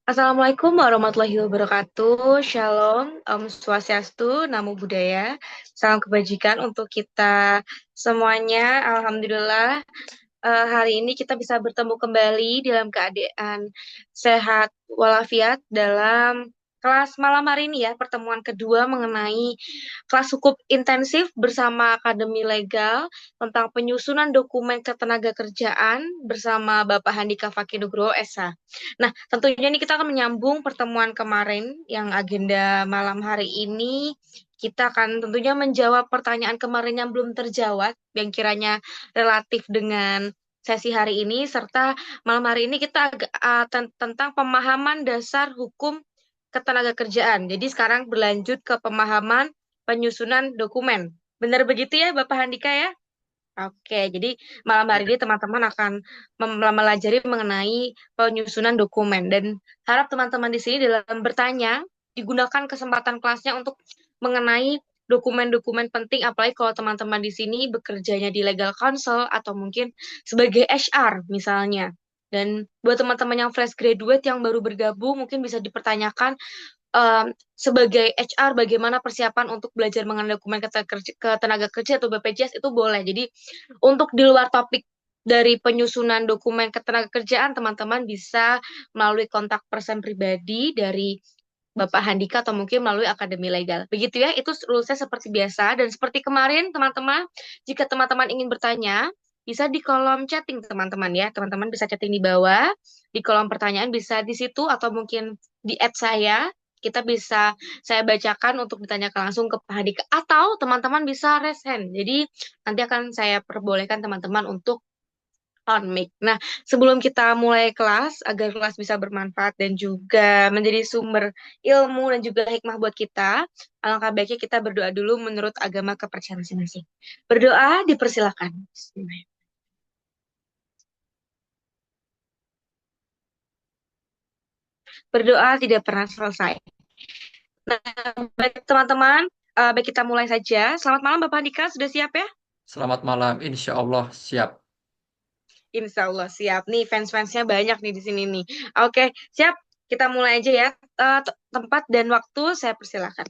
Assalamualaikum warahmatullahi wabarakatuh. Shalom, swastiastu, namo buddhaya. Salam kebajikan untuk kita semuanya. Alhamdulillah, hari ini kita bisa bertemu kembali dalam keadaan sehat walafiat dalam kelas malam hari ini ya, pertemuan kedua mengenai kelas hukum intensif bersama Akademi Legal tentang penyusunan dokumen ketenagakerjaan bersama Bapak Handika Fakih-Nugroho SH. Nah, tentunya ini kita akan menyambung pertemuan kemarin yang agenda malam hari ini. Kita akan tentunya menjawab pertanyaan kemarin yang belum terjawab, yang kiranya relatif dengan sesi hari ini, serta malam hari ini kita tentang pemahaman dasar hukum ketenagakerjaan. Jadi sekarang berlanjut ke pemahaman penyusunan dokumen. Benar begitu ya, Bapak Handika ya? Oke, jadi malam hari ini teman-teman akan mempelajari mengenai penyusunan dokumen dan harap teman-teman di sini dalam bertanya digunakan kesempatan kelasnya untuk mengenai dokumen-dokumen penting, apalagi kalau teman-teman di sini bekerjanya di legal counsel atau mungkin sebagai HR misalnya. Dan buat teman-teman yang fresh graduate yang baru bergabung mungkin bisa dipertanyakan sebagai HR bagaimana persiapan untuk belajar mengenai dokumen ketenaga kerja atau BPJS itu boleh. Jadi untuk di luar topik dari penyusunan dokumen ketenagakerjaan, teman-teman bisa melalui kontak person pribadi dari Bapak Handika atau mungkin melalui Akademi Legal. Begitu ya, itu rulesnya seperti biasa. Dan seperti kemarin, teman-teman, jika teman-teman ingin bertanya, bisa di kolom chatting, teman-teman ya. Teman-teman bisa chatting di bawah, di kolom pertanyaan bisa di situ, atau mungkin di add saya. Kita bisa saya bacakan untuk ditanyakan langsung ke Pak Handika. Atau teman-teman bisa raise hand. Jadi nanti akan saya perbolehkan teman-teman untuk on mic. Nah, sebelum kita mulai kelas, agar kelas bisa bermanfaat dan juga menjadi sumber ilmu dan juga hikmah buat kita, alangkah baiknya kita berdoa dulu menurut agama kepercayaan masing-masing. Berdoa dipersilakan. Berdoa tidak pernah selesai. Nah, baik teman-teman, baik kita mulai saja. Selamat malam Bapak Andika, sudah siap ya? Selamat malam, insya Allah siap. Insya Allah siap. Nih fans-fansnya banyak nih di sini nih. Oke, siap. Kita mulai aja ya. Tempat dan waktu saya persilakan.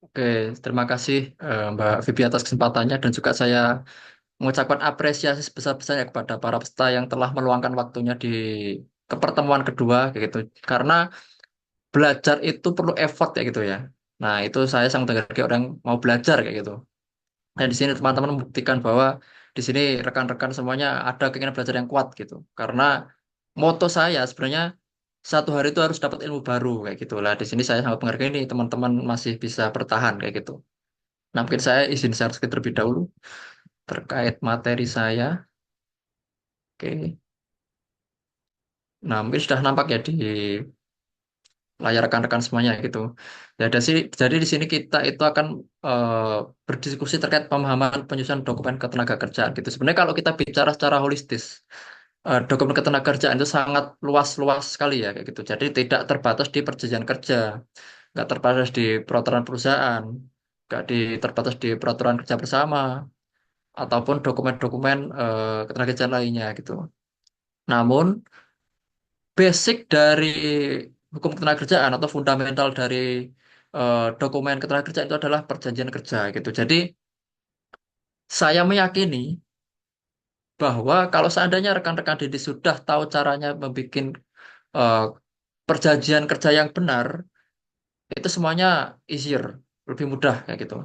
Oke, terima kasih Mbak Vivi atas kesempatannya dan juga saya mengucapkan apresiasi sebesar-besarnya kepada para peserta yang telah meluangkan waktunya di kepertemuan kedua kayak gitu. Karena belajar itu perlu effort ya gitu ya. Nah, itu saya sangat menghargai orang yang mau belajar kayak gitu. Dan di sini teman-teman membuktikan bahwa di sini rekan-rekan semuanya ada keinginan belajar yang kuat gitu. Karena moto saya sebenarnya satu hari itu harus dapat ilmu baru kayak gitu lah. Di sini saya sangat menghargai ini teman-teman masih bisa bertahan kayak gitu. Nah, mungkin saya izin share sedikit terlebih dahulu terkait materi saya. Oke. Nah, mungkin sudah nampak ya di layar rekan-rekan semuanya gitu. Ya, jadi di sini kita itu akan berdiskusi terkait pemahaman penyusunan dokumen ketenagakerjaan gitu. Sebenarnya kalau kita bicara secara holistis, dokumen ketenagakerjaan itu sangat luas-luas sekali ya kayak gitu. Jadi tidak terbatas di perjanjian kerja, nggak terbatas di peraturan perusahaan, nggak terbatas di peraturan kerja bersama, ataupun dokumen-dokumen ketenagakerjaan lainnya gitu. Namun basic dari hukum ketenagakerjaan atau fundamental dari dokumen ketenagakerjaan itu adalah perjanjian kerja gitu. Jadi saya meyakini bahwa kalau seandainya rekan-rekan Didi sudah tahu caranya membuat eh, perjanjian kerja yang benar, itu semuanya easier, lebih mudah kayak gitu.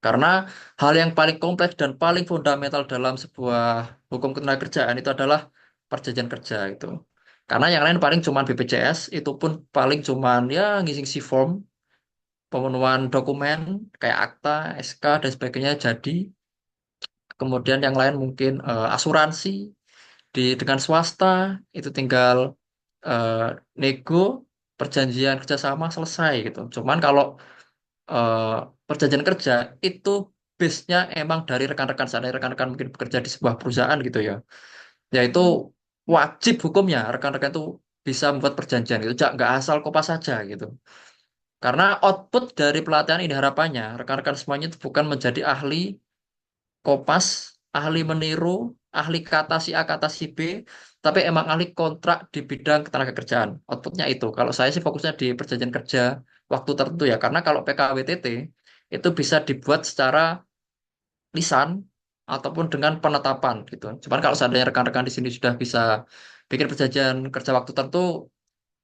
Karena hal yang paling kompleks dan paling fundamental dalam sebuah hukum ketenagakerjaan itu adalah perjanjian kerja itu. Karena yang lain paling cuman BPJS, itu pun paling cuman ya ngisi form, pemenuhan dokumen kayak akta, SK dan sebagainya jadi. Kemudian yang lain mungkin asuransi dengan swasta itu tinggal eh, nego perjanjian kerjasama selesai gitu. Cuman kalau eh, perjanjian kerja itu base-nya emang dari rekan-rekan sana, rekan-rekan mungkin bekerja di sebuah perusahaan gitu ya. Yaitu wajib hukumnya rekan-rekan itu bisa membuat perjanjian gitu, nggak asal kopas saja gitu. Karena output dari pelatihan ini harapannya rekan-rekan semuanya itu bukan menjadi ahli kopas, ahli meniru, ahli kata si A kata si B, tapi emang ahli kontrak di bidang ketenaga kerjaan. Outputnya itu. Kalau saya sih fokusnya di perjanjian kerja waktu tertentu ya, karena kalau PKWTT itu bisa dibuat secara lisan ataupun dengan penetapan gitu. Cuman kalau seandainya rekan-rekan di sini sudah bisa bikin perjanjian kerja waktu tertentu,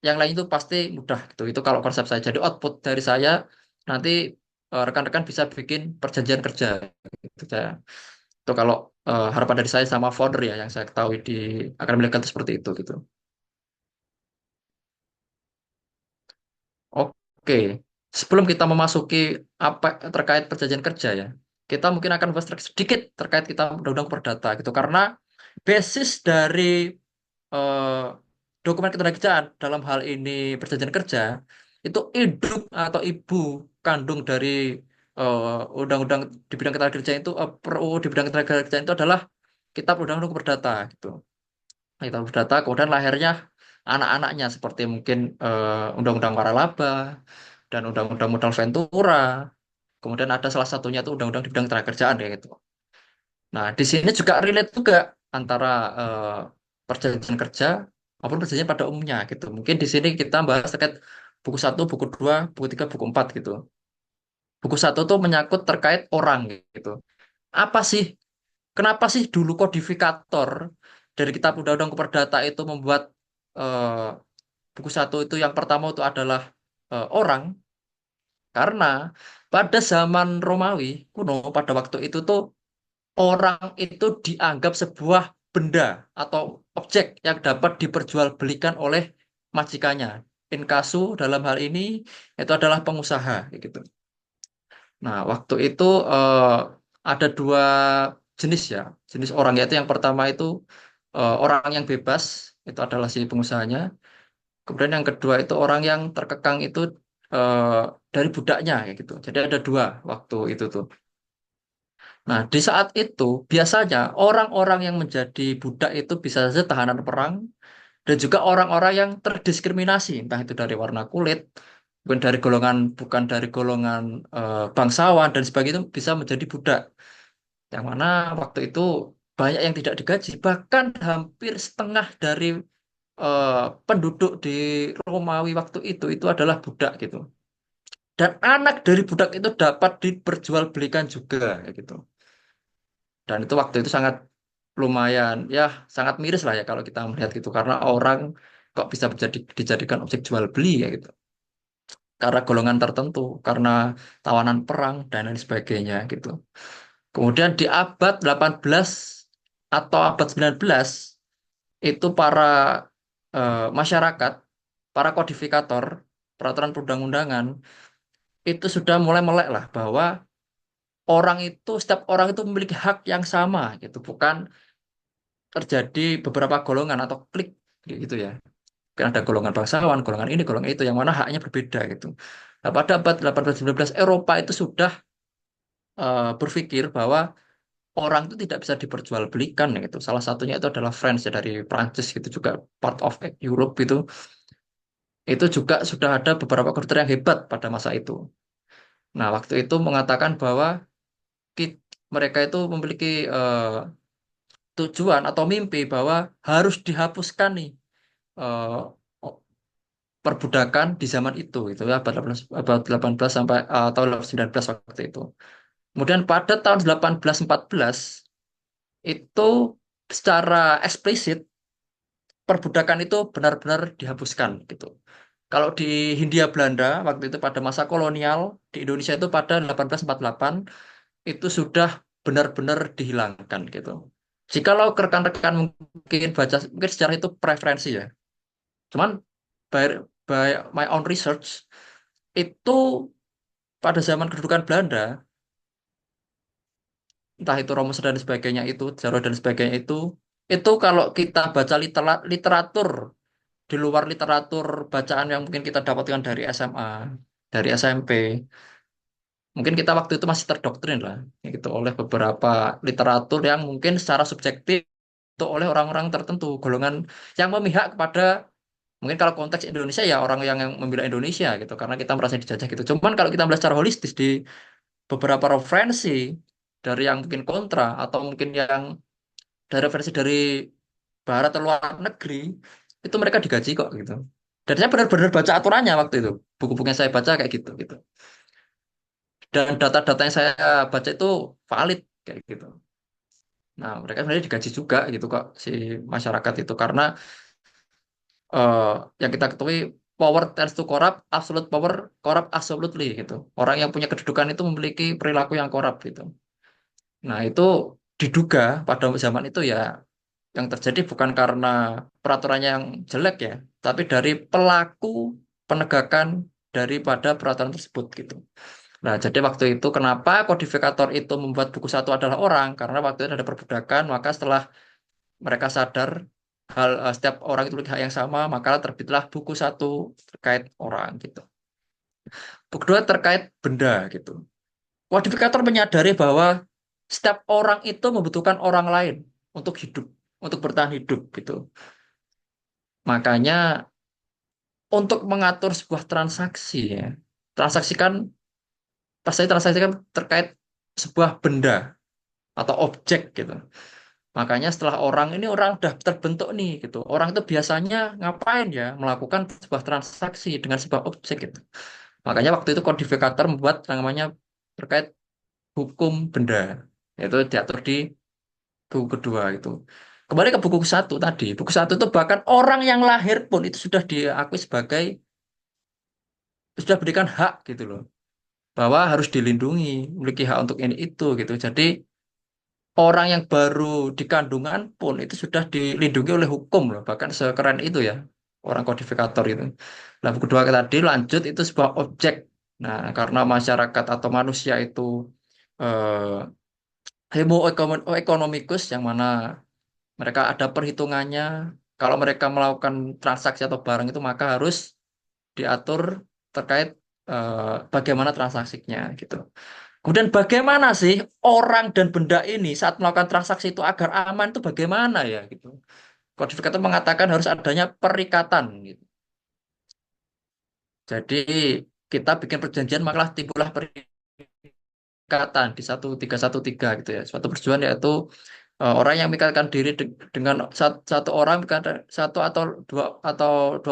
yang lain itu pasti mudah gitu. Itu kalau konsep saya. Jadi output dari saya nanti rekan-rekan bisa bikin perjanjian kerja gitu saya. Itu kalau harapan dari saya sama founder ya yang saya ketahui di Akademi Legal itu seperti itu gitu. Oke. Sebelum kita memasuki apa terkait perjanjian kerja ya, kita mungkin akan bahas sedikit terkait kita undang-undang perdata gitu karena basis dari eh, dokumen ketenagakerjaan dalam hal ini perjanjian kerja itu induk atau ibu kandung dari undang-undang di bidang ketenagakerjaan itu PRU di bidang ketenagakerjaan itu adalah Kitab Undang-Undang Perdata gitu. Kitab Perdata kemudian lahirnya anak-anaknya seperti mungkin Undang-Undang Waralaba dan Undang-Undang Modal Ventura. Kemudian ada salah satunya itu Undang-Undang di bidang ketenagakerjaan ya gitu. Nah, di sini juga relate juga antara eh, perjanjian kerja maupun perjanjian pada umumnya gitu. Mungkin di sini kita bahas terkait buku satu, buku 2, buku 3, buku 4 gitu. Buku satu tuh menyangkut terkait orang gitu. Apa sih, kenapa sih dulu kodifikator dari Kitab Undang-Undang Perdata itu membuat eh, buku satu itu yang pertama itu adalah orang? Karena pada zaman Romawi kuno, pada waktu itu tuh orang itu dianggap sebuah benda atau objek yang dapat diperjualbelikan oleh majikannya. Inkasu dalam hal ini itu adalah pengusaha kayak gitu. Nah, waktu itu ada dua jenis ya, jenis orang yaitu yang pertama itu orang yang bebas itu adalah si pengusahanya. Kemudian yang kedua itu orang yang terkekang itu eh, dari budaknya kayak gitu. Jadi ada dua waktu itu tuh. Nah, di saat itu biasanya orang-orang yang menjadi budak itu bisa saja tahanan perang dan juga orang-orang yang terdiskriminasi, entah itu dari warna kulit, bukan dari golongan bangsawan dan sebagainya itu bisa menjadi budak. Yang mana waktu itu banyak yang tidak digaji, bahkan hampir setengah dari eh, penduduk di Romawi waktu itu adalah budak gitu. Dan anak dari budak itu dapat diperjualbelikan juga kayak gitu. Dan itu waktu itu sangat lumayan ya sangat miris lah ya kalau kita melihat gitu karena orang kok bisa dijadikan objek jual beli ya gitu karena golongan tertentu karena tawanan perang dan lain sebagainya gitu. Kemudian di abad 18 atau abad 19 itu para masyarakat, para kodifikator peraturan perundang-undangan itu sudah mulai melek lah bahwa setiap orang itu memiliki hak yang sama gitu, bukan terjadi beberapa golongan atau klik gitu ya. Kan ada golongan bangsawan, golongan ini, golongan itu, yang mana haknya berbeda gitu. Nah, pada abad 18-19 Eropa itu sudah berpikir bahwa orang itu tidak bisa diperjualbelikan gitu. Salah satunya itu adalah France ya, dari Prancis gitu juga part of Europe itu. Itu juga sudah ada beberapa kultur yang hebat pada masa itu. Nah, waktu itu mengatakan bahwa kit- mereka itu memiliki tujuan atau mimpi bahwa harus dihapuskan nih eh, perbudakan di zaman itu ya abad 18 sampai tahun 19 waktu itu. Kemudian pada tahun 1814 itu secara eksplisit perbudakan itu benar-benar dihapuskan gitu. Kalau di Hindia Belanda waktu itu pada masa kolonial di Indonesia itu pada 1848 itu sudah benar-benar dihilangkan gitu. Jikalau rekan-rekan mungkin baca mungkin sejarah itu preferensi ya. Cuman by, by my own research itu pada zaman kedudukan Belanda, entah itu Romus dan sebagainya itu, Jarot dan sebagainya itu kalau kita baca literatur di luar literatur bacaan yang mungkin kita dapatkan dari SMA, dari SMP, mungkin kita waktu itu masih terdoktrin lah, gitu oleh beberapa literatur yang mungkin secara subjektif itu oleh orang-orang tertentu, golongan yang memihak kepada mungkin kalau konteks Indonesia ya orang yang membela Indonesia gitu karena kita merasa dijajah gitu. Cuman kalau kita melihat secara holistis di beberapa referensi dari yang mungkin kontra atau mungkin yang dari referensi dari barat atau luar negeri itu mereka digaji kok gitu. Dan saya benar-benar baca aturannya waktu itu. Buku-buku yang saya baca kayak gitu gitu. Dan data-data yang saya baca itu valid kayak gitu. Nah, mereka sebenarnya digaji juga gitu kok si masyarakat itu karena eh, yang kita ketahui power tends to corrupt, absolute power corrupt absolutely gitu. Orang yang punya kedudukan itu memiliki perilaku yang korup gitu. Nah, itu diduga pada zaman itu ya yang terjadi bukan karena peraturannya yang jelek ya, tapi dari pelaku penegakan daripada peraturan tersebut gitu. Nah, jadi waktu itu kenapa kodifikator itu membuat buku satu adalah orang? Karena waktu itu ada perbudakan, maka setelah mereka sadar setiap orang itu memiliki hak yang sama, maka terbitlah buku satu terkait orang gitu. Buku kedua terkait benda gitu. Kodifikator menyadari bahwa setiap orang itu membutuhkan orang lain untuk hidup, untuk bertahan hidup gitu. Makanya untuk mengatur sebuah transaksi ya, transaksi kan pasti transaksi kan terkait sebuah benda atau objek gitu. Makanya setelah orang udah terbentuk nih gitu. Orang itu biasanya ngapain ya? Melakukan sebuah transaksi dengan sebuah objek gitu. Makanya waktu itu kodifikator membuat yang namanya terkait hukum benda. Itu diatur di buku kedua itu. Kembali ke buku satu tadi. Buku satu itu bahkan orang yang lahir pun itu sudah diakui sebagai sudah berikan hak gitu loh. Bahwa harus dilindungi, memiliki hak untuk ini itu gitu. Jadi orang yang baru di kandungan pun itu sudah dilindungi oleh hukum loh, bahkan sekeren itu ya orang kodifikator itu. Nah, buku kedua tadi lanjut itu sebuah objek. Nah, karena masyarakat atau manusia itu homo economicus yang mana mereka ada perhitungannya. Kalau mereka melakukan transaksi atau barang itu maka harus diatur terkait bagaimana transaksinya gitu. Kemudian bagaimana sih orang dan benda ini saat melakukan transaksi itu agar aman itu bagaimana ya gitu. Kodifikator mengatakan harus adanya perikatan gitu. Jadi kita bikin perjanjian maka timbullah perikatan di 1313 gitu ya. Suatu perjanjian yaitu orang yang mengikatkan diri dengan satu orang satu atau dua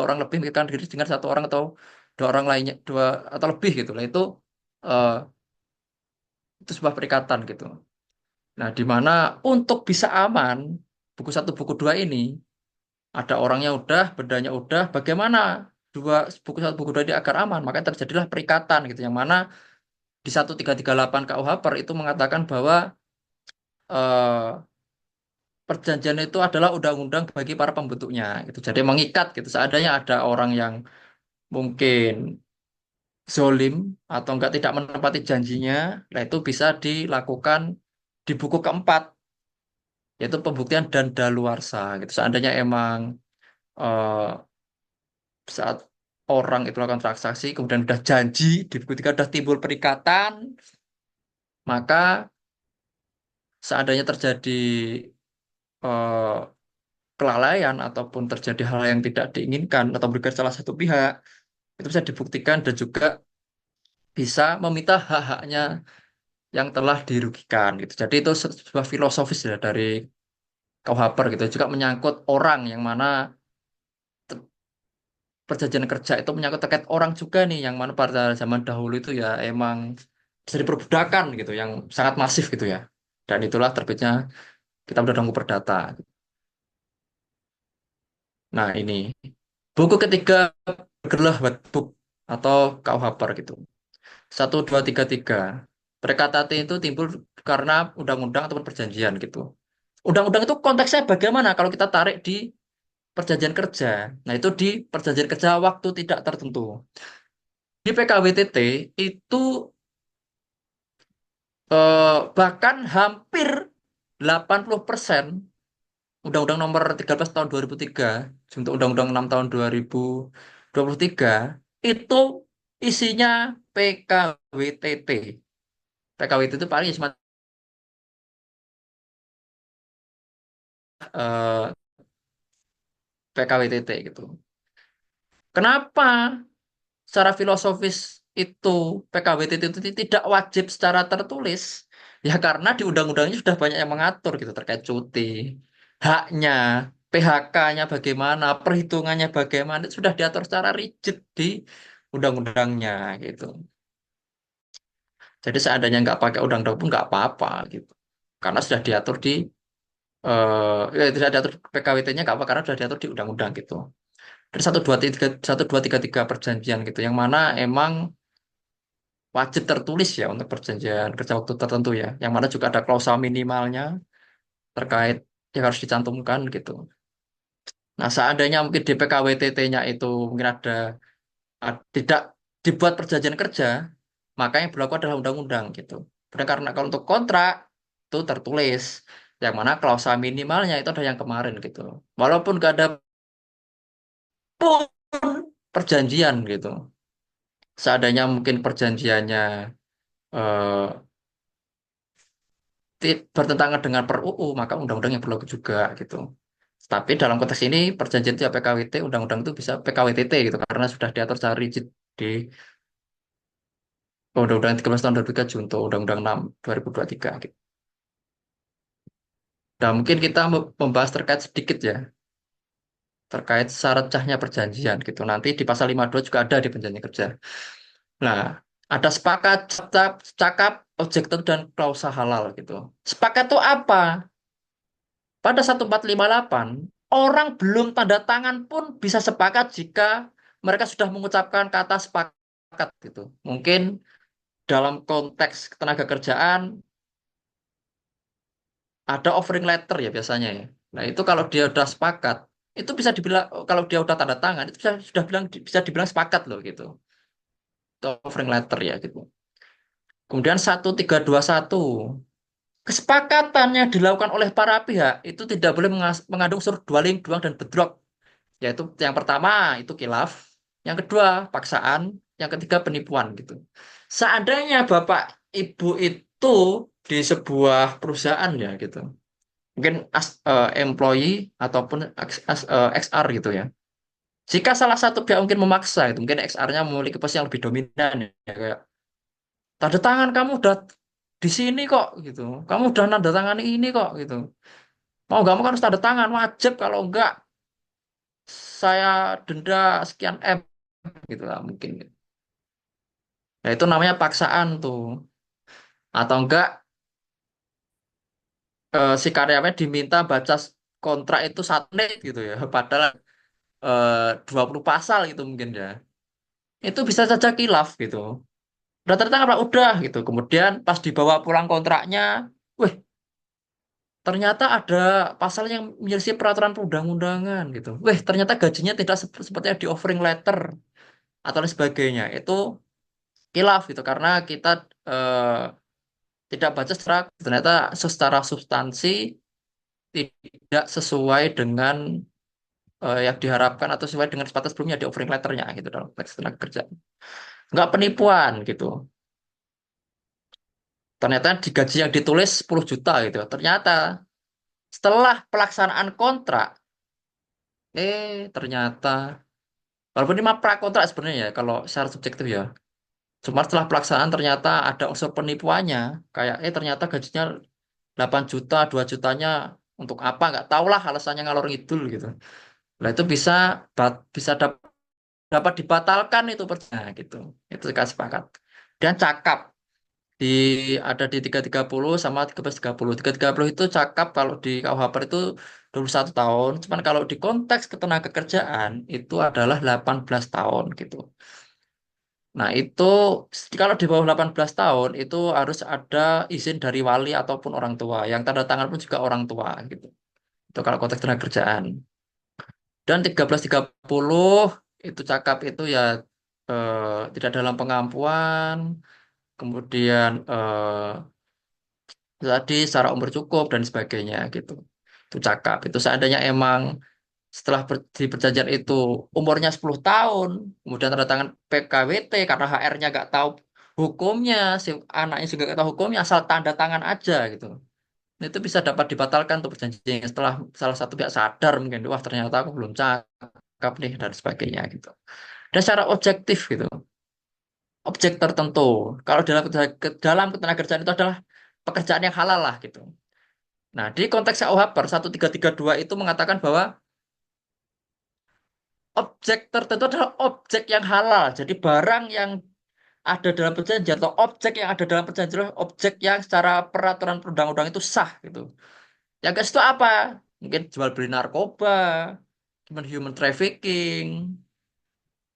orang lebih mengikatkan diri dengan satu orang atau dua orang lainnya dua atau lebih gitu lah eh, itu sebuah perikatan gitu. Nah, di mana untuk bisa aman, buku satu, buku dua ini, ada orangnya udah, bendanya udah, bagaimana buku satu, buku dua ini agar aman? Maka terjadilah perikatan gitu, yang mana di 1338 KUH per itu mengatakan bahwa eh, perjanjian itu adalah undang-undang bagi para pembentuknya gitu. Jadi mengikat gitu. Seandainya ada orang yang mungkin zolim atau enggak tidak menepati janjinya, nah itu bisa dilakukan di buku keempat yaitu pembuktian dan daluarsa gitu. Seandainya emang eh, saat orang itu melakukan transaksi kemudian udah janji di buku tiga udah timbul perikatan, maka seandainya terjadi eh, kelalaian ataupun terjadi hal yang tidak diinginkan atau merugikan salah satu pihak, itu bisa dibuktikan dan juga bisa meminta hak-haknya yang telah dirugikan gitu. Jadi itu sebuah filosofis ya dari KUHP gitu. Juga menyangkut orang yang mana perjanjian kerja itu menyangkut terkait orang juga nih yang mana pada zaman dahulu itu ya emang jadi perbudakan gitu yang sangat masif gitu ya. Dan itulah terbitnya Kitab Undang-Undang Perdata. Nah, ini buku ketiga adalah Book atau KUHP gitu. 1233. Perkataan itu timbul karena undang-undang ataupun perjanjian gitu. Undang-undang itu konteksnya bagaimana kalau kita tarik di perjanjian kerja. Nah, itu di perjanjian kerja waktu tidak tertentu. Di PKWTT itu bahkan hampir 80% Undang-Undang Nomor 13 Tahun 2003 untuk Undang-Undang 6 Tahun 2023 itu isinya PKWTT. PKWTT itu paling cuma eh, PKWTT gitu. Kenapa secara filosofis itu PKWTT itu tidak wajib secara tertulis? Ya karena di undang-undangnya sudah banyak yang mengatur gitu terkait cuti, haknya, PHK-nya bagaimana, perhitungannya bagaimana, itu sudah diatur secara rigid di undang-undangnya gitu. Jadi seandainya nggak pakai undang-undang pun nggak apa-apa gitu. Karena sudah diatur di ya tidak diatur PKWT-nya nggak apa karena sudah diatur di undang-undang gitu. Dari 1233 perjanjian gitu, yang mana emang wajib tertulis ya untuk perjanjian kerja waktu tertentu ya, yang mana juga ada klausa minimalnya terkait yang harus dicantumkan gitu. Nah, seandainya mungkin di PKWTT-nya itu mungkin tidak dibuat perjanjian kerja, maka yang berlaku adalah undang-undang gitu. Padahal karena kalau untuk kontrak itu tertulis, yang mana klausa minimalnya itu ada yang kemarin gitu. Walaupun gak ada pun perjanjian gitu. Seandainya mungkin perjanjiannya eh, bertentangan dengan per UU, maka undang-undang yang berlaku juga gitu. Tapi dalam konteks ini perjanjian itu ya PKWT, undang-undang itu bisa PKWTT gitu karena sudah diatur secara rigid di Undang-Undang 13 tahun 2003 junto Undang-Undang 6 2023 gitu. Nah, mungkin kita membahas terkait sedikit ya terkait syarat cahnya perjanjian gitu. Nanti di pasal 52 juga ada di perjanjian kerja. Nah, ada sepakat, cakap, objek tertentu dan klausa halal gitu. Sepakat itu apa? Pada 1458, orang belum tanda tangan pun bisa sepakat jika mereka sudah mengucapkan kata sepakat gitu. Mungkin dalam konteks ketenaga kerjaan ada offering letter ya biasanya ya. Nah, itu kalau dia udah sepakat, itu bisa dibilang kalau dia udah tanda tangan itu bisa dibilang sepakat loh gitu. Itu offering letter ya gitu. Kemudian 1321, kesepakatan yang dilakukan oleh para pihak itu tidak boleh mengandung unsur dwaling, duang dan bedrog. Yaitu yang pertama itu khilaf, yang kedua paksaan, yang ketiga penipuan gitu. Seandainya Bapak Ibu itu di sebuah perusahaan ya gitu, mungkin employee ataupun XR gitu ya. Jika salah satu pihak mungkin memaksa itu, mungkin XR-nya memiliki posisi yang lebih dominan ya, kayak tanda tangan kamu udah di sini kok gitu, kamu udah nanda tangan ini kok gitu. Mau nggak mau kan harus tanda tangan wajib, kalau enggak saya denda sekian M gitu lah mungkin. Nah, itu namanya paksaan tuh. Atau enggak si karyawan diminta baca kontrak itu 1 menit gitu ya. Padahal 20 pasal gitu mungkin ya. Itu bisa saja kilaf gitu. Udah tertangkap Pak, udah gitu. Kemudian pas dibawa pulang kontraknya, wih, ternyata ada pasal yang menyelisih peraturan perundang-undangan gitu. Wih, ternyata gajinya tidak seperti yang di offering letter atau lain sebagainya. Itu kilaf gitu karena kita tidak baca secara substansi tidak sesuai dengan yang diharapkan atau sesuai dengan kesepakatan sebelumnya di offering letternya gitu dalam konteks tenaga kerja. Nggak penipuan gitu. Ternyata di gaji yang ditulis 10 juta gitu. Ternyata setelah pelaksanaan kontrak, ternyata walaupun ini mah prakontrak sebenarnya ya kalau secara subjektif ya. Cuma setelah pelaksanaan ternyata ada unsur penipuannya. Kayak ternyata gajinya 8 juta, 2 jutanya untuk apa? Nggak tahulah alasannya ngalor ngidul gitu. Nah itu bisa dapat dibatalkan itu perjanjian gitu. Itu kasih sepakat. Dan cakap di ada di 330 sama 1330. 330 itu cakap kalau di KUHP itu 21 tahun. Cuman kalau di konteks ketenagakerjaan itu adalah 18 tahun gitu. Nah, itu kalau di bawah 18 tahun itu harus ada izin dari wali ataupun orang tua. Yang tanda tangan pun juga orang tua gitu. Itu kalau konteks tenaga kerjaan. Dan 1330 itu cakap itu ya tidak dalam pengampuan, kemudian tadi secara umur cukup dan sebagainya gitu. Itu cakap. Itu seandainya emang setelah di perjanjian itu umurnya 10 tahun, kemudian tanda tangan PKWT karena HR-nya nggak tahu hukumnya, si anaknya juga nggak tahu hukumnya, asal tanda tangan aja gitu. Itu bisa dapat dibatalkan tuh perjanjian setelah salah satu pihak sadar mungkin, wah ternyata aku belum cakap nih dan sebagainya gitu. Dan secara objektif gitu, objek tertentu. Kalau dalam ketenagakerjaan itu adalah pekerjaan yang halal lah gitu. Nah, di konteks KUH per 1332 itu mengatakan bahwa objek tertentu adalah objek yang halal. Jadi barang yang ada dalam perjanjian atau objek yang ada dalam perjanjian adalah objek yang secara peraturan perundang-undang itu sah gitu. Yang guys itu apa? Mungkin jual beli narkoba, human trafficking,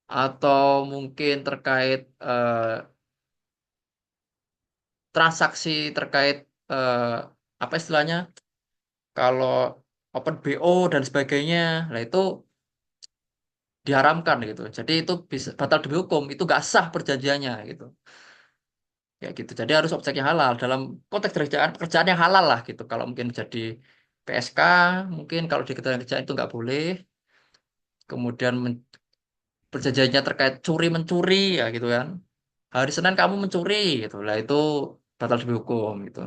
atau mungkin terkait transaksi terkait eh, apa istilahnya? Kalau open BO dan sebagainya, nah itu diharamkan gitu. Jadi itu bisa batal demi hukum, itu gak sah perjanjiannya gitu. Ya gitu. Jadi harus objek yang halal dalam konteks pekerjaan pekerjaan yang halal lah gitu. Kalau mungkin jadi PSK, mungkin kalau di ketenaga kerjaan itu nggak boleh. Kemudian perjanjiannya terkait curi mencuri ya gitu kan. Hari Senin kamu mencuri gitu lah itu batal demi hukum gitu.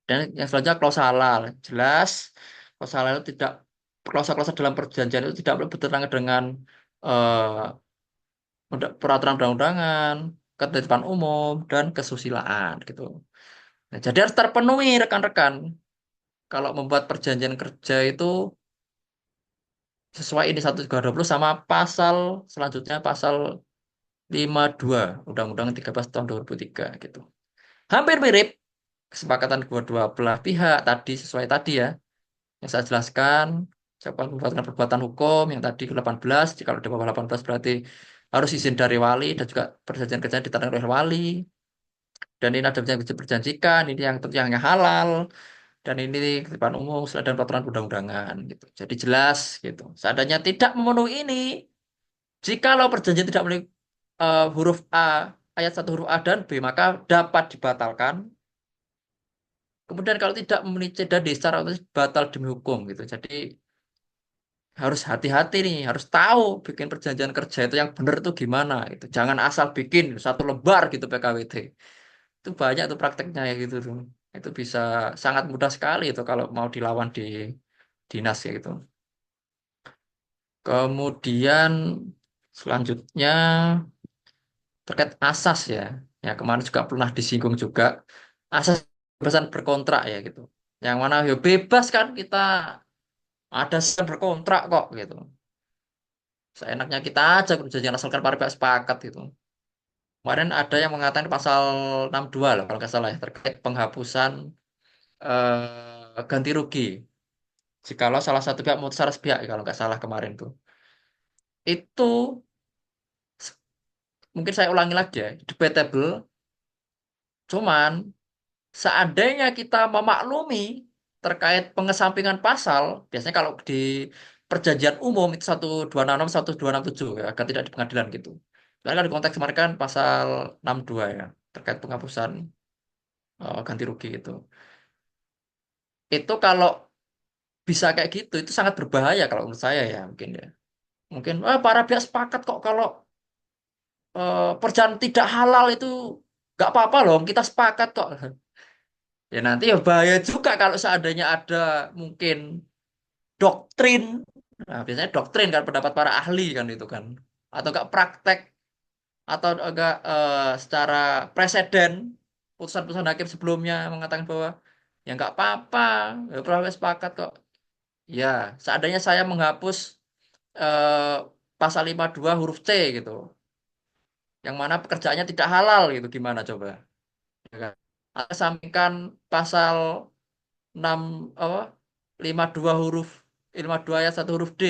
Dan yang selanjutnya klausa halal. Jelas klausa halal itu tidak klausa-klausa dalam perjanjian itu tidak boleh bertentangan dengan eh, peraturan perundang-undangan, ketertiban umum dan kesusilaan gitu. Nah, jadi harus terpenuhi rekan-rekan. Kalau membuat perjanjian kerja itu sesuai ini 1320 sama pasal selanjutnya pasal 52 Undang-Undang 13 tahun 2003 gitu. Hampir mirip kesepakatan kedua belah pihak tadi sesuai tadi ya yang saya jelaskan. Siapa membuatkan perbuatan hukum yang tadi ke-18, jika di bawah 18 berarti harus izin dari wali dan juga perjanjian kerja ditandai oleh wali. Dan ini ada yang diperjanjikan, ini yang tentu yang halal. Dan ini ketertiban umum dan peraturan perundang-undangan gitu. Jadi jelas gitu. Seandainya tidak memenuhi ini, jikalau perjanjian tidak memenuhi huruf A, ayat satu huruf A dan B, maka dapat dibatalkan. Kemudian kalau tidak memenuhi C dan D secara otomatis batal demi hukum gitu. Jadi harus hati-hati nih, harus tahu bikin perjanjian kerja itu yang benar itu gimana gitu. Jangan asal bikin satu lembar gitu PKWT. Itu banyak tuh prakteknya ya gitu tuh. Itu bisa sangat mudah sekali itu kalau mau dilawan di dinas ya gitu. Kemudian selanjutnya terkait asas ya. Ya kemarin juga pernah disinggung juga asas kebebasan berkontrak ya gitu. Yang mana ya bebas kan kita ada berkontrak kok gitu. Seenaknya kita aja perjanjian asalkan para pihak sepakat gitu. Kemarin ada yang mengatakan pasal 62 loh kalau nggak salah ya terkait penghapusan ganti rugi. Jikalau salah satu pihak memutus salah pihak kalau nggak salah kemarin tuh. Itu mungkin saya ulangi lagi ya, debatable. Cuman seandainya kita memaklumi terkait pengesampingan pasal, biasanya kalau di perjanjian umum itu 1266, 1267 ya, agar tidak di pengadilan gitu. Karena kan di konteks kemarin kan pasal 62 ya, terkait penghapusan ganti rugi itu. Itu kalau bisa kayak gitu, itu sangat berbahaya kalau menurut saya ya mungkin ya. Mungkin para pihak sepakat kok kalau perjalanan tidak halal itu nggak apa-apa loh, kita sepakat kok. Ya nanti ya bahaya juga kalau seandainya ada mungkin doktrin, nah, biasanya doktrin kan pendapat para ahli kan itu kan, atau enggak praktek, atau enggak secara preseden putusan-putusan hakim sebelumnya mengatakan bahwa ya nggak apa-apa, ya pernah sepakat kok. Ya, seandainya saya menghapus eh, pasal 52 huruf C gitu, yang mana pekerjaannya tidak halal gitu, gimana coba? Ya kan? Atau sampaikan pasal 6 apa 52 huruf 52 ayat satu huruf D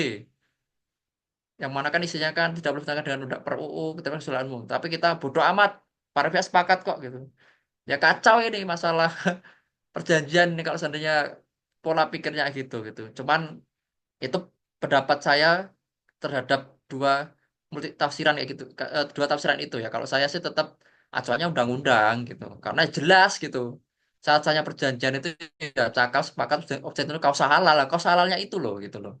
yang mana kan isinya kan tidak boleh bertentangan dengan undang per UU ketentuan keseluruhan umum tapi kita bodoh amat para pihak sepakat kok gitu ya kacau ini masalah perjanjian ini kalau seandainya pola pikirnya gitu gitu cuman itu pendapat saya terhadap dua multi tafsiran kayak gitu dua tafsiran itu ya kalau saya sih tetap acuannya undang-undang gitu karena jelas gitu saat saya perjanjian itu ya cakap sepakat objek itu kausa halal kausa halalnya itu loh gitu loh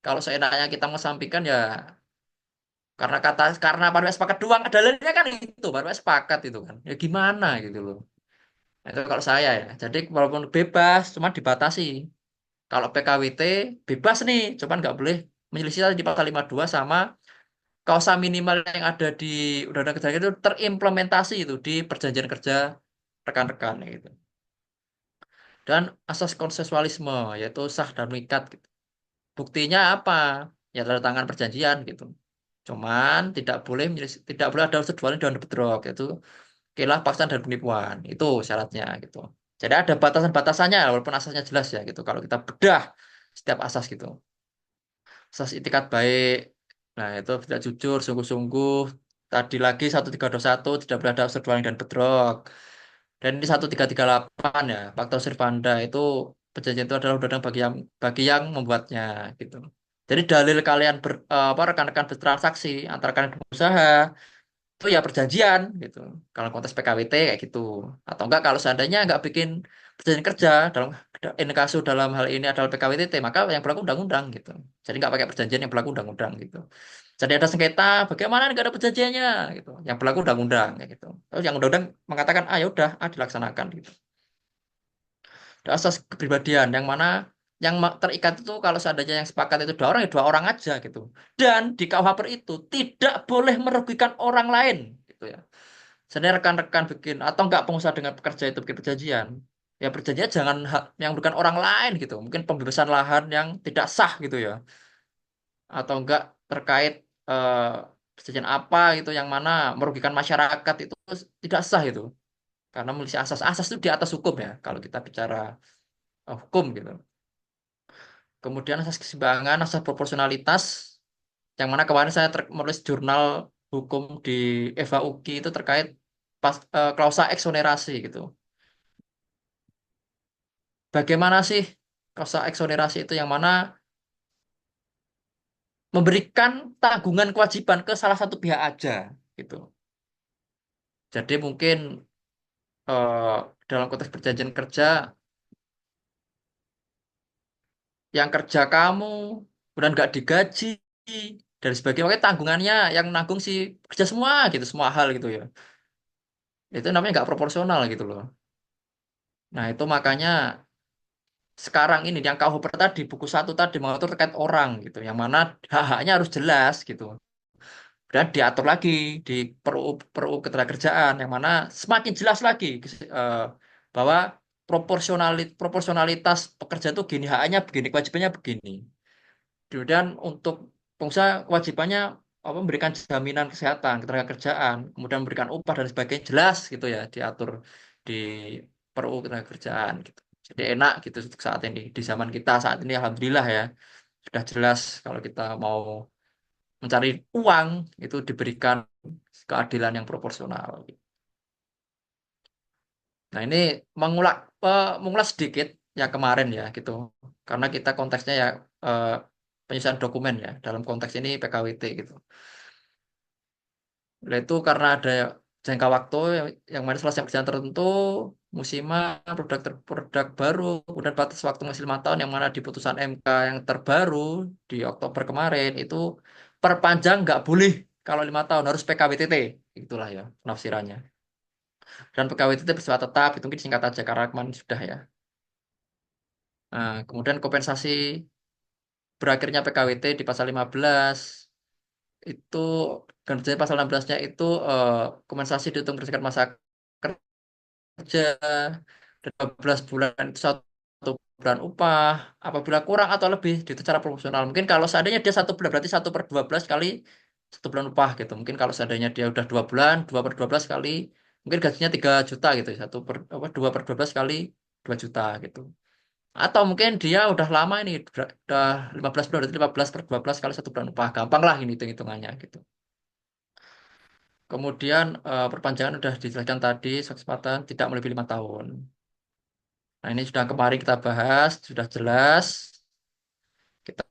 kalau seenaknya kita mengesampingkan ya karena para sepakat doang dalilnya kan itu para sepakat itu kan ya gimana gitu loh. Nah, itu kalau saya ya jadi walaupun bebas cuma dibatasi kalau PKWT bebas nih cuman nggak boleh menyelisih di pasal 52 sama kausa minimal yang ada di Undang-Undang Kerja itu terimplementasi itu di perjanjian kerja rekan-rekan gitu. dan asas konsensualisme yaitu sah dan mengikat gitu. Buktinya apa? Ya tanda tangan perjanjian gitu. Cuman tidak boleh ada unsur dua dan bedrock yaitu khilaf, paksaan dan penipuan. Itu syaratnya gitu. Jadi ada batasan-batasannya walaupun asasnya jelas ya gitu. Kalau kita bedah setiap asas gitu. Asas itikat baik. Nah, itu tidak jujur, sungguh-sungguh. Tadi lagi 1321 tidak boleh ada unsur dua dan bedrock. Dan ini 1338 ya, fakta servanda itu perjanjian itu adalah undang-undang bagi yang membuatnya gitu. Jadi dalil kalian rekan-rekan bertransaksi antara kalian berusaha itu ya perjanjian gitu. Kalau konteks PKWT kayak gitu. Atau enggak kalau seandainya enggak bikin perjanjian kerja dalam kasus dalam hal ini adalah PKWTT maka yang berlaku undang-undang gitu. Jadi enggak pakai perjanjian yang berlaku undang-undang gitu. Jadi ada sengketa, bagaimana enggak ada perjanjiannya gitu. Yang berlaku undang-undang kayak gitu. Terus yang undang-undang mengatakan, ah ya udah, dilaksanakan gitu. Ada asas kepribadian yang mana terikat itu kalau seandainya yang sepakat itu dua orang ya dua orang aja gitu. Dan di KUH itu tidak boleh merugikan orang lain gitu ya. Sebenarnya rekan-rekan bikin atau enggak pengusaha dengan pekerja itu bikin perjanjian. Ya perjanjian jangan yang bukan orang lain gitu. Mungkin pembebasan lahan yang tidak sah gitu ya. Atau enggak terkait eh, perjanjian apa gitu yang mana merugikan masyarakat itu tidak sah itu. Karena memiliki asas-asas itu di atas hukum ya. Kalau kita bicara hukum gitu. Kemudian asas keseimbangan, asas proporsionalitas, yang mana kemarin saya menulis jurnal hukum di FAUGI itu terkait klausa eksonerasi gitu. Bagaimana sih klausa eksonerasi itu yang mana memberikan tanggungan kewajiban ke salah satu pihak aja gitu. Jadi mungkin eh, dalam konteks perjanjian kerja yang kerja kamu kemudian nggak digaji dan sebagainya, makanya tanggungannya yang nanggung si kerja semua gitu, semua hal gitu ya. Itu namanya nggak proporsional gitu loh. Nah itu makanya sekarang ini yang KUH tadi buku satu tadi mengatur terkait orang gitu, yang mana hak-haknya harus jelas gitu. Dan diatur lagi di PRU Ketenagakerjaan yang mana semakin jelas lagi eh, bahwa proporsionalitas pekerja itu gini, haknya begini, kewajibannya begini. Kemudian untuk pengusaha kewajibannya apa memberikan jaminan kesehatan, ketenagakerjaan, kemudian memberikan upah dan sebagainya jelas gitu ya diatur di PRU Ketenagakerjaan gitu. Jadi enak gitu untuk saat ini di zaman kita saat ini alhamdulillah ya sudah jelas kalau kita mau mencari uang itu diberikan keadilan yang proporsional. Nah, ini mengulas mengulas sedikit yang kemarin ya gitu. Karena kita konteksnya ya eh, penyusunan dokumen ya dalam konteks ini PKWT gitu. Nah, itu karena ada jangka waktu yang mana selesai perjalanan tertentu, musiman, produk baru, kemudian batas waktu maksimal 5 tahun yang mana di putusan MK yang terbaru di Oktober kemarin itu perpanjang nggak boleh kalau 5 tahun harus PKWTT, itulah ya penafsirannya. Dan PKWTT bersifat tetap itu mungkin singkat aja karena kemarin sudah ya. Nah, kemudian kompensasi berakhirnya PKWT di pasal 15 itu kerja pasal 16-nya itu kompensasi dihitung berdasarkan masa kerja dan 12 bulan itu 1 bulan upah apabila kurang atau lebih dihitung secara proporsional. Mungkin kalau seandainya dia 1 bulan berarti 1/12 kali 1 bulan upah gitu. Mungkin kalau seandainya dia udah 2 bulan 2/12 kali mungkin gajinya 3 juta gitu. 2/12 kali 2 juta gitu. Atau mungkin dia udah lama ini, udah 15 bulan, berarti 15/12 kali 1 bulan upah. Gampang lah ini hitung-hitungannya gitu. Kemudian perpanjangan udah dijelaskan tadi, kesempatan tidak melebihi 5 tahun. Nah ini sudah kemarin kita bahas, sudah jelas. Kita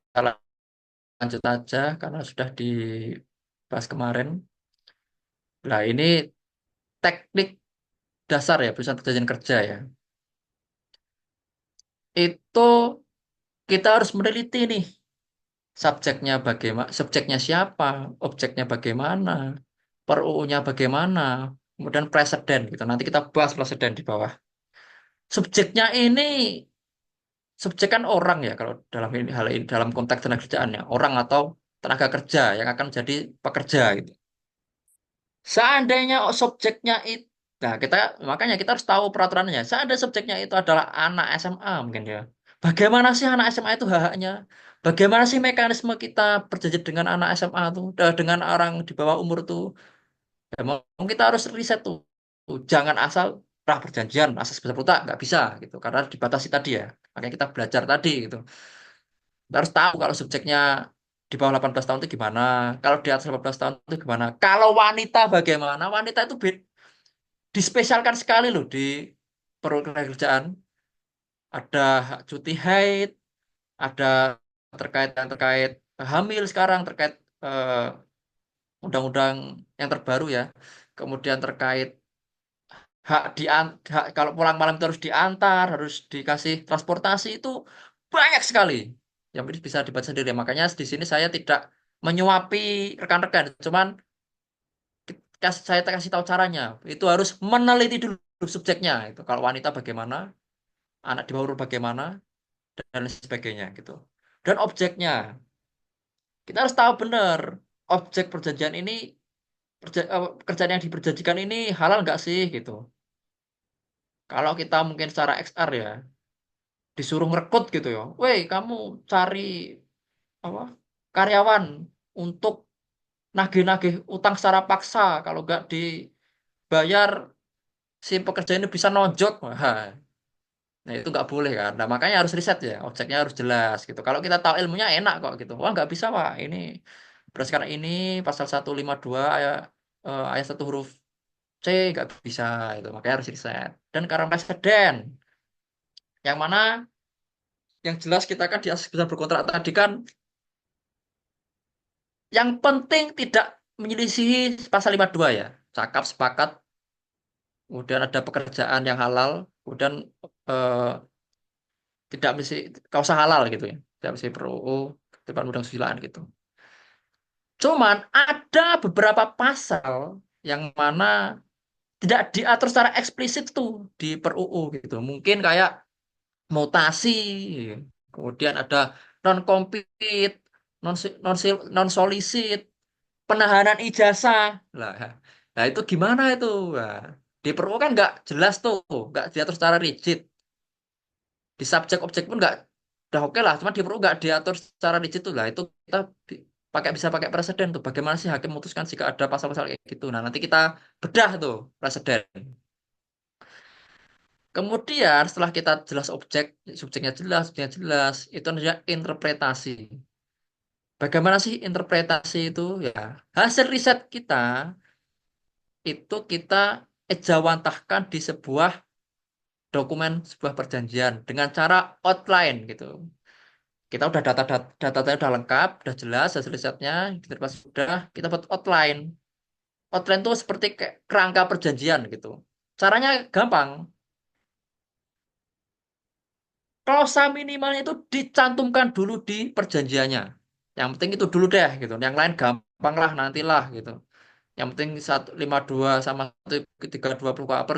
lanjut aja karena sudah dibahas kemarin. Nah ini teknik dasar ya, perusahaan perjanjian kerja ya. Itu kita harus meneliti nih subjeknya bagaimana, subjeknya siapa, objeknya bagaimana, per UU-nya bagaimana, kemudian presiden gitu. Nanti kita bahas presiden di bawah. Subjeknya ini, subjek kan orang ya kalau dalam ini hal ini dalam konteks tenaga kerjaannya, orang atau tenaga kerja yang akan jadi pekerja gitu. Seandainya subjeknya itu Nah, makanya kita harus tahu peraturannya. Seandainya subjeknya itu adalah anak SMA mungkin ya. Bagaimana sih anak SMA itu hak-haknya? Bagaimana sih mekanisme kita berjanji dengan anak SMA tuh, dengan orang di bawah umur tuh? Ya, mau kita harus riset tuh. Jangan asal perjanjian, asas besar buta, nggak bisa gitu. Karena dibatasi tadi ya. Makanya kita belajar tadi gitu. Kita harus tahu kalau subjeknya di bawah 18 tahun itu gimana. Kalau di atas 18 tahun itu gimana. Kalau wanita bagaimana? Wanita itu dispesialkan sekali loh di pekerjaan. Ada hak cuti haid, ada terkait hamil sekarang, terkait eh, undang-undang yang terbaru ya. Kemudian terkait hak kalau pulang malam itu harus diantar, harus dikasih transportasi itu banyak sekali. Yang ini bisa dibaca sendiri. Makanya di sini saya tidak menyuapi rekan-rekan, cuman saya kasih tahu caranya. Itu harus meneliti dulu subjeknya itu. Kalau wanita bagaimana, anak di bawah umur bagaimana, dan lain sebagainya gitu. Dan objeknya, kita harus tahu benar objek perjanjian ini, kerjaan yang diperjanjikan ini halal nggak sih gitu. Kalau kita mungkin secara XR ya, disuruh ngerekrut gitu ya, weh kamu cari apa karyawan untuk nagih-nagih utang secara paksa, kalau nggak dibayar si pekerja ini bisa nojok. Wah, nah itu nggak boleh kan. Nah makanya harus riset ya, objeknya harus jelas gitu. Kalau kita tahu ilmunya enak kok gitu. Wah nggak bisa Pak, ini berdasarkan ini pasal 152 ayat 1 huruf C nggak bisa itu. Makanya harus riset. Dan karena presiden, yang mana yang jelas kita kan di asas besar berkontrak tadi kan, yang penting tidak menyelisihi pasal 52 ya. Cakap sepakat, kemudian ada pekerjaan yang halal, kemudian eh, tidak mesti kausa halal gitu ya. Tidak mesti perlu depan undang susilaan gitu. Cuman ada beberapa pasal yang mana tidak diatur secara eksplisit tuh di per UU gitu. Mungkin kayak mutasi, kemudian ada non compete, non solicit, penahanan ijazah. Lah, nah itu gimana itu? Nah, di per UU kan nggak jelas tuh, nggak diatur secara rigid. Di subjek objek pun nggak, udah oke lah, cuma di perlu nggak diatur secara rigid tuh lah, itu kita bisa pakai presiden tuh, bagaimana sih hakim memutuskan jika ada pasal-pasal kayak gitu. Nah nanti kita bedah tuh presiden. Kemudian setelah kita jelas subjeknya jelas, itu namanya interpretasi. Bagaimana sih interpretasi itu ya? Hasil riset kita itu kita ejawantahkan di sebuah dokumen, sebuah perjanjian dengan cara outline gitu. Kita udah datanya udah lengkap, udah jelas hasil risetnya, kita sudah kita buat outline. Outline itu seperti kayak kerangka perjanjian gitu. Caranya gampang. Klausa minimalnya itu dicantumkan dulu di perjanjiannya. Yang penting itu dulu deh gitu. Yang lain gampang lah nantilah gitu. Yang penting 152 sama 320 kuhp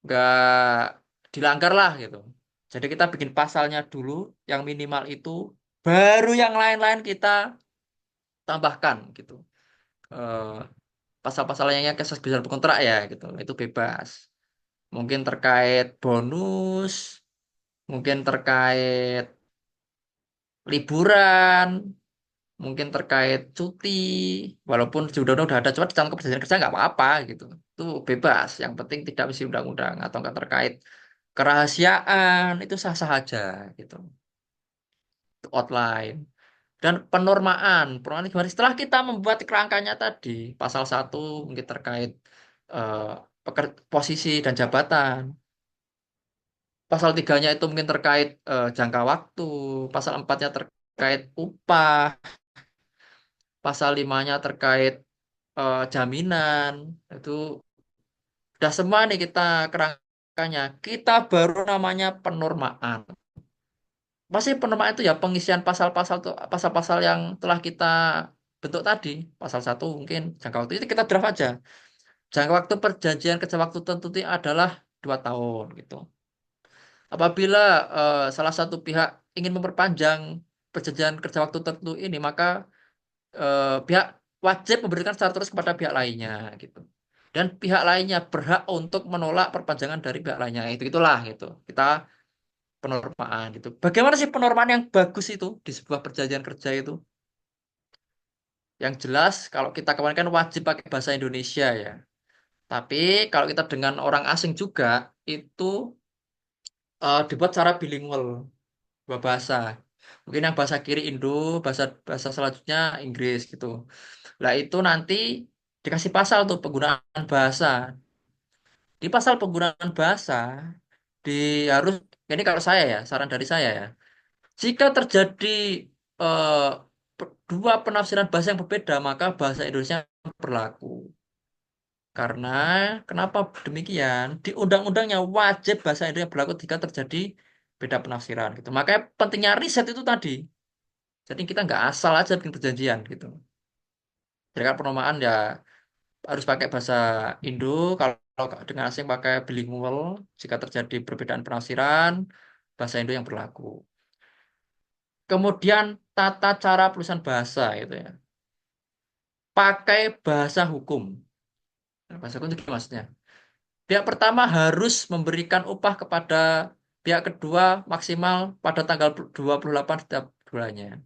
nggak dilanggar lah gitu. Jadi kita bikin pasalnya dulu yang minimal itu, baru yang lain-lain kita tambahkan gitu. Eh, Pasal-pasal yang kasus bisa berkontrak ya gitu, itu bebas. Mungkin terkait bonus, mungkin terkait liburan, mungkin terkait cuti, walaupun di undang-undang udah ada, cuma di dalam perjanjian kerja nggak apa-apa gitu. Itu bebas, yang penting tidak mesti undang-undang atau nggak terkait kerahasiaan, itu sah-sah aja gitu. Itu outline. Dan penormaan gimana? Setelah kita membuat kerangkanya tadi, pasal 1 mungkin terkait eh, posisi dan jabatan. Pasal 3-nya itu mungkin terkait jangka waktu. Pasal 4-nya terkait upah. Pasal 5-nya terkait jaminan. Itu udah semua nih kita kerangkanya. Kita baru namanya penormaan. Pasti penormaan itu ya pengisian pasal-pasal tuh, pasal-pasal yang telah kita bentuk tadi. Pasal 1 mungkin jangka waktu itu kita draft aja. Jangka waktu perjanjian kerja waktu tertentu adalah 2 tahun gitu. Apabila salah satu pihak ingin memperpanjang perjanjian kerja waktu tertentu ini, maka pihak wajib memberikan secara terus kepada pihak lainnya gitu. dan pihak lainnya berhak untuk menolak perpanjangan dari pihak lainnya. Itulah gitu. Kita penormaan gitu. Bagaimana sih penormaan yang bagus itu di sebuah perjanjian kerja itu? Yang jelas kalau kita kemarin kan wajib pakai bahasa Indonesia ya. Tapi kalau kita dengan orang asing juga itu dibuat secara bilingual, dua bahasa. Mungkin yang bahasa kiri Indo, bahasa bahasa selanjutnya Inggris gitu. Lah itu nanti dikasih pasal tuh penggunaan bahasa. Di pasal penggunaan bahasa di harus ini kalau saya ya, saran dari saya ya. Jika terjadi eh, dua penafsiran bahasa yang berbeda, maka bahasa Indonesia berlaku. Karena kenapa demikian? Di undang-undangnya wajib bahasa Indonesia berlaku jika terjadi beda penafsiran gitu. Makanya pentingnya riset itu tadi. Jadi kita nggak asal aja bikin perjanjian gitu. Jadi kan penormaan ya harus pakai bahasa Indo. Kalau dengan asing pakai bilingual. Jika terjadi perbedaan penafsiran, bahasa Indo yang berlaku. Kemudian tata cara penulisan bahasa gitu ya. Pakai bahasa hukum. Nah, bahasa hukum itu gimana maksudnya? Pihak pertama harus memberikan upah kepada pihak kedua maksimal pada tanggal 28 setiap bulannya.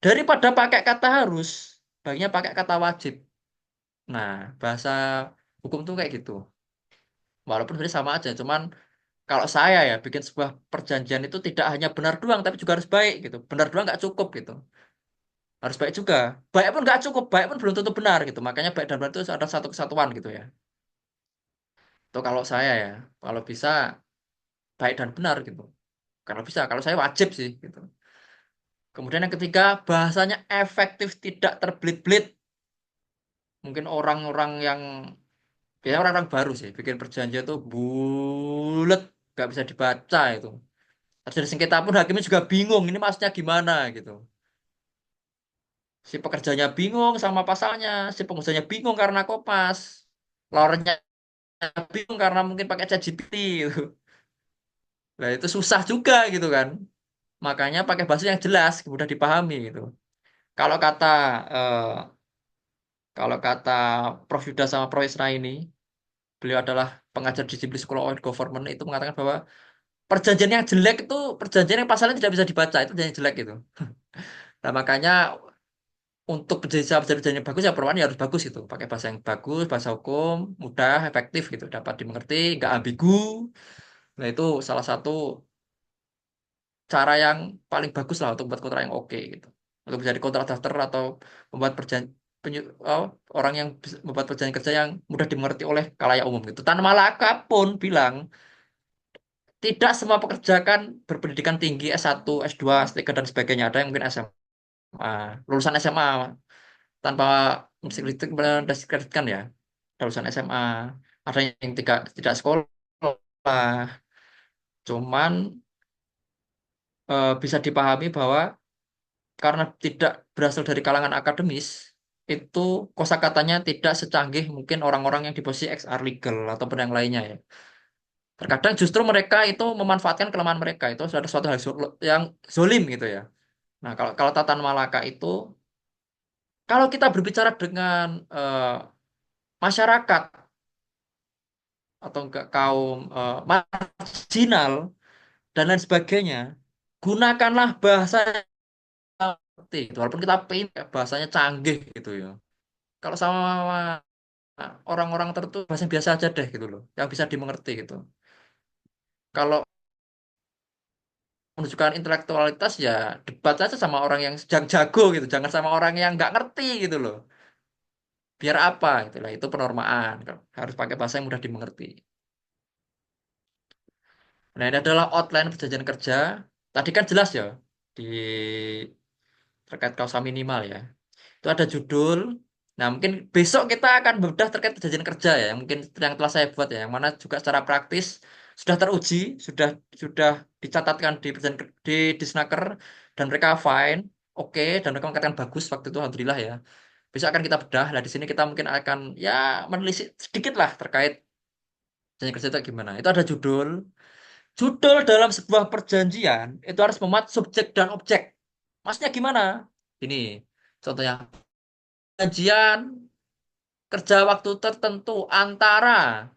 Daripada pakai kata harus, baiknya pakai kata wajib. Nah, bahasa hukum tuh kayak gitu. Walaupun sebenarnya sama aja, cuman kalau saya ya bikin sebuah perjanjian itu tidak hanya benar doang, tapi juga harus baik gitu. Benar doang nggak cukup gitu. Harus baik juga. Baik pun nggak cukup, baik pun belum tentu benar gitu. Makanya baik dan benar itu ada satu kesatuan gitu ya. Itu kalau saya ya, kalau bisa baik dan benar gitu. Kalau bisa, kalau saya wajib sih gitu. Kemudian yang ketiga, bahasanya efektif tidak terbelit-belit. Mungkin orang-orang yang biasanya orang-orang baru sih bikin perjanjian tuh bulet, nggak bisa dibaca itu. Terjadi sengketa pun hakimnya juga bingung, ini maksudnya gimana gitu. Si pekerjanya bingung sama pasalnya, si pengusahanya bingung karena kopas, lawannya bingung karena mungkin pakai ChatGPT gitu. Nah itu susah juga gitu kan. Makanya pakai bahasa yang jelas, mudah dipahami gitu. Kalau kata eh, kalau kata Prof Yuda sama Prof Isra ini, beliau adalah pengajar disiplin School of Government itu mengatakan bahwa perjanjian yang jelek itu perjanjian yang pasalnya tidak bisa dibaca itu yang jelek gitu. Nah makanya untuk perjanjian yang bagus ya perwani harus bagus gitu, pakai bahasa yang bagus, bahasa hukum, mudah, efektif gitu, dapat dimengerti, nggak ambigu. Nah itu salah satu cara yang paling bagus lah untuk membuat kontrak yang oke gitu. Untuk menjadi kontrak daftar atau membuat orang yang membuat perjanjian kerja yang mudah dimengerti oleh khalayak umum gitu. Tan Malaka pun bilang tidak semua pekerja kan berpendidikan tinggi S1, S2, S3 dan sebagainya. Ada yang mungkin SMA, lulusan SMA tanpa mendiskreditkan ya. Ada lulusan SMA, ada yang tidak sekolah. Cuman bisa dipahami bahwa karena tidak berasal dari kalangan akademis, itu kosakatanya tidak secanggih mungkin orang-orang yang di posisi XR legal ataupun yang lainnya ya. Terkadang justru mereka itu memanfaatkan kelemahan mereka itu ada suatu hal yang zolim gitu ya. Nah, kalau kalau tatan Malaka itu kalau kita berbicara dengan masyarakat atau enggak kaum marginal dan lain sebagainya, gunakanlah bahasa yang ngerti gitu. Walaupun kita pengen bahasanya canggih gitu ya. Kalau sama orang-orang tertentu bahasa yang biasa aja deh gitu loh, yang bisa dimengerti gitu. Kalau menunjukkan intelektualitas ya debat aja sama orang yang sedang jago gitu, jangan sama orang yang nggak ngerti gitu loh. Biar apa gitu lah, itu penormaan. Harus pakai bahasa yang mudah dimengerti. Nah, ini adalah outline perjanjian kerja. Tadi kan jelas ya di terkait kausa minimal ya. Itu ada judul. Nah, mungkin besok kita akan bedah terkait perjanjian kerja ya, yang mungkin yang telah saya buat ya, yang mana juga secara praktis sudah teruji, sudah dicatatkan di di Snaker dan mereka fine, oke, dan mereka mengatakan bagus waktu itu alhamdulillah ya. Besok akan kita bedah. Nah, di sini kita mungkin akan ya menelisik sedikit lah terkait perjanjian kerja itu gimana. Itu ada judul. Judul dalam sebuah perjanjian itu harus memuat subjek dan objek. Maksudnya gimana? Ini contohnya perjanjian kerja waktu tertentu antara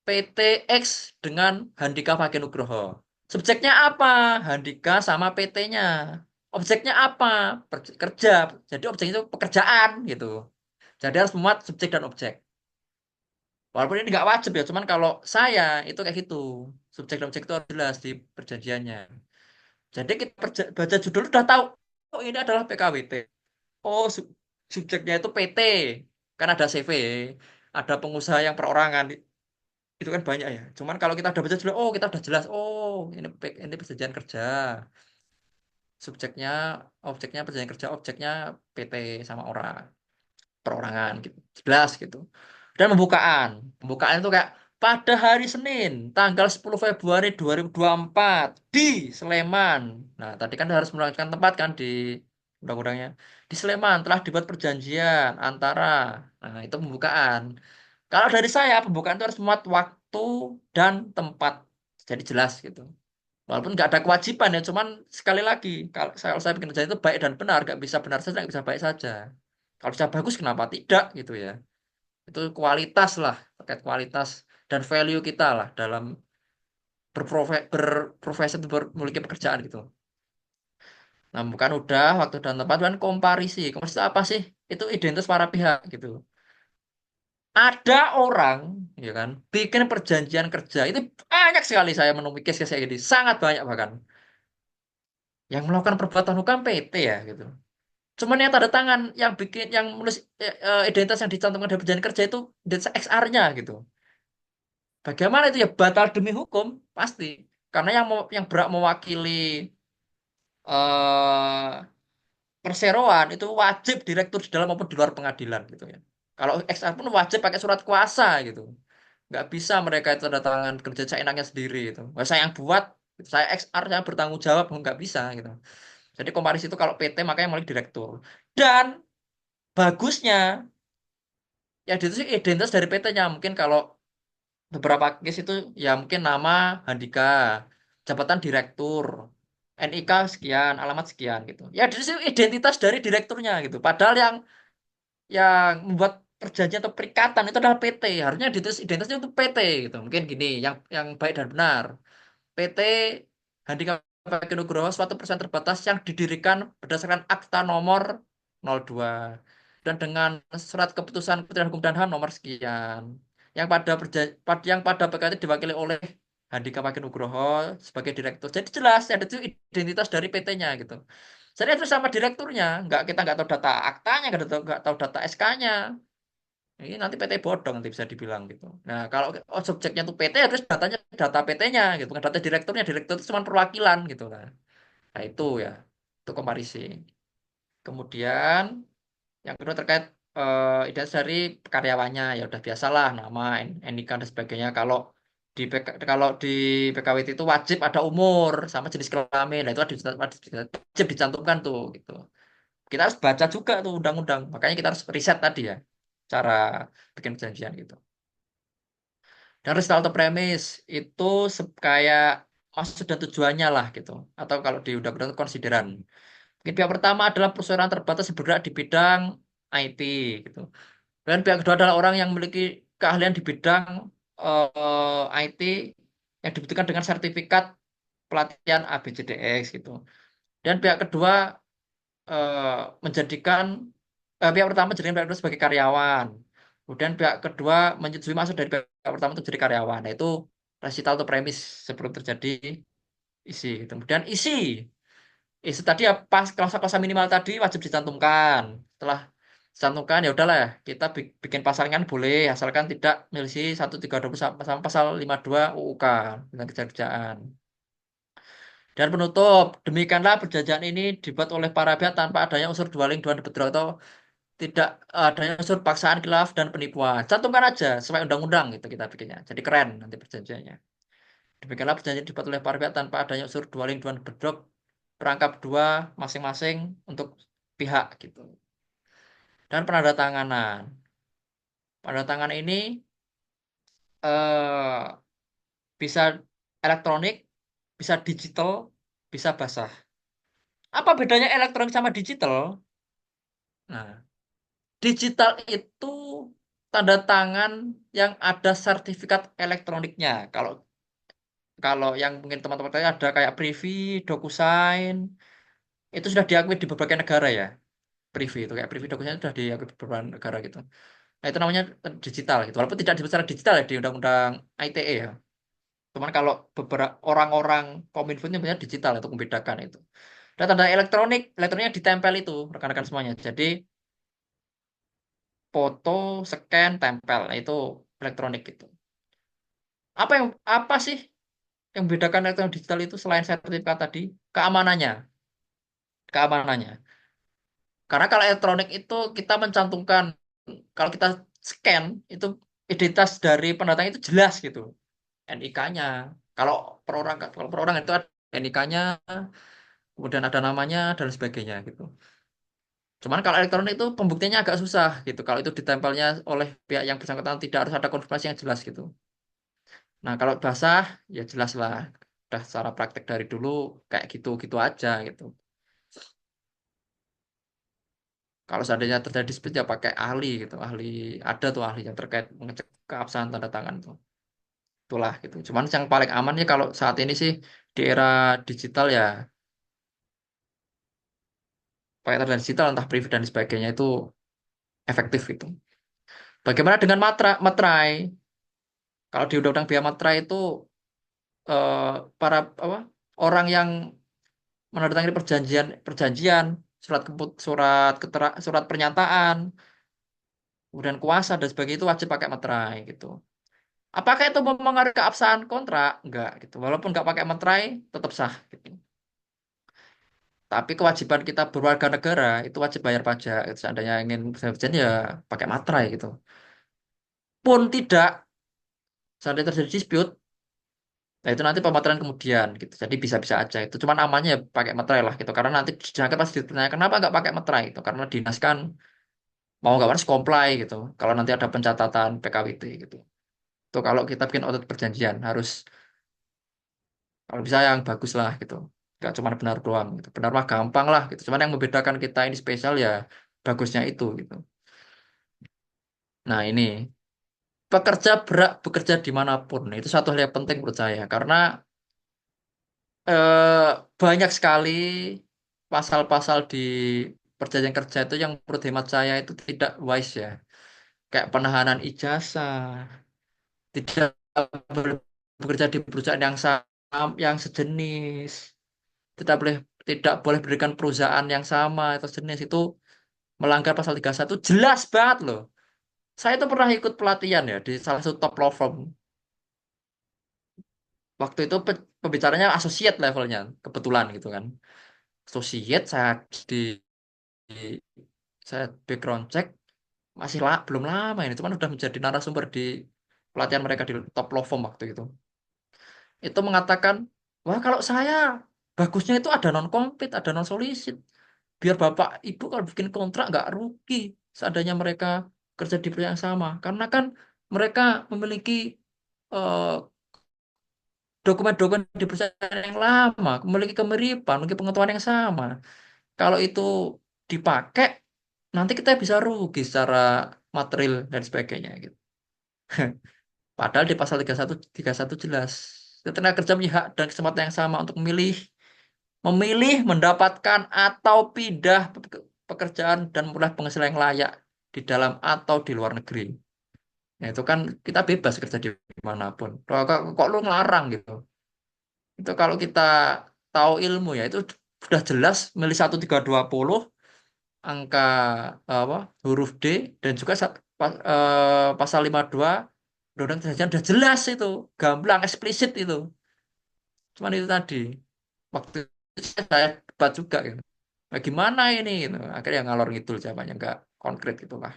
PT X dengan Handika Fakih Nugroho. Subjeknya apa? Handika sama PT-nya. Objeknya apa? Kerja. Jadi objek itu pekerjaan gitu. Jadi harus memuat subjek dan objek. Walaupun ini nggak wajib ya, cuman kalau saya itu kayak gitu. Subjek dan objek itu harus jelas di perjanjiannya. Jadi kita baca judul udah tahu, oh ini adalah PKWT. Oh, subjeknya itu PT. Kan ada CV, ada pengusaha yang perorangan. Itu kan banyak ya. Cuman kalau kita udah baca judul, oh kita udah jelas, oh ini perjanjian kerja. Subjeknya, objeknya perjanjian kerja, objeknya PT sama orang, perorangan gitu. Jelas gitu. Dan pembukaan itu kayak pada hari Senin tanggal 10 Februari 2024 di Sleman. Nah, tadi kan harus menerangkan tempat kan di undang-undangnya. Di Sleman telah dibuat perjanjian antara. Nah, itu pembukaan. Kalau dari saya pembukaan itu harus memuat waktu dan tempat. Jadi jelas gitu. Walaupun nggak ada kewajiban ya, cuman sekali lagi kalau saya bikin kerjaan itu baik dan benar, nggak bisa benar saja, nggak bisa baik saja. Kalau bisa bagus, kenapa tidak gitu ya? Itu kualitas lah, terkait kualitas dan value kita lah dalam berprofesi atau memiliki pekerjaan gitu. Nah, bukan udah waktu dan tempat dan komparisi. Komparisi itu apa sih? Itu identitas para pihak gitu. Ada orang, ya kan, bikin perjanjian kerja itu banyak sekali saya menemui case-case kayak gini, sangat banyak bahkan yang melakukan perbuatan hukum PT ya gitu. Cuman yang tanda tangan, yang bikin, yang menulis identitas yang dicantumkan dari perjanjian kerja itu identitas XR-nya gitu. Bagaimana itu ya batal demi hukum pasti karena yang berhak mewakili eh perseroan itu wajib direktur di dalam maupun di luar pengadilan gitu ya. Kalau XR pun wajib pakai surat kuasa gitu. Nggak bisa mereka itu tanda tangan kerja seenaknya sendiri itu. Wah, saya yang buat, saya XR saya bertanggung jawab nggak bisa gitu. Jadi komparisi itu kalau PT makanya melalui direktur. Dan bagusnya ya itu sih identitas dari PT-nya mungkin kalau beberapa case itu ya mungkin nama Handika, jabatan direktur, NIK sekian, alamat sekian gitu. Ya itu sih identitas dari direkturnya gitu. Padahal yang membuat perjanjian atau perikatan itu adalah PT. Harusnya identitasnya untuk PT gitu. Mungkin gini, yang baik dan benar. PT Handika Fakih Nugroho suatu perusahaan terbatas yang didirikan berdasarkan akta nomor 02 dan dengan surat keputusan Kementerian Hukum dan HAM nomor sekian yang pada PKT diwakili oleh Handika Fakih Nugroho sebagai direktur. Jadi jelas ada itu identitas dari PT-nya gitu. Jadi itu sama direkturnya, kita nggak tahu data aktanya, nggak tahu data SK-nya. Ini nanti PT bodong nanti bisa dibilang gitu. Nah, kalau subjeknya itu PT harus datanya data PT-nya gitu, bukan data direkturnya. Direktur itu cuma perwakilan gitu lah. Nah, itu ya. Itu komparisi. Kemudian yang kedua terkait identitas dari karyawannya ya udah biasalah nama, NIK dan sebagainya. Kalau di PKWT itu wajib ada umur sama jenis kelamin. Nah, itu wajib dicantumkan tuh gitu. Kita harus baca juga tuh undang-undang. Makanya kita harus riset tadi ya cara bikin perjanjian gitu. Dan result premise itu kayak maksud dan tujuannya lah gitu. Atau kalau di undang-undang itu konsideran. Mungkin pihak pertama adalah perusahaan terbatas yang bergerak di bidang IT gitu. Dan pihak kedua adalah orang yang memiliki keahlian di bidang IT yang dibutuhkan dengan sertifikat pelatihan ABCDX gitu. Dan pihak kedua eh, menjadikan pihak pertama menjadikan pihak kedua sebagai karyawan. Kemudian pihak kedua menyetujui masuk dari pihak pertama untuk jadi karyawan. Nah, itu recital atau premis sebelum terjadi isi. Kemudian isi tadi ya pas klausa-klausa minimal tadi wajib dicantumkan. Setelah dicantumkan ya udahlah ya, kita bikin pasal kan boleh asalkan tidak menyelisih 1320 sama pasal 52 UUK tentang kerja-kerjaan. Dan penutup, demikianlah perjanjian ini dibuat oleh para pihak tanpa adanya unsur dwelling dua bedrock atau tidak adanya unsur paksaan, khilaf dan penipuan. Cantumkan aja sesuai undang-undang gitu kita bikinnya. Jadi keren nanti perjanjiannya. Demikianlah perjanjian dibuat oleh para pihak tanpa adanya unsur dwelling dua bedrock perangkap dua masing-masing untuk pihak gitu. Dan penandatanganan. Penandatangan ini eh, bisa elektronik, bisa digital, bisa basah. Apa bedanya elektronik sama digital? Nah, digital itu tanda tangan yang ada sertifikat elektroniknya. Kalau kalau yang mungkin teman-teman tanya ada kayak Privy, DocuSign, itu sudah diakui di berbagai negara ya. Privy itu kayak Privy DocuSign itu sudah diakui di beberapa negara gitu. Nah, itu namanya digital gitu. Walaupun tidak disebut secara digital ya di Undang-Undang ITE ya. Cuman kalau beberapa orang-orang Kominfo ini sebenarnya digital untuk membedakan itu. Dan tanda elektroniknya ditempel itu rekan-rekan semuanya. Jadi foto, scan, tempel. Nah, itu elektronik itu. Apa sih yang membedakan elektronik digital itu selain sertifikat tadi? Keamanannya, keamanannya. Karena kalau elektronik itu kita mencantumkan, kalau kita scan itu identitas dari pendatang itu jelas gitu, NIK-nya. Kalau perorangan itu ada NIK-nya, kemudian ada namanya dan sebagainya gitu. Cuman kalau elektronik itu pembuktiannya agak susah gitu. Kalau itu ditempelnya oleh pihak yang bersangkutan tidak harus ada konfirmasi yang jelas gitu. Nah, kalau basah ya jelas lah. Udah secara praktek dari dulu kayak gitu-gitu aja gitu. Kalau seandainya terjadi dispute ya pakai ahli gitu. Ahli ada tuh ahli yang terkait mengecek keabsahan tanda tangan tuh. Itulah gitu. Cuman yang paling aman ya kalau saat ini sih di era digital ya pakai tanda digital entah privat dan sebagainya itu efektif itu. Bagaimana dengan materai? Kalau di Undang-Undang Bea Materai itu eh, para apa orang yang menandatangani perjanjian perjanjian surat pernyataan kemudian kuasa dan sebagainya itu wajib pakai materai gitu. Apakah itu mempengaruhi keabsahan kontrak? Enggak gitu. Walaupun enggak pakai materai tetap sah gitu. Tapi kewajiban kita berwarga negara itu wajib bayar pajak. Gitu. Seandainya ingin berpergian ya pakai materai gitu. Pun tidak, seandainya terjadi dispute, nah itu nanti pemateran kemudian gitu. Jadi bisa-bisa aja itu. Cuman amannya ya pakai materai lah gitu. Karena nanti jangan pasti ditanya kenapa nggak pakai materai itu. Karena dinas kan mau nggak harus comply gitu. Kalau nanti ada pencatatan PKWT gitu. Itu kalau kita bikin audit perjanjian harus kalau bisa yang bagus lah gitu. Nggak cuma benar doang gitu. Benar mah gampang lah gitu. Cuman yang membedakan kita ini spesial ya bagusnya itu gitu. Nah ini pekerja berak bekerja dimanapun itu satu hal yang penting menurut saya karena eh, banyak sekali pasal-pasal di perjanjian kerja itu yang menurut hemat saya itu tidak wise ya. Kayak penahanan ijazah, tidak boleh bekerja di perusahaan yang sama, yang sejenis, tidak boleh berikan perusahaan yang sama atau sejenis itu melanggar pasal 31 jelas banget loh. Saya itu pernah ikut pelatihan ya di salah satu top law firm. Waktu itu pembicaranya associate levelnya, kebetulan gitu kan. Associate di saya background check belum lama ini, cuman udah menjadi narasumber di pelatihan mereka di top law firm waktu itu mengatakan, wah kalau saya bagusnya itu ada non compete, ada non solicit, biar bapak ibu kalau bikin kontrak nggak rugi seandainya mereka kerja di perusahaan yang sama, karena kan mereka memiliki eh, dokumen-dokumen di perusahaan yang lama, memiliki kemiripan, memiliki pengetahuan yang sama. Kalau itu dipakai, nanti kita bisa rugi secara material dan sebagainya gitu. Padahal di pasal 31 jelas. Tenaga kerja punya hak dan kesempatan yang sama untuk memilih, mendapatkan atau pindah pekerjaan dan mulai penghasilan yang layak di dalam atau di luar negeri. Nah, itu kan kita bebas kerja di manapun. Kok lu ngelarang gitu? Itu kalau kita tahu ilmu ya itu sudah jelas milih 1320 angka apa huruf D dan juga pasal 52 Undang-Undang Kesehatan udah jelas itu, gamblang eksplisit itu. Cuman itu tadi waktu itu saya debat juga gitu. Nah, gimana ini gitu. Akhirnya ngalor ngidul jawabannya nggak konkret gitulah.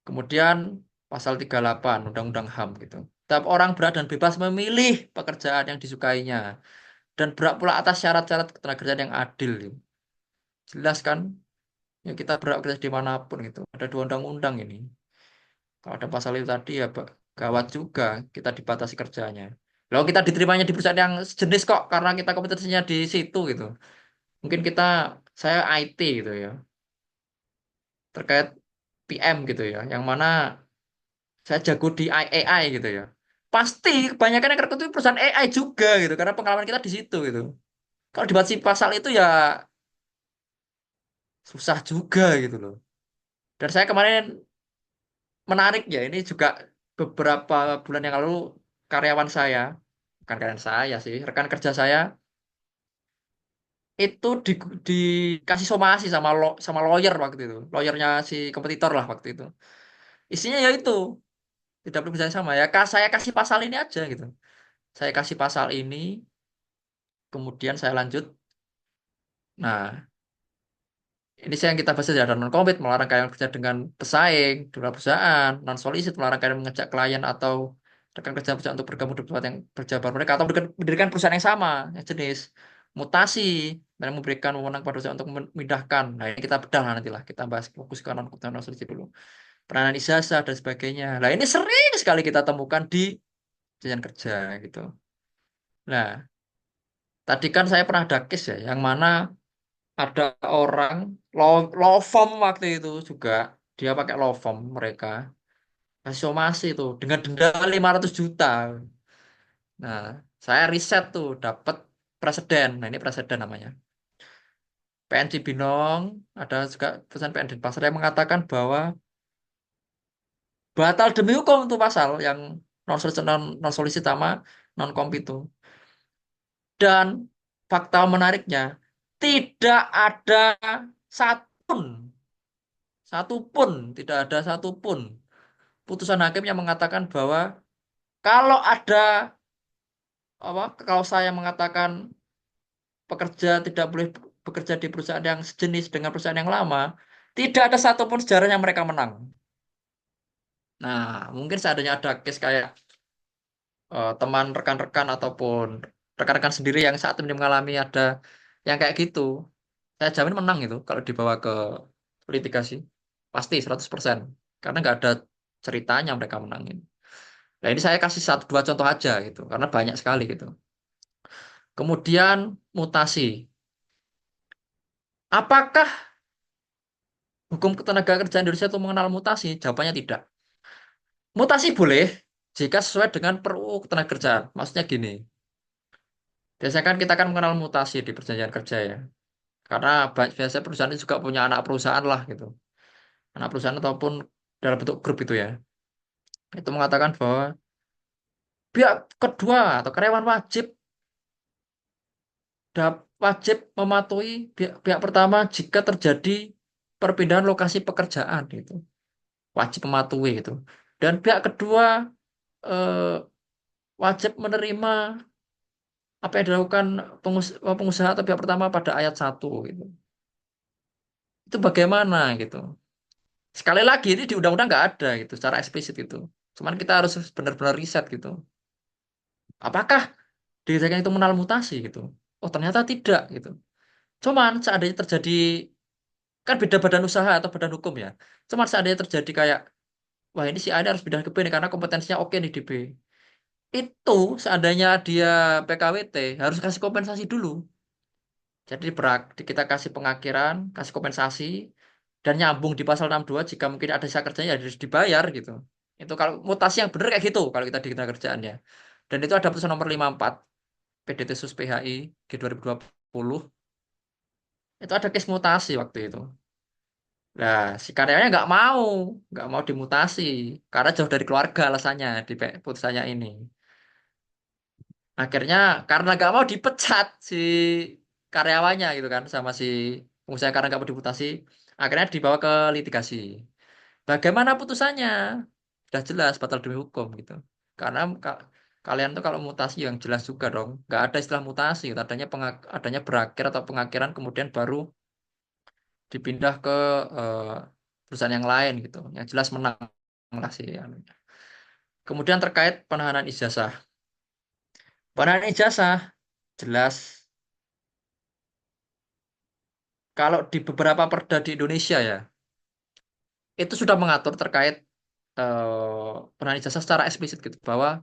Kemudian pasal 38 Undang-Undang HAM gitu. Setiap orang berhak dan bebas memilih pekerjaan yang disukainya dan berhak pula atas syarat-syarat ketenagakerjaan yang adil gitu. Jelas kan? Ya kita berhak kerja dimanapun gitu. Ada dua undang-undang ini. Kalau ada pasal itu tadi ya gawat juga kita dibatasi kerjanya. Lalu kita diterimanya di perusahaan yang sejenis kok karena kita kompetensinya di situ gitu. Mungkin saya IT gitu ya. Terkait PM gitu ya, yang mana saya jago di AI gitu ya. Pasti kebanyakan yang rekrut itu perusahaan AI juga gitu, karena pengalaman kita di situ gitu. Kalau dibatasi pasal itu ya susah juga gitu loh. Dan saya kemarin menarik ya, ini juga beberapa bulan yang lalu karyawan saya, bukan karyawan saya sih, rekan kerja saya itu dikasih somasi sama lawyer waktu itu, lawyernya si kompetitor lah waktu itu. Isinya ya itu tidak perlu kerjaan sama ya. Saya kasih pasal ini aja gitu. Saya kasih pasal ini, kemudian saya lanjut. Nah, ini saya yang kita bahas ada non-compete, melarang karyawan kerja dengan pesaing di luar perusahaan, non-solicit, melarang karyawan mengajak klien atau rekan kerja perusahaan untuk bergabung di tempat yang berjabar mereka atau mendirikan perusahaan yang sama, yang jenis mutasi, dan memberikan wewenang pada perusahaan untuk memindahkan. Nah, ini kita bedah lah nanti lah, kita bahas fokus ke non-compete dan non-solicit dulu. Peranan ijazah dan sebagainya. Nah, ini sering sekali kita temukan di perjanjian kerja gitu. Nah, tadi kan saya pernah ada case ya, yang mana ada orang law firm waktu itu juga dia pakai law firm mereka kasih somasi itu dengan denda 500 juta. Nah, saya riset tuh dapat preseden. Nah, ini preseden namanya. PN Cibinong, ada juga perusahaan PN Denpasar yang mengatakan bahwa batal demi hukum tuh pasal yang non solicit sama non comp itu. Dan fakta menariknya tidak ada satupun satupun tidak ada satupun putusan hakim yang mengatakan bahwa kalau ada apa kalau saya mengatakan pekerja tidak boleh bekerja di perusahaan yang sejenis dengan perusahaan yang lama, tidak ada satupun sejarahnya mereka menang. Nah, mungkin seandainya ada case kayak teman rekan-rekan ataupun rekan-rekan sendiri yang saat ini mengalami ada yang kayak gitu, saya jamin menang itu kalau dibawa ke litigasi. Pasti 100%. Karena nggak ada ceritanya mereka menangin. Nah, ini saya kasih satu dua contoh aja gitu, karena banyak sekali gitu. Kemudian mutasi. Apakah hukum ketenaga kerjaan Indonesia itu mengenal mutasi? Jawabannya tidak. Mutasi boleh jika sesuai dengan perlu ketenagakerjaan. Maksudnya gini, biasanya kan kita kan mengenal mutasi di perjanjian kerja ya. Karena biasanya perusahaan itu juga punya anak perusahaan lah gitu. Anak perusahaan ataupun dalam bentuk grup itu ya. Itu mengatakan bahwa pihak kedua atau karyawan wajib mematuhi pihak pertama jika terjadi perpindahan lokasi pekerjaan gitu. Wajib mematuhi gitu. Dan pihak kedua eh, wajib menerima apa yang dilakukan pengusaha atau pihak pertama pada ayat 1 gitu. Itu bagaimana gitu. Sekali lagi ini di undang-undang nggak ada gitu secara eksplisit gitu. Cuman kita harus benar-benar riset gitu. Apakah dikatakan itu mengenal mutasi gitu? Oh ternyata tidak gitu. Cuman seandainya terjadi kan beda badan usaha atau badan hukum ya. Cuman seandainya terjadi kayak wah ini si A ini harus pindah ke B nih karena kompetensinya oke nih di B. Itu seandainya dia PKWT harus kasih kompensasi dulu. Jadi kita kasih pengakhiran, kasih kompensasi, dan nyambung di pasal 62 jika mungkin ada sisa kerjanya ya harus dibayar gitu. Itu kalau mutasi yang benar kayak gitu kalau kita di tenaga kerjaan ya. Dan itu ada putusan nomor 54 PDT Sus PHI G 2020 itu ada case mutasi waktu itu. Nah, si karyawannya nggak mau dimutasi karena jauh dari keluarga alasannya di putusannya ini. Akhirnya karena nggak mau dipecat si karyawannya gitu kan sama si pengusaha karena nggak mau dimutasi, akhirnya dibawa ke litigasi. Bagaimana putusannya? Sudah jelas batal demi hukum gitu. Karena kalian tuh kalau mutasi yang jelas juga dong, nggak ada istilah mutasi, gitu. Adanya berakhir atau pengakhiran kemudian baru dipindah ke eh, perusahaan yang lain gitu. Yang jelas menang lah sih. Anunya. Kemudian terkait penahanan ijazah. Penahanan ijazah jelas kalau di beberapa perda di Indonesia ya, itu sudah mengatur terkait penahanan ijazah secara eksplisit gitu bahwa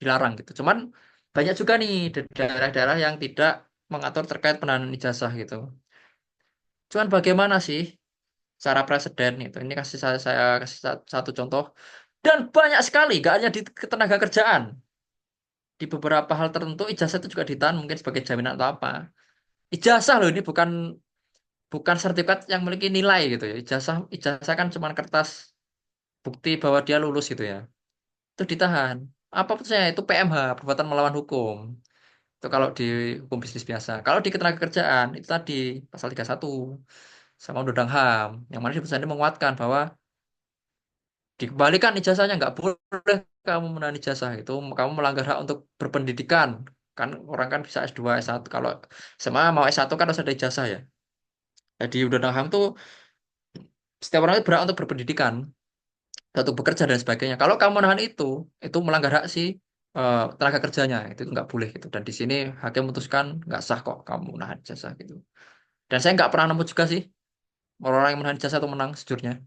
dilarang gitu. Cuman banyak juga nih daerah-daerah yang tidak mengatur terkait penahanan ijazah gitu. Cuman bagaimana sih? secara presiden itu. Ini saya kasih satu contoh. Dan banyak sekali, gak hanya di ketenaga kerjaan. Di beberapa hal tertentu ijazah itu juga ditahan mungkin sebagai jaminan atau apa. Ijazah loh ini bukan bukan sertifikat yang memiliki nilai gitu ya. Ijazah ijazah kan cuma kertas bukti bahwa dia lulus gitu ya. Itu ditahan. Apa putusnya itu PMH, perbuatan melawan hukum. Itu kalau di hukum bisnis biasa. Kalau di ketenagakerjaan itu tadi pasal 31 sama Undang-Undang HAM yang mana di putusan ini menguatkan bahwa dikembalikan ijazahnya, nggak boleh kamu menahan ijazah itu, kamu melanggar hak untuk berpendidikan. Kan orang kan bisa S2 S1, kalau SMA mau S1 kan harus ada ijazah ya. Jadi Undang-Undang HAM tuh setiap orang itu berhak untuk berpendidikan, untuk bekerja dan sebagainya. Kalau kamu menahan itu melanggar hak si tenaga kerjanya, itu nggak boleh gitu. Dan di sini hakim memutuskan nggak sah kok kamu menahan ijazah gitu. Dan saya nggak pernah nemu juga sih orang-orang yang menahan ijazah itu menang sejujurnya.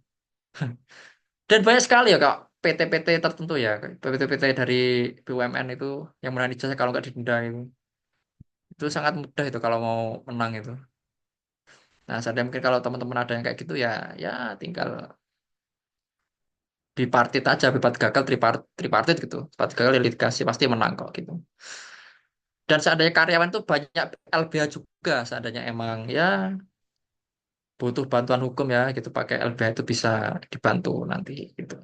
Dan banyak sekali ya kak PT-PT tertentu ya, PT-PT dari BUMN itu yang menahan ijazah kalau nggak didenda itu sangat mudah itu kalau mau menang itu. Nah, saya mungkin kalau teman-teman ada yang kayak gitu ya, ya tinggal bipartit aja, bipartit gagal tripartit gitu. Tripartit gagal ya litigasi pasti menang kok gitu. Dan seandainya karyawan itu banyak LBH juga, seandainya emang ya butuh bantuan hukum ya gitu pakai LBH itu bisa dibantu nanti gitu.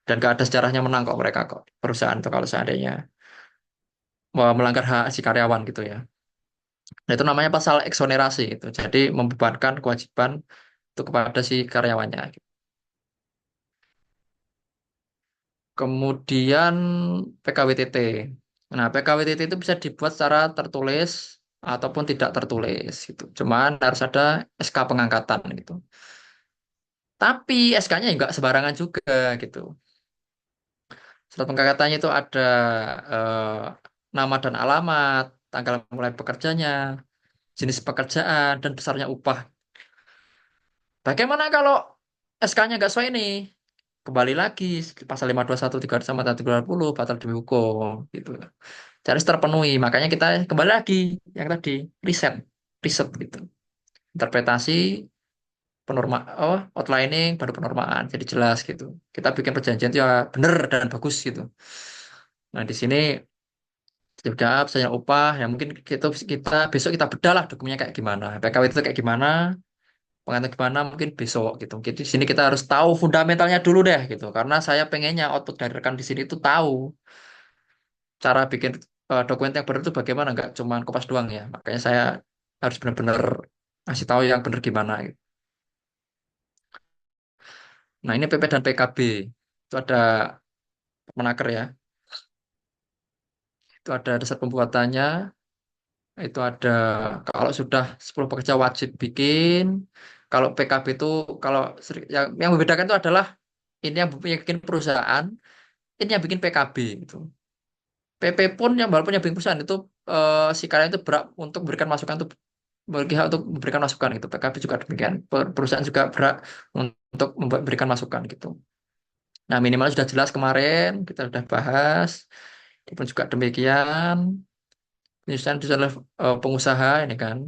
Dan gak ada sejarahnya menang kok mereka kok perusahaan itu kalau seandainya mau melanggar hak si karyawan gitu ya. Nah, itu namanya pasal eksonerasi itu. Jadi membebankan kewajiban itu kepada si karyawannya. Kemudian PKWTT. Nah, PKWTT itu bisa dibuat secara tertulis ataupun tidak tertulis gitu. Cuman harus ada SK pengangkatan gitu. Tapi SK-nya nggak sembarangan juga gitu. Surat pengangkatannya itu ada eh, nama dan alamat, tanggal mulai bekerjanya, jenis pekerjaan, dan besarnya upah. Bagaimana kalau SK-nya nggak sesuai ini? Kembali lagi pasal 521 3 sama 320 batal demi hukum gitu. Jadi harus terpenuhi. Makanya kita kembali lagi yang tadi riset, riset gitu. Interpretasi, outlining baru penormaan. Jadi jelas gitu. Kita bikin perjanjian itu ya benar dan bagus gitu. Nah, di sini sudah misalnya upah ya mungkin kita kita besok kita bedah lah dokumennya kayak gimana. PKW itu kayak gimana, pengantin gimana mungkin besok gitu. Mungkin di sini kita harus tahu fundamentalnya dulu deh gitu. Karena saya pengennya output dari rekan di sini itu tahu cara bikin dokumen yang benar itu bagaimana, nggak cuma kopas doang ya. Makanya saya harus benar-benar kasih tahu yang benar gimana gitu. Nah, ini PP dan PKB. Itu ada menaker ya. Itu ada dasar pembuatannya. Itu ada kalau sudah 10 pekerja wajib bikin. Kalau PKB itu kalau yang membedakan itu adalah ini yang bikin perusahaan, ini yang bikin PKB gitu. PP pun yang walaupun yang bikin perusahaan itu si karyawan itu berhak untuk memberikan masukan untuk memiliki hak untuk memberikan masukan gitu. PKB juga demikian. Perusahaan juga berhak untuk memberikan masukan gitu. Nah, minimal sudah jelas kemarin kita sudah bahas. Pun juga demikian. Penyusunan itu adalah pengusaha ini kan.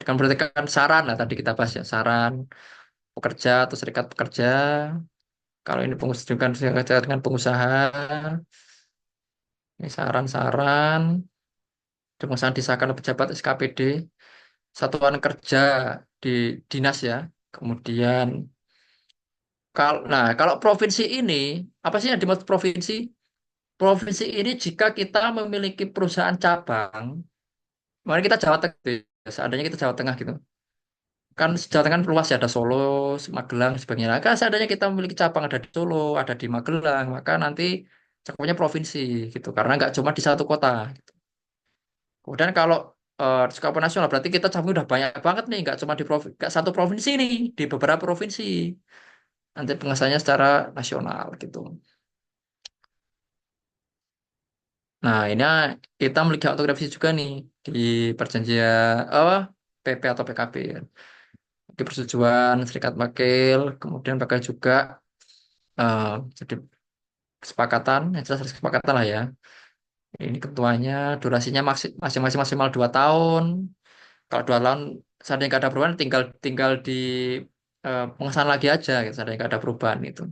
Kan berarti kan saran lah tadi kita bahas ya saran pekerja atau serikat pekerja. Kalau ini pengusaha dengan pengusaha, ini saran-saran. Pengusahaan disahkan oleh pejabat SKPD, satuan kerja di dinas ya. Kemudian kalau provinsi ini apa sih yang dimaksud provinsi? Provinsi ini jika kita memiliki perusahaan cabang, mari kita Jawa Tengah, seandainya kita Jawa Tengah gitu. Kan Jawa Tengah kan luas ya, ada Solo, Magelang, sebagainya. Nah, kan seandainya kita memiliki cabang ada di Solo, ada di Magelang, maka nanti cakupnya provinsi gitu. Karena nggak cuma di satu kota. Kemudian kalau skala nasional berarti kita cabang udah banyak banget nih, nggak cuma di nggak satu provinsi nih, di beberapa provinsi. Nanti pengesahannya secara nasional gitu. Nah, ini kita memiliki hak untuk revisi juga nih di perjanjian PP atau PKB. Di persetujuan serikat wakil, kemudian pakai juga eh, jadi kesepakatan, yang jelas harus kesepakatan lah ya. Ini ketuanya, durasinya masing-masing maksimal 2 tahun. Kalau 2 tahun, saat nggak ada perubahan, tinggal tinggal di pengesahan lagi aja, gitu, seandainya nggak ada perubahan itu.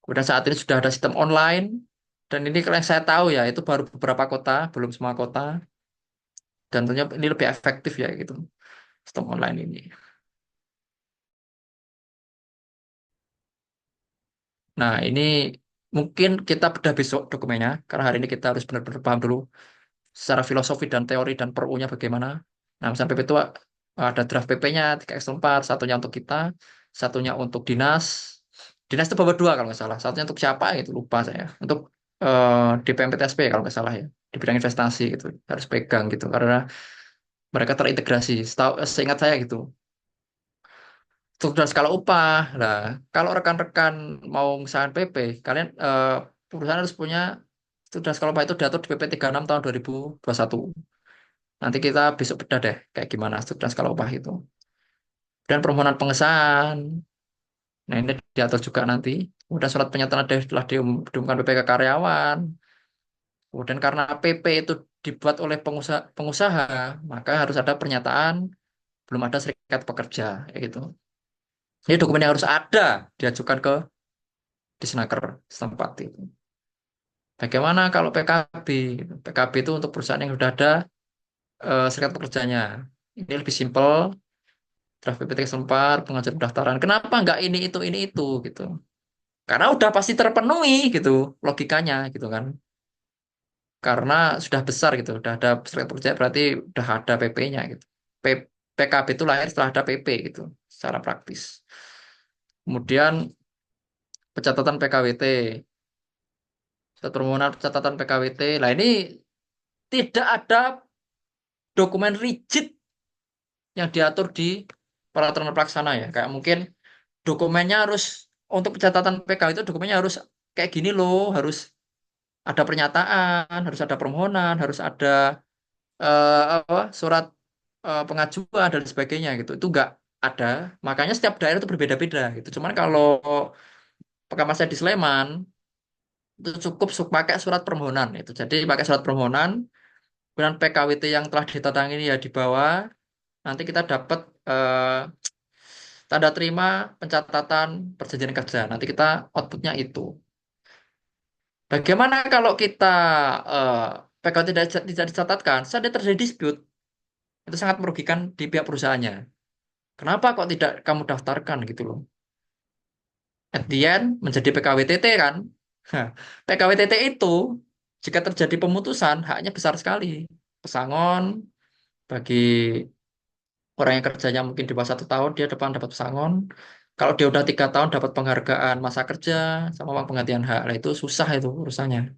Kemudian saat ini sudah ada sistem online, dan ini kalau yang saya tahu ya, itu baru beberapa kota, belum semua kota, dan tentunya ini lebih efektif ya gitu, sistem online ini. Nah, ini mungkin kita bedah besok dokumennya, karena hari ini kita harus benar-benar paham dulu secara filosofi dan teori dan per-nya bagaimana. Nah, misalnya PP itu ada draft PP-nya 3x4, satunya untuk kita, satunya untuk dinas. Dinas itu bawa dua kalau nggak salah. Satunya untuk siapa gitu, lupa saya. Untuk DPMPTSP kalau nggak salah ya. Di bidang investasi gitu. Harus pegang gitu. Karena mereka terintegrasi. Seingat saya gitu. Sudah skala upah. Nah, kalau rekan-rekan mau misalkan PP, kalian perusahaan harus punya sudah skala upah itu diatur di PP 36 tahun 2021. Nanti kita besok bedah deh kayak gimana sudah skala upah itu. Dan permohonan pengesahan. Nah, ini diatur juga nanti. Kemudian surat pernyataan telah diumumkan PP ke karyawan. Kemudian karena PP itu dibuat oleh pengusaha, maka harus ada pernyataan belum ada serikat pekerja, ya gitu. Ini dokumen yang harus ada diajukan ke Disnaker setempat itu. Bagaimana kalau PKB? PKB itu untuk perusahaan yang sudah ada serikat pekerjanya. Ini lebih simpel, draft PPT sempat, pengajuan pendaftaran. Kenapa nggak ini itu gitu? Karena udah pasti terpenuhi gitu logikanya gitu kan. Karena sudah besar gitu, udah ada serikat pekerja berarti udah ada PP-nya gitu. PKB itu lahir setelah ada PP gitu, secara praktis. Kemudian pencatatan PKWT, surat permohonan pencatatan PKWT. Nah ini tidak ada dokumen rigid yang diatur di peraturan pelaksana ya. Kayak mungkin dokumennya harus untuk pencatatan PKWT itu dokumennya harus kayak gini loh, harus ada pernyataan, harus ada permohonan, harus ada surat pengajuan dan sebagainya gitu. Itu enggak ada. Makanya setiap daerah itu berbeda-beda gitu. Cuman kalau Pekamasian di Sleman itu cukup pakai surat permohonan itu. Jadi pakai surat permohonan, kemudian PKWT yang telah ditandatangani ya di bawah. Nanti kita dapat tanda terima pencatatan perjanjian kerja. Nanti kita outputnya itu. Bagaimana kalau kita eh, PKWT tidak dicatatkan, saat terjadi dispute, itu sangat merugikan di pihak perusahaannya. Kenapa kok tidak kamu daftarkan gitu loh? At the end menjadi PKWTT kan? Nah, PKWTT itu jika terjadi pemutusan haknya besar sekali. Pesangon bagi orang yang kerjanya mungkin di bawah 1 tahun dia depan dapat pesangon. Kalau dia udah 3 tahun dapat penghargaan masa kerja sama uang penggantian hak, nah itu susah itu urusannya.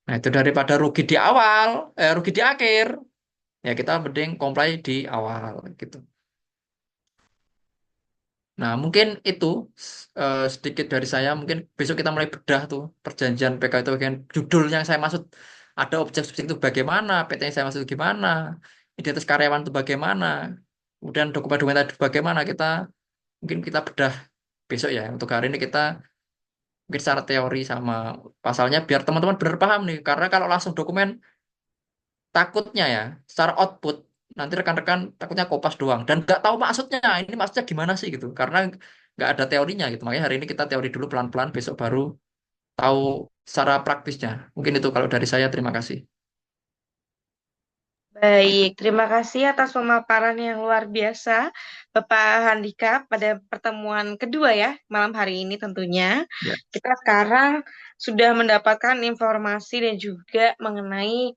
Nah itu daripada rugi di awal, rugi di akhir, ya kita mending comply di awal gitu. Nah, mungkin itu sedikit dari saya. Mungkin besok kita mulai bedah tuh perjanjian PK itu bagian judul yang saya maksud ada objek subjek itu bagaimana, PT yang saya maksud gimana, identitas karyawan itu bagaimana, kemudian dokumen-dokumen tadi bagaimana mungkin kita bedah besok ya. Untuk hari ini kita mungkin secara teori sama pasalnya biar teman-teman benar paham nih. Karena kalau langsung dokumen takutnya ya secara output nanti rekan-rekan takutnya kopas doang dan nggak tahu maksudnya ini maksudnya gimana sih gitu karena nggak ada teorinya gitu makanya hari ini kita teori dulu pelan-pelan besok baru tahu secara praktisnya mungkin itu kalau dari saya terima kasih. Baik, terima kasih atas pemaparan yang luar biasa, Bapak Handika, pada pertemuan kedua ya, malam hari ini tentunya. Ya, Kita sekarang sudah mendapatkan informasi dan juga mengenai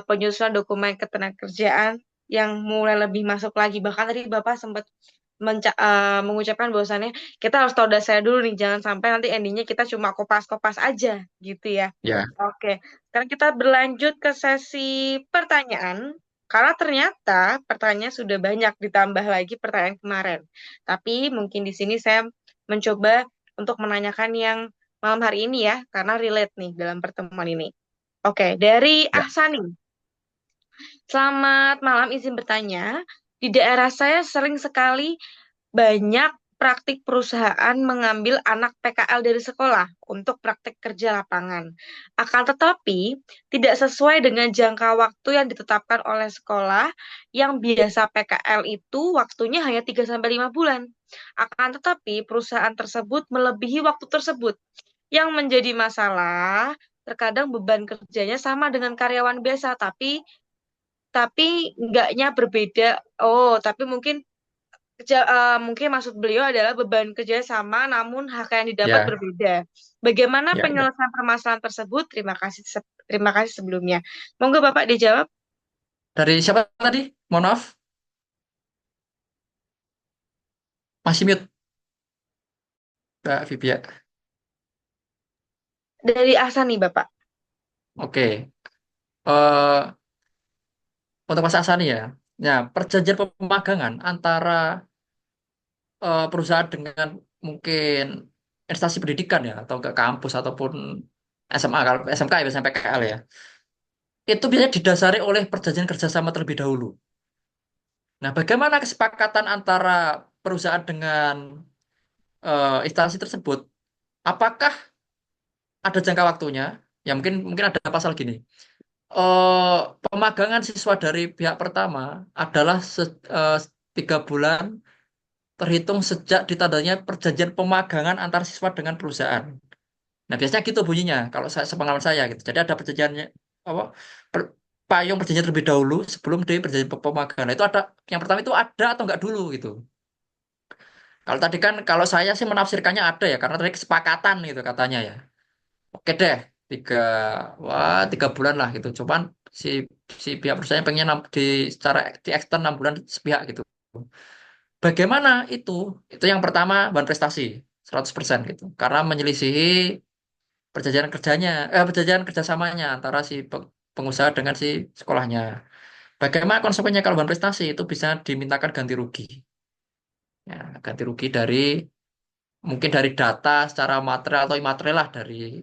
penyusunan dokumen ketenagakerjaan yang mulai lebih masuk lagi. Bahkan tadi Bapak sempat mengucapkan bahwasannya kita harus tahu dasarnya dulu nih, jangan sampai nanti endingnya kita cuma kopas-kopas aja gitu ya. ya, Oke, sekarang kita berlanjut ke sesi pertanyaan. Karena ternyata pertanyaan sudah banyak ditambah lagi pertanyaan kemarin. Tapi mungkin di sini saya mencoba untuk menanyakan yang malam hari ini ya, karena relate nih dalam pertemuan ini. Oke, dari ya. Ahsani. Selamat malam, izin bertanya. Di daerah saya sering sekali banyak praktik perusahaan mengambil anak PKL dari sekolah untuk praktik kerja lapangan. Akan tetapi, tidak sesuai dengan jangka waktu yang ditetapkan oleh sekolah, yang biasa PKL itu waktunya hanya 3 sampai 5 bulan. Akan tetapi, perusahaan tersebut melebihi waktu tersebut. Yang menjadi masalah, terkadang beban kerjanya sama dengan karyawan biasa, tapi enggaknya berbeda. Oh, tapi mungkin maksud beliau adalah beban kerja sama, namun hak yang didapat Ya, berbeda. Bagaimana ya, ya. penyelesaian permasalahan tersebut? Terima kasih sebelumnya. Monggo Bapak dijawab. Dari siapa tadi? Mohon maaf, masih mute, Mbak Vipia. Dari Ahsan nih Bapak. Oke. Eh, untuk Mas Asani ya. Ya, perjanjian pemagangan antara perusahaan dengan mungkin instansi pendidikan ya, atau ke kampus ataupun SMA, kalau SMK ya biasanya PKL ya. Itu biasanya didasari oleh perjanjian kerjasama terlebih dahulu. Nah, bagaimana kesepakatan antara perusahaan dengan instansi tersebut? Apakah ada jangka waktunya? Ya mungkin mungkin ada pasal gini. eh Pemagangan siswa dari pihak pertama adalah 3 bulan terhitung sejak ditandanya perjanjian pemagangan antar siswa dengan perusahaan. Nah, biasanya gitu bunyinya kalau saya sepengalaman saya gitu. Jadi ada perjanjiannya apa per- payung perjanjian terlebih dahulu sebelum di perjanjian pemagangan. Nah, itu ada yang pertama itu ada atau enggak dulu gitu. Kalau tadi kan kalau saya sih menafsirkannya ada ya karena tadi kesepakatan gitu katanya ya. Oke deh, 3 bulan lah gitu. Cuman si si pihak perusahaan pengen di secara di extend 6 bulan sepihak gitu. Bagaimana itu? Itu yang pertama bahan prestasi 100% gitu. Karena menyelisihi perjanjian kerjasamanya antara si pengusaha dengan si sekolahnya. Bagaimana konsekuensinya kalau bahan prestasi itu bisa dimintakan ganti rugi. Ya, ganti rugi dari mungkin dari data secara material atau imaterial lah dari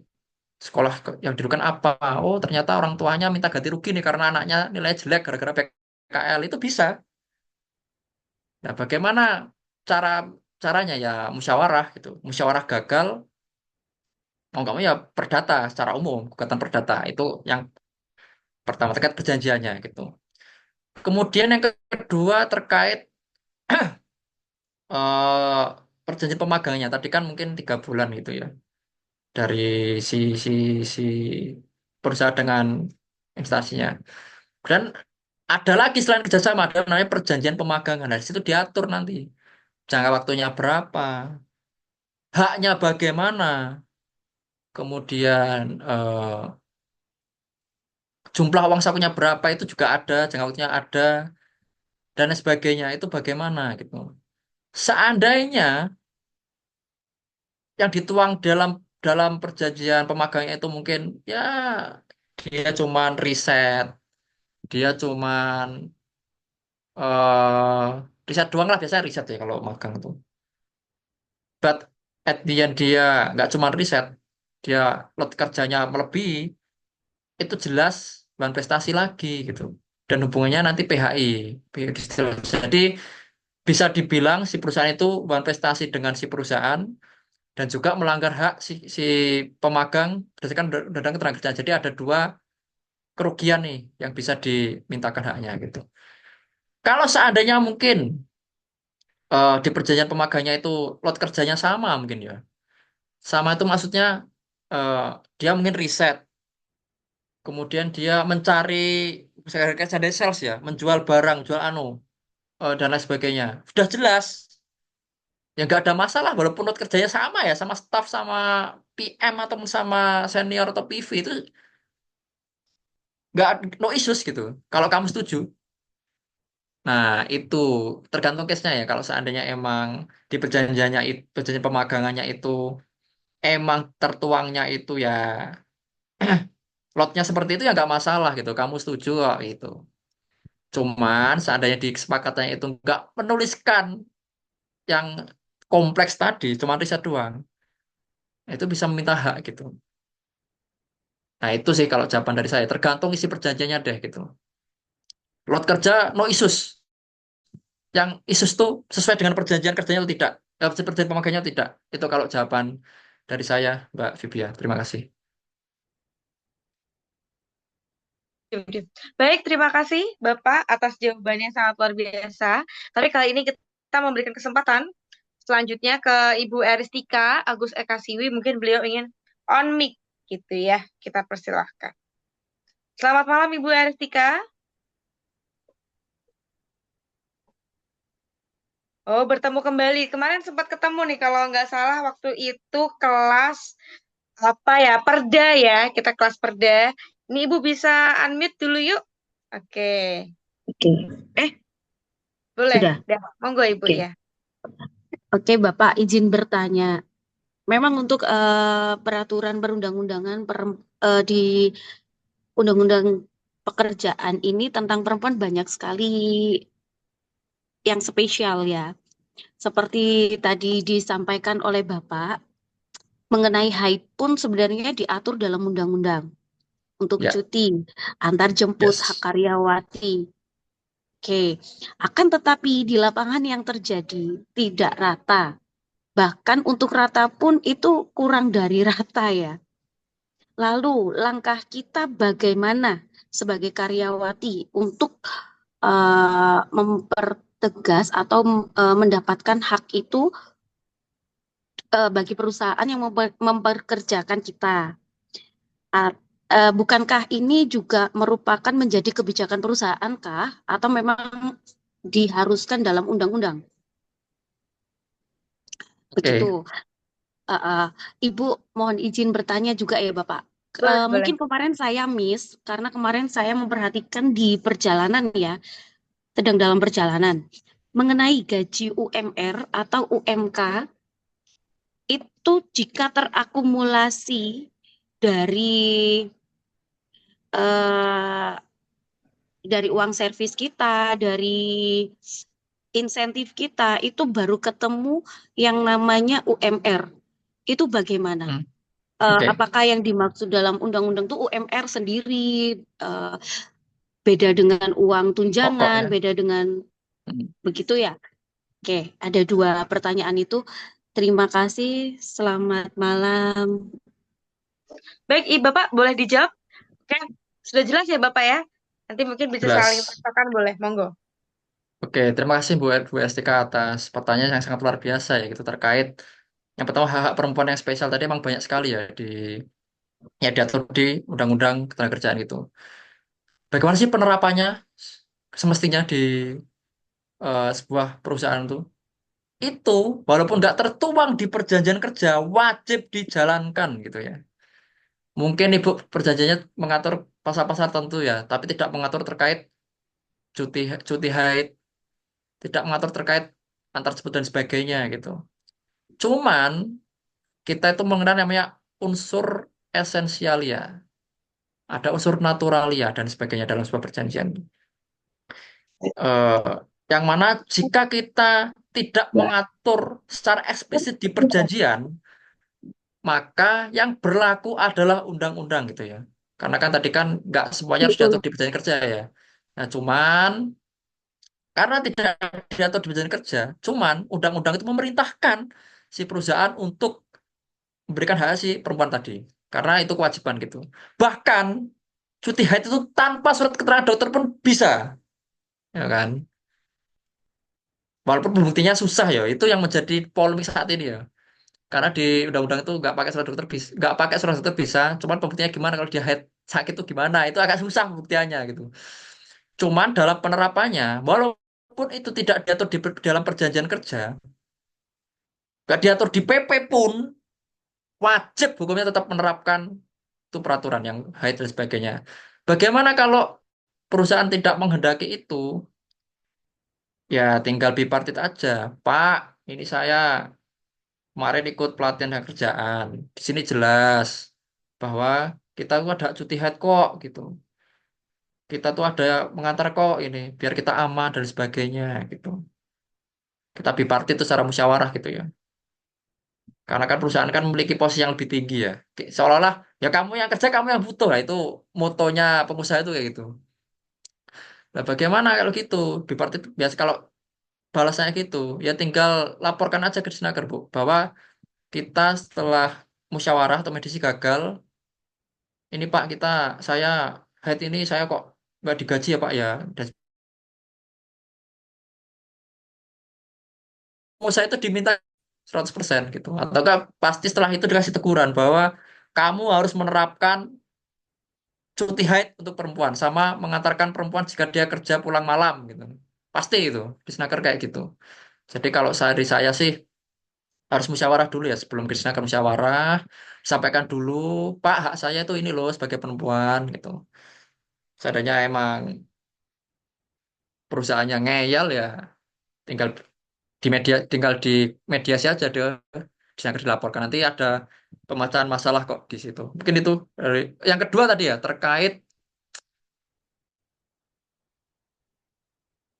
sekolah yang dirugikan apa. Oh, ternyata orang tuanya minta ganti rugi nih karena anaknya nilai jelek gara-gara PKL itu bisa. Nah, bagaimana cara caranya ya musyawarah gitu. Musyawarah gagal, mau nggak mau ya perdata secara umum, gugatan perdata itu yang pertama terkait perjanjiannya gitu. Kemudian yang kedua terkait eh, perjanjian pemagangnya. Tadi kan mungkin 3 bulan gitu ya dari si si si perusahaan dengan instansinya. Dan ada lagi selain kerjasama, ada namanya perjanjian pemagangan. Nah, di situ diatur nanti jangka waktunya berapa, haknya bagaimana, kemudian jumlah uang sakunya berapa itu juga ada, jangka waktunya ada, dan lain sebagainya. Itu bagaimana gitu. Seandainya yang dituang dalam dalam perjanjian pemagangnya itu mungkin ya dia cuman riset, dia cuman eh riset doang lah biasanya riset ya kalau magang itu. But at the end dia nggak cuma riset, dia load kerjanya melebihi, itu jelas bahan prestasi lagi gitu. Dan hubungannya nanti PHI. Jadi bisa dibilang si perusahaan itu bahan prestasi dengan si perusahaan dan juga melanggar hak si pemagang berdasarkan undang-undang ketenagakerjaan. Jadi ada dua kerugian nih yang bisa dimintakan haknya gitu. Kalau seandainya mungkin di perjanjian pemagangnya itu load kerjanya sama mungkin ya. Sama itu maksudnya eh, dia mungkin riset, kemudian dia mencari misalnya dari sales ya, menjual barang, jual dan lain sebagainya. Sudah jelas, ya nggak ada masalah walaupun load kerjanya sama ya, sama staff, sama PM atau sama senior atau PV itu nggak no issues gitu. Kalau kamu setuju. Nah, itu tergantung case-nya ya. Kalau seandainya emang di perjanjiannya itu, perjanjian pemagangannya itu emang tertuangnya itu ya lotnya seperti itu ya nggak masalah gitu. Kamu setuju kok itu. Cuman seandainya di kesepakatannya itu nggak menuliskan yang kompleks tadi, cuma riset doang, itu bisa meminta hak gitu. Nah itu sih kalau jawaban dari saya. Tergantung isi perjanjiannya deh gitu. Lot kerja no issues. Yang issues tuh sesuai dengan perjanjian kerjanya atau tidak. seperti pemakainya tidak. Itu kalau jawaban dari saya, Mbak Vibia. Terima kasih. Baik, terima kasih Bapak atas jawabannya yang sangat luar biasa. Tapi kali ini kita memberikan kesempatan selanjutnya ke Ibu Eristika Agus Eka Siwi. Mungkin beliau ingin on mic gitu ya. Kita persilahkan. Selamat malam Ibu Eristika. Oh, bertemu kembali. Kemarin sempat ketemu nih kalau nggak salah waktu itu kelas apa ya? Perda ya. Kita kelas Perda. Ini Ibu bisa unmute dulu yuk. Oke. Oke. Eh, Boleh. sudah. Dah, monggo Ibu Oke. ya. Oke, Bapak izin bertanya. Memang untuk peraturan perundang-undangan di undang-undang pekerjaan ini tentang perempuan banyak sekali yang spesial ya. Seperti tadi disampaikan oleh Bapak, mengenai haid pun sebenarnya diatur dalam undang-undang untuk Ya, cuti, antar jemput, hak yes. karyawati. Oke, akan tetapi di lapangan yang terjadi tidak rata. Bahkan untuk rata pun itu kurang dari rata ya. Lalu langkah kita bagaimana sebagai karyawati untuk mempertegas atau mendapatkan hak itu bagi perusahaan yang memperkerjakan kita. Bukankah ini juga merupakan menjadi kebijakan perusahaan kah? Atau memang diharuskan dalam undang-undang? Oke, Begitu. Uh, uh, Ibu mohon izin bertanya juga ya Bapak. Boleh, boleh. Mungkin kemarin saya miss karena kemarin saya memperhatikan di perjalanan ya, sedang dalam perjalanan. Mengenai gaji UMR atau UMK itu jika terakumulasi dari eh, dari uang servis kita, dari insentif kita itu baru ketemu yang namanya UMR. Itu bagaimana? hmm, oke, Apakah yang dimaksud dalam undang-undang itu UMR sendiri, eh, beda dengan uang pokok tunjangan, ya. beda dengan Hmm. begitu ya? Oke, ada dua pertanyaan itu. Terima kasih, selamat malam. Baik, Bapak boleh dijawab? Oke, sudah jelas ya Bapak ya? Nanti mungkin bisa saling Jelas. takkan boleh, monggo. Oke, terima kasih Bu Estika atas pertanyaan yang sangat luar biasa ya gitu terkait yang pertama hak-hak perempuan yang spesial tadi emang banyak sekali ya ya diatur di Undang-Undang Ketenagakerjaan itu. Bagaimana sih penerapannya semestinya di sebuah perusahaan itu? Itu walaupun nggak tertuang di perjanjian kerja wajib dijalankan gitu ya. Mungkin ibu perjanjiannya mengatur pasal-pasal tertentu ya, tapi tidak mengatur terkait cuti cuti haid, tidak mengatur terkait antar jemput dan sebagainya gitu. Cuman kita itu mengenal namanya unsur esensialia, ada unsur naturalia dan sebagainya dalam sebuah perjanjian. Eh, yang mana jika kita tidak mengatur secara eksplisit di perjanjian, maka yang berlaku adalah undang-undang gitu ya. Karena kan tadi kan nggak semuanya harus diatur Betul. di perjanjian kerja ya. Nah, cuman karena tidak diatur di perjanjian kerja, cuman undang-undang itu memerintahkan si perusahaan untuk memberikan hak si perempuan tadi. Karena itu kewajiban gitu. Bahkan cuti haid itu tanpa surat keterangan dokter pun bisa, ya kan? Walaupun pembuktinya susah ya, itu yang menjadi polemik saat ini ya. Karena di undang-undang itu nggak pakai surat dokter bisa, nggak pakai surat dokter bisa. Cuman pembuktiannya gimana kalau dia haid sakit itu gimana? Itu agak susah pembuktiannya gitu. Cuman dalam penerapannya, walaupun itu tidak diatur di dalam perjanjian kerja, nggak diatur di PP pun, wajib hukumnya tetap menerapkan itu peraturan yang haid dan sebagainya. Bagaimana kalau perusahaan tidak menghendaki itu? Ya tinggal bipartit aja. Pak, ini saya kemarin ikut pelatihan dan kerjaan. Di sini jelas bahwa kita tuh ada cuti haid kok gitu. Kita tuh ada mengantar kok ini biar kita aman dan sebagainya gitu. Kita bipartit itu secara musyawarah gitu ya. Karena kan perusahaan kan memiliki posisi yang lebih tinggi ya. Seolah-olah ya kamu yang kerja kamu yang butuh lah itu motonya pengusaha itu kayak gitu. Nah, bagaimana kalau gitu? Bipartit biasa kalau balasannya gitu. Ya tinggal laporkan aja ke Disnaker, Bu, bahwa kita setelah musyawarah atau mediasi gagal, ini Pak saya head ini saya kok nggak digaji ya Pak ya. Dan saya itu diminta 100% gitu. Ataukah pasti setelah itu dikasih teguran bahwa kamu harus menerapkan cuti haid untuk perempuan sama mengantarkan perempuan jika dia kerja pulang malam gitu. Pasti itu, di Snaker kayak gitu. Jadi kalau dari saya sih harus musyawarah dulu ya sebelum ke Snaker musyawarah, sampaikan dulu, Pak, hak saya itu ini loh sebagai perempuan gitu. Seandainya emang perusahaannya ngeyel ya tinggal tinggal di mediasi aja deh. Snaker dilaporkan nanti ada pemecahan masalah kok di situ. Mungkin itu yang kedua tadi ya terkait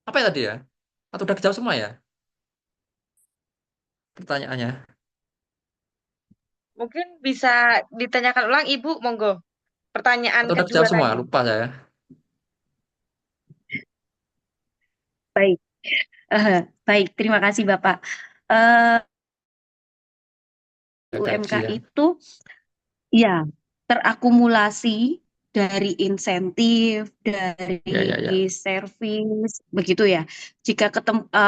apa ya tadi ya? Atau udah dijawab semua ya pertanyaannya? Mungkin bisa ditanyakan ulang, Ibu, monggo. Pertanyaan Atau udah kedua dijawab semua? tadi. Lupa saya. Baik, baik. Terima kasih Bapak. Eh, UMK Gaji ya. itu ya terakumulasi dari insentif, dari Ya, ya, ya. servis, begitu ya. Jika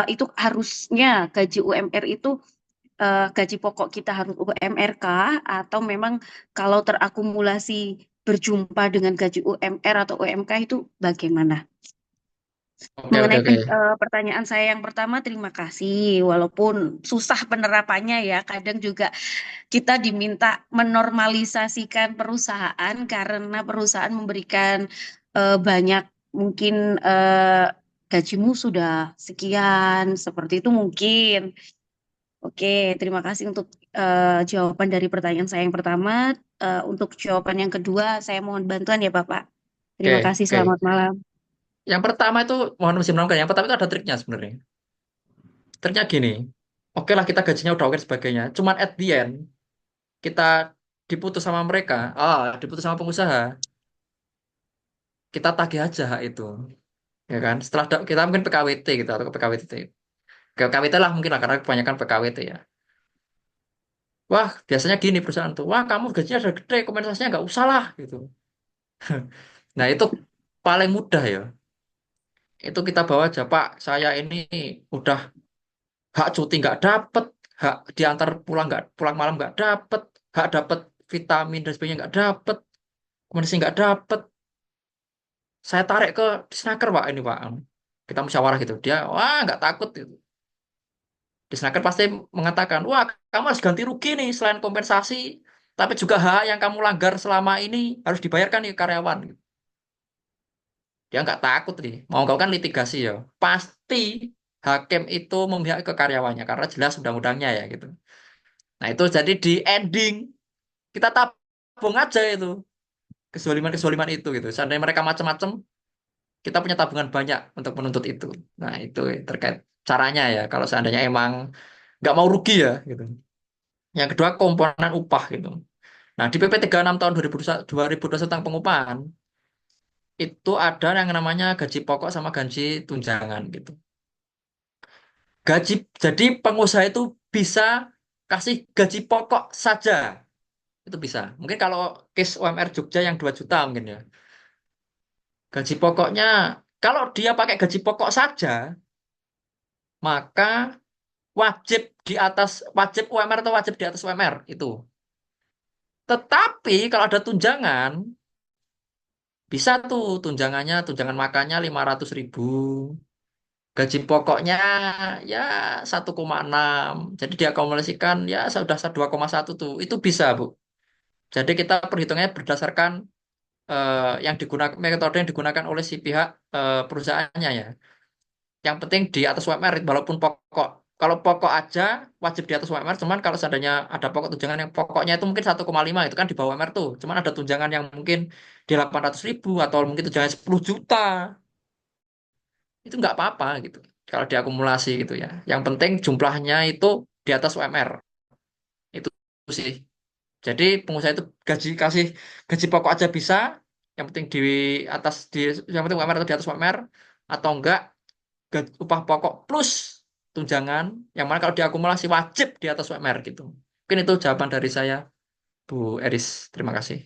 itu harusnya gaji UMR itu gaji pokok kita harus UMR kah atau memang kalau terakumulasi berjumpa dengan gaji UMR atau UMK itu bagaimana? Oke, oke, Mengenai oke. pertanyaan saya yang pertama, terima kasih. Walaupun susah penerapannya ya, kadang juga kita diminta menormalisasikan perusahaan karena perusahaan memberikan banyak mungkin gajimu sudah sekian, seperti itu mungkin. Oke, terima kasih untuk jawaban dari pertanyaan saya yang pertama. Untuk jawaban yang kedua, saya mohon bantuan ya Bapak. Terima Oke, kasih, oke. selamat malam. Yang pertama itu mohon mesti menambahkan. Yang pertama itu ada triknya sebenarnya. Triknya gini. Oke lah kita gajinya udah oke dan sebagainya. Cuman at the end kita diputus sama mereka. Diputus sama pengusaha. Kita tagih aja hak itu. Ya kan? Setelah kita mungkin PKWT gitu atau ke PKWT. Ke PKWT lah mungkin lah karena kebanyakan PKWT ya. Wah, biasanya gini perusahaan tuh. Wah, kamu gajinya udah gede, kompensasinya nggak usah lah gitu. Nah, itu paling mudah ya. Itu kita bawa aja, Pak. Saya ini udah hak cuti nggak dapet, hak diantar pulang nggak pulang malam nggak dapet, hak dapet vitamin dan sebagainya nggak dapet, kompensasi nggak dapet. Saya tarik ke Disnaker, Pak, ini Pak. Kita musyawarah gitu. Dia, wah nggak takut gitu. Disnaker pasti mengatakan, wah kamu harus ganti rugi nih selain kompensasi, tapi juga hak yang kamu langgar selama ini harus dibayarkan nih ke karyawan. Dia nggak takut nih. Mau nggak kan litigasi ya. Pasti hakim itu memihak ke karyawannya karena jelas undang-undangnya ya gitu. Nah itu jadi di ending kita tabung aja itu kezoliman-kezoliman itu gitu. Seandainya mereka macam-macam, kita punya tabungan banyak untuk menuntut itu. Nah itu terkait caranya ya. Kalau seandainya emang nggak mau rugi ya gitu. Yang kedua komponen upah gitu. Nah di PP 36 tahun 2021 tentang pengupahan itu ada yang namanya gaji pokok sama gaji tunjangan gitu. Gaji jadi pengusaha itu bisa kasih gaji pokok saja. Itu bisa. Mungkin kalau case UMR Jogja yang 2 juta mungkin ya. Gaji pokoknya kalau dia pakai gaji pokok saja, maka wajib di atas wajib UMR atau wajib di atas UMR itu. Tetapi kalau ada tunjangan, bisa tuh tunjangannya, tunjangan makannya 500.000. Gaji pokoknya ya 1,6. Jadi diakumulasikan ya sudah 2,1 tuh. Itu bisa, Bu. Jadi kita perhitungannya berdasarkan yang digunakan metode yang digunakan oleh si pihak perusahaannya ya. Yang penting di atas UMR walaupun pokok. Kalau pokok aja wajib di atas UMR, cuman kalau seandainya ada pokok tunjangan yang pokoknya itu mungkin 1,5 itu kan di bawah UMR tuh. Cuman ada tunjangan yang mungkin di 800.000 atau mungkin tunjangan 10 juta. Itu nggak apa-apa gitu. Kalau diakumulasi gitu ya. Yang penting jumlahnya itu di atas UMR. Itu sih. Jadi pengusaha itu kasih gaji pokok aja bisa, yang penting yang penting UMR atau di atas UMR atau enggak upah pokok plus tunjangan, yang mana kalau diakumulasi wajib di atas UMR gitu. Mungkin itu jawaban dari saya, Bu Eris. Terima kasih.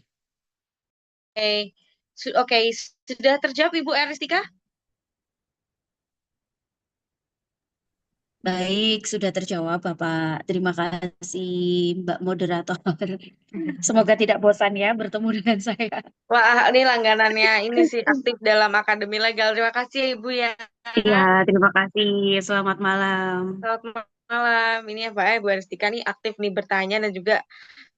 Oke, Oke, sudah terjawab Ibu Eristika? Baik, sudah terjawab Bapak. Terima kasih Mbak Moderator. Semoga tidak bosan ya bertemu dengan saya. Wah, ini langganannya ini sih aktif dalam akademi legal. Terima kasih ya, Ibu ya. Iya, terima kasih. Selamat malam. Selamat malam. Ini ya Pak, Bu Eristika nih aktif nih bertanya dan juga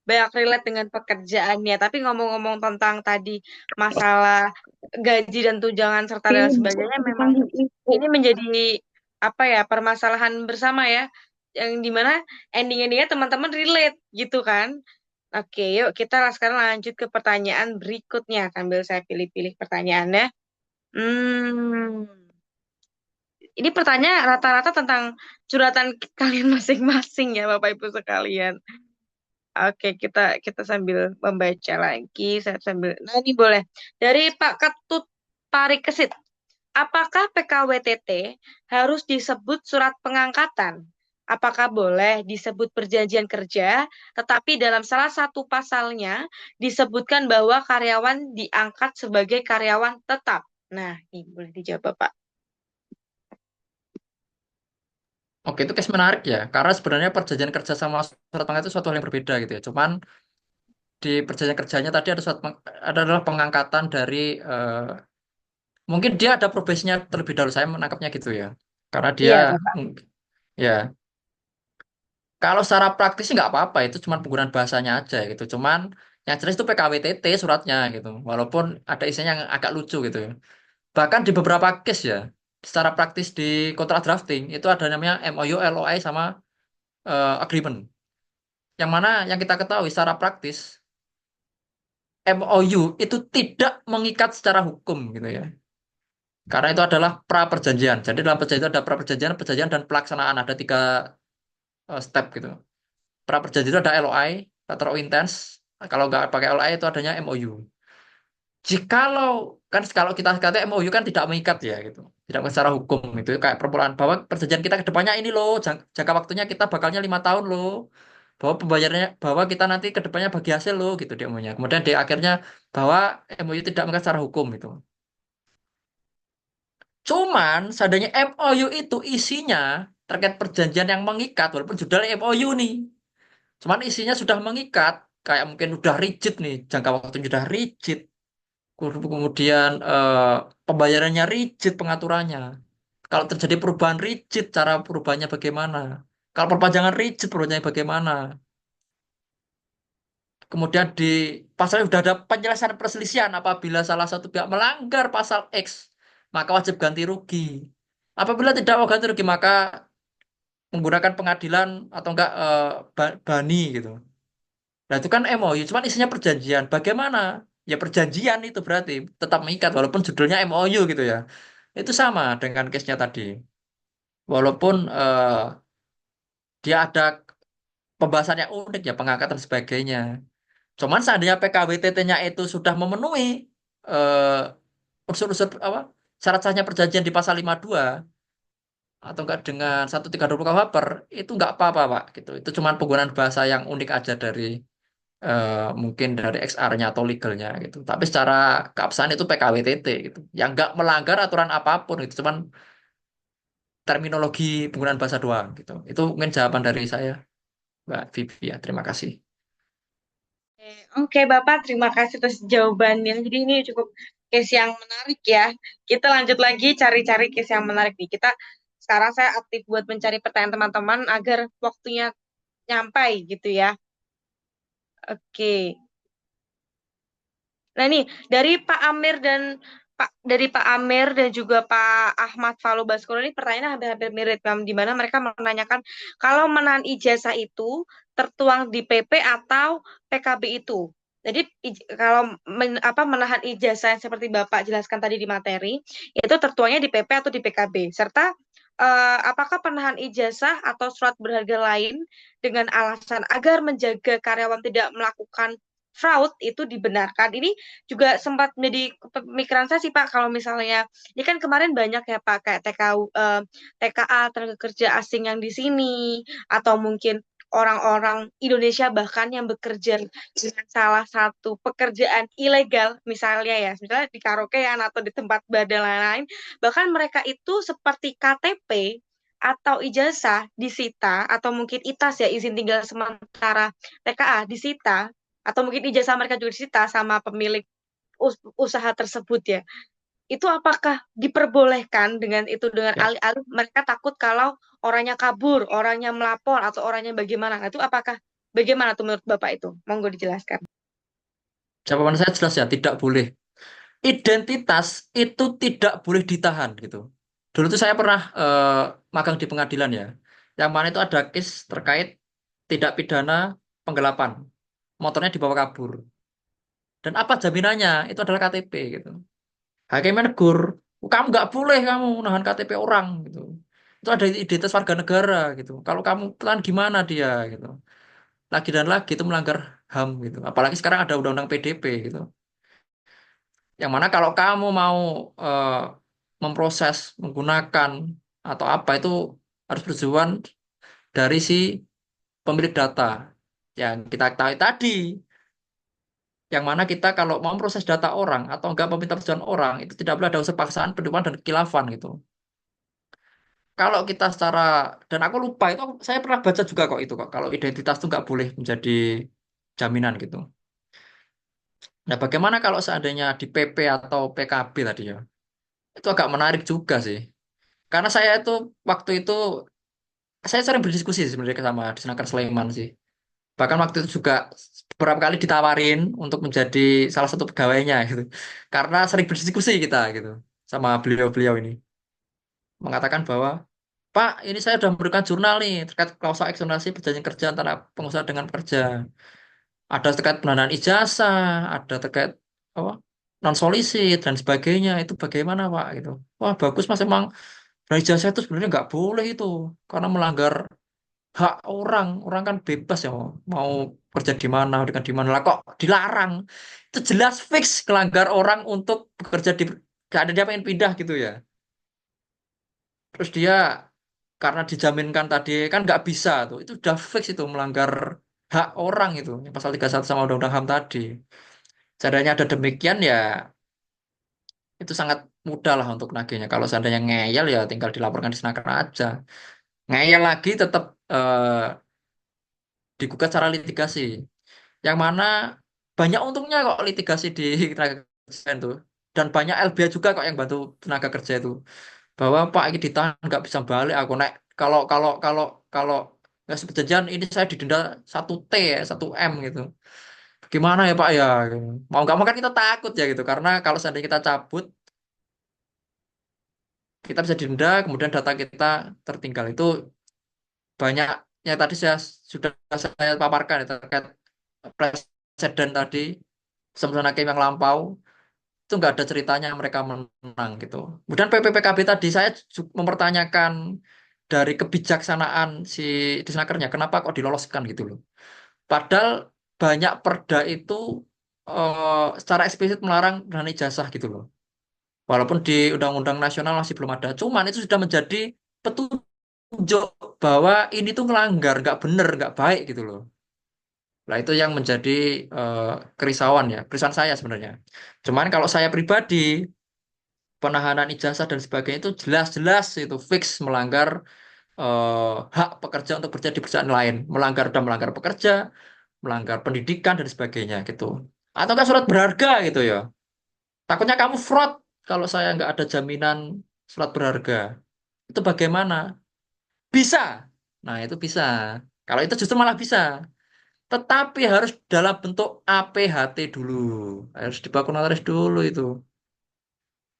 banyak relate dengan pekerjaannya. Tapi ngomong-ngomong tentang tadi masalah gaji dan tunjangan serta dan sebagainya, memang ini menjadi apa ya permasalahan bersama ya, yang dimana ending-endingnya teman-teman relate gitu kan. Oke, yuk kita sekarang lanjut ke pertanyaan berikutnya. Sambil saya pilih-pilih pertanyaannya. Hmm, ini pertanyaan rata-rata tentang curhatan kalian masing-masing ya, Bapak Ibu sekalian. Oke, kita sambil membaca lagi, saya sambil. Nah, ini boleh. Dari Pak Ketut Parikesit. Apakah PKWTT harus disebut surat pengangkatan? Apakah boleh disebut perjanjian kerja, tetapi dalam salah satu pasalnya disebutkan bahwa karyawan diangkat sebagai karyawan tetap? Nah, ini boleh dijawab, Bapak. Oke, itu case menarik ya, karena sebenarnya perjanjian kerja sama surat pengangkatan itu suatu hal yang berbeda gitu ya. Cuman di perjanjian kerjanya tadi adalah pengangkatan dari mungkin dia ada progresnya terlebih dahulu, saya menangkapnya gitu ya. Karena dia Iya, Bapak. ya kalau secara praktis sih nggak apa-apa, itu cuma penggunaan bahasanya aja gitu. Cuman yang jelas itu PKWTT suratnya gitu. Walaupun ada isinya yang agak lucu gitu ya. Bahkan di beberapa case ya, secara praktis di kontrak drafting itu ada namanya MOU, LOI sama agreement. Yang mana yang kita ketahui secara praktis MOU itu tidak mengikat secara hukum gitu ya. Karena itu adalah pra perjanjian. Jadi dalam perjanjian itu ada pra perjanjian, perjanjian dan pelaksanaan, ada tiga step gitu. Pra perjanjian itu ada LOI, letter of intent. Kalau nggak pakai LOI itu adanya MOU. Jikalau kan kalau kita kata MOU kan tidak mengikat ya gitu, tidak mengikat secara hukum itu kayak permulaan bahwa perjanjian kita ke depannya ini loh, jangka waktunya kita bakalnya 5 tahun loh, bahwa pembayarannya bahwa kita nanti ke depannya bagi hasil loh gitu dia maunya. Kemudian di akhirnya bahwa MOU tidak mengikat secara hukum itu. Cuman seandainya MOU itu isinya terkait perjanjian yang mengikat walaupun judulnya MOU nih. Cuman isinya sudah mengikat, kayak mungkin udah rigid nih, jangka waktunya sudah rigid. Kemudian pembayarannya rigid pengaturannya. Kalau terjadi perubahan rigid, cara perubahannya bagaimana? Kalau perpanjangan rigid, perubahannya bagaimana? Kemudian di pasal sudah ada penyelesaian perselisihan apabila salah satu pihak melanggar pasal X, maka wajib ganti rugi. Apabila tidak mau ganti rugi, maka menggunakan pengadilan atau enggak bani gitu. Nah itu kan MOU, cuman isinya perjanjian. Bagaimana? Ya perjanjian itu berarti tetap mengikat walaupun judulnya MOU gitu ya. Itu sama dengan case-nya tadi. Walaupun dia ada pembahasan yang unik ya, pengangkatan dan sebagainya. Cuman seandainya PKWTT-nya itu sudah memenuhi unsur-unsur apa syarat sahnya perjanjian di pasal 52 atau enggak dengan 1320 KUHP itu enggak apa-apa Pak gitu. Itu cuman penggunaan bahasa yang unik aja dari mungkin dari XR-nya atau legalnya gitu. Tapi secara keabsahan itu PKWTT gitu. Yang nggak melanggar aturan apapun itu, cuman terminologi penggunaan bahasa doang gitu. Itu mungkin jawaban dari saya, Mbak Vivi ya. Terima kasih. Oke, Bapak, terima kasih atas jawabannya. Jadi ini cukup case yang menarik ya. Kita lanjut lagi cari-cari case yang menarik nih. Sekarang saya aktif buat mencari pertanyaan teman-teman agar waktunya nyampai gitu ya. Oke. Nah ini dari Pak Amir dan juga Pak Ahmad Falo Baskoro ini pertanyaannya hampir-hampir mirip, di mana mereka menanyakan kalau menahan ijazah itu tertuang di PP atau PKB itu. Jadi kalau menahan ijazah yang seperti Bapak jelaskan tadi di materi itu tertuangnya di PP atau di PKB, serta apakah penahan ijazah atau surat berharga lain dengan alasan agar menjaga karyawan tidak melakukan fraud itu dibenarkan. Ini juga sempat menjadi pemikiran saya sih Pak, kalau misalnya ini kan kemarin banyak ya Pak kayak TKA tenaga kerja asing yang di sini, atau mungkin orang-orang Indonesia bahkan yang bekerja dengan salah satu pekerjaan ilegal misalnya ya, misalnya di karaokean atau di tempat bar dan lain-lain, bahkan mereka itu seperti KTP atau ijazah disita, atau mungkin ITAS ya, izin tinggal sementara TKA disita, atau mungkin ijazah mereka juga disita sama pemilik usaha tersebut ya. Itu apakah diperbolehkan dengan itu, dengan Ya, alih-alih mereka takut kalau orangnya kabur, orangnya melapor, atau orangnya bagaimana? Nah, itu apakah bagaimana tuh menurut Bapak itu? Monggo dijelaskan. jawaban saya jelas ya, tidak boleh. Identitas itu tidak boleh ditahan gitu. Dulu tuh saya pernah magang di pengadilan ya, yang mana itu ada case terkait tidak pidana penggelapan, motornya dibawa kabur. Dan apa jaminannya? Itu adalah KTP gitu. Hakimnya negur, kamu nggak boleh kamu nahan KTP orang gitu. Itu ada identitas warga negara gitu. Kalau kamu pelan gimana dia gitu. Lagi dan lagi itu melanggar HAM gitu. Apalagi sekarang ada undang-undang PDP gitu. Yang mana kalau kamu mau eh, memproses menggunakan atau apa itu harus bersesuaian dari si pemilik data yang kita tahu tadi. Yang mana kita kalau mau memproses data orang atau enggak meminta persetujuan orang itu tidak boleh ada unsur paksaan, penipuan dan kilafan gitu. Kalau kita secara dan aku lupa itu saya pernah baca juga kok itu kok kalau identitas itu nggak boleh menjadi jaminan gitu. Nah, bagaimana kalau seandainya di PP atau PKB tadi ya? Itu agak menarik juga sih. Karena saya itu waktu itu saya sering berdiskusi sebenarnya sama Disnaker Sulaiman sih. Bahkan waktu itu juga beberapa kali ditawarin untuk menjadi salah satu pegawainya gitu. Karena sering berdiskusi kita gitu sama beliau-beliau ini. Mengatakan bahwa Pak, ini saya sudah memberikan jurnal nih terkait klausul eksternasi perjanjian kerja antara pengusaha dengan pekerja. Ada terkait pendanaan ijazah, ada terkait apa non solisit dan sebagainya. Itu bagaimana Pak gitu? Wah bagus Mas, emang pendanaan ijazah itu sebenarnya nggak boleh itu karena melanggar hak orang. Orang kan bebas ya mau kerja di mana lah kok dilarang. Itu jelas fix melanggar orang untuk bekerja di, gak ada dia pengen pindah gitu ya. Terus dia karena dijaminkan tadi kan nggak bisa tuh, itu udah fix itu melanggar hak orang itu yang pasal 31 sama undang-undang HAM tadi. Seandainya ada demikian ya itu sangat mudah lah untuk nagihnya. Kalau seandainya ngeyel ya tinggal dilaporkan di Snaker aja. Ngeyel lagi tetap digugat secara litigasi. Yang mana banyak untungnya kok litigasi di tenaga kerja itu. Dan banyak LBH juga kok yang bantu tenaga kerja itu. Bahwa Pak ini ditahan nggak bisa balik aku naik kalau nggak seperjanjian ini saya didenda 1 T ya 1 M gitu. Gimana ya Pak ya gitu. Mau nggak mau kan kita takut ya gitu karena kalau seandainya kita cabut kita bisa didenda kemudian data kita tertinggal itu banyak yang tadi sudah saya paparkan ya, terkait presiden tadi sembilan hakim yang lampau itu nggak ada ceritanya mereka menang gitu. Kemudian PPPKB tadi saya mempertanyakan dari kebijaksanaan si disnakernya, kenapa kok diloloskan gitu loh. Padahal banyak perda itu secara eksplisit melarang dan ijazah gitu loh. Walaupun di Undang-Undang Nasional masih belum ada, cuman itu sudah menjadi petunjuk bahwa ini tuh melanggar, nggak bener, nggak baik gitu loh. Nah, itu yang menjadi eh, kerisauan ya, kerisauan saya sebenarnya. Cuman kalau saya pribadi, penahanan ijazah dan sebagainya itu jelas-jelas itu fix melanggar hak pekerja untuk bekerja di perusahaan lain, melanggar pekerja, melanggar pendidikan dan sebagainya gitu. Atau enggak surat berharga gitu ya. Takutnya kamu fraud kalau saya nggak ada jaminan surat berharga. Itu bagaimana? Bisa. Nah, itu bisa. Kalau itu justru malah bisa. Tetapi harus dalam bentuk APHT dulu. Harus dibaku notaris dulu itu.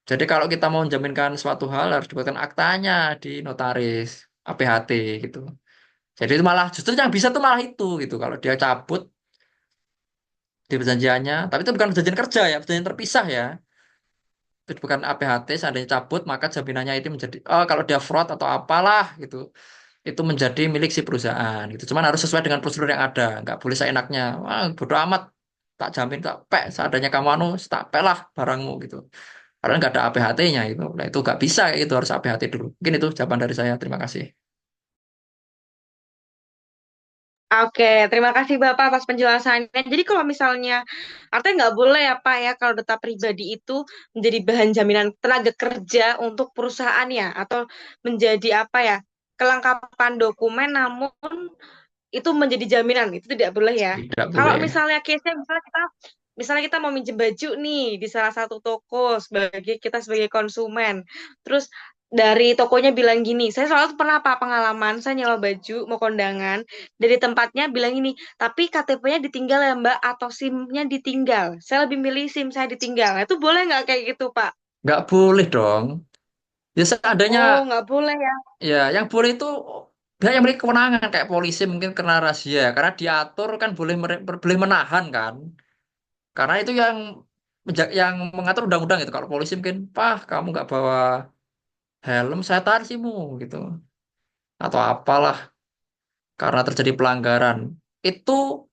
Jadi kalau kita mau menjaminkan suatu hal harus dibuatkan aktanya di notaris APHT gitu. Jadi itu malah justru yang bisa tuh malah itu gitu. Kalau dia cabut di perjanjiannya, tapi itu bukan perjanjian kerja ya, perjanjian terpisah ya. Itu bukan APHT, seandainya cabut maka jaminannya itu menjadi kalau dia fraud atau apalah gitu. Itu menjadi milik si perusahaan gitu. Cuman harus sesuai dengan prosedur yang ada, nggak boleh seenaknya. Wah, bodo amat. tak jamin tak pek seadanya kamu anu tak pek lah barangmu gitu. Karena nggak ada APHT-nya itu. Nah itu nggak bisa itu harus APHT dulu. Mungkin itu jawaban dari saya. Terima kasih. Oke, terima kasih Bapak atas penjelasannya. Jadi kalau misalnya, artinya nggak boleh ya Pak ya, kalau data pribadi itu menjadi bahan jaminan tenaga kerja untuk perusahaannya, atau menjadi apa ya, kelengkapan dokumen namun itu menjadi jaminan, itu tidak boleh ya. Tidak Kalau boleh. misalnya case-nya, misalnya kita mau minjem baju nih di salah satu toko sebagai kita sebagai konsumen, terus dari tokonya bilang gini, saya selalu pernah apa pengalaman, saya nyewa baju mau kondangan, dari tempatnya bilang gini, tapi KTP-nya ditinggal ya Mbak, atau SIM-nya ditinggal. Saya lebih milih SIM saya ditinggal. Nah, itu boleh nggak kayak gitu Pak? Nggak boleh dong. Ya seadanya Oh, nggak boleh ya. ya yang boleh itu pihak yang memiliki kewenangan kayak polisi mungkin kena razia karena diatur kan boleh boleh menahan kan. Karena itu yang mengatur undang-undang itu. Kalau polisi mungkin, Pak, kamu nggak bawa helm, saya tahan SIM-mu gitu. Atau apalah karena terjadi pelanggaran. Itu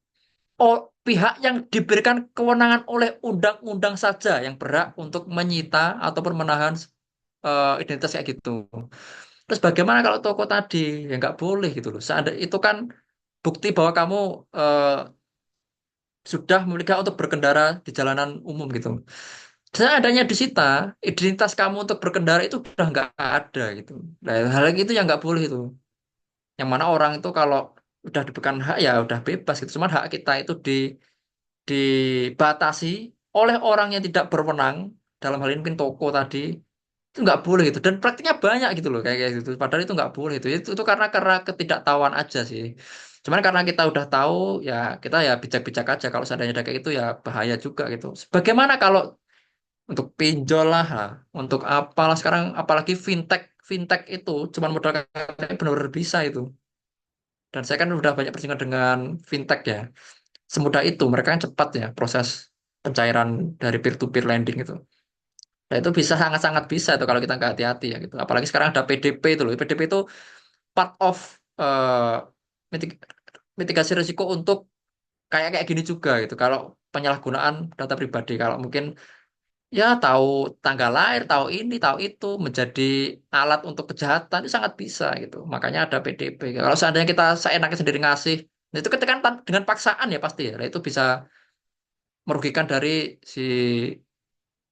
pihak yang diberikan kewenangan oleh undang-undang saja yang berhak untuk menyita ataupun menahan identitas kayak gitu. Terus bagaimana kalau toko tadi? Ya nggak boleh gitu loh. Seandainya itu kan bukti bahwa kamu eh, sudah memiliki hak untuk berkendara di jalanan umum gitu. Seandainya disita, identitas kamu untuk berkendara itu udah nggak ada gitu. Nah, hal yang itu yang nggak boleh itu. Yang mana orang itu kalau udah diberikan hak ya udah bebas gitu. Cuman hak kita itu dibatasi oleh orang yang tidak berwenang dalam hal ini mungkin toko tadi itu nggak boleh gitu dan praktiknya banyak gitu loh kayak gitu padahal itu nggak boleh itu karena ketidaktahuan aja sih cuman karena kita udah tahu ya kita ya bijak-bijak aja kalau seandainya ada kayak itu ya bahaya juga gitu bagaimana kalau untuk pinjol lah untuk apalah sekarang apalagi fintech fintech itu cuman modal kayak benar-benar bisa itu dan saya kan udah banyak bersinggungan dengan fintech ya semudah itu mereka kan cepat ya proses pencairan dari peer to peer lending itu. Nah, itu bisa sangat-sangat bisa itu kalau kita nggak hati-hati ya gitu. Apalagi sekarang ada PDP itu loh. PDP itu part of mitig- mitigasi risiko untuk kayak kayak gini juga gitu. Kalau penyalahgunaan data pribadi, kalau mungkin ya tahu tanggal lahir, tahu ini, tahu itu menjadi alat untuk kejahatan itu sangat bisa gitu. Makanya ada PDP. Kalau seandainya kita seenaknya sendiri ngasih, nah itu ketika dengan paksaan ya pasti ya. Nah, itu bisa merugikan dari si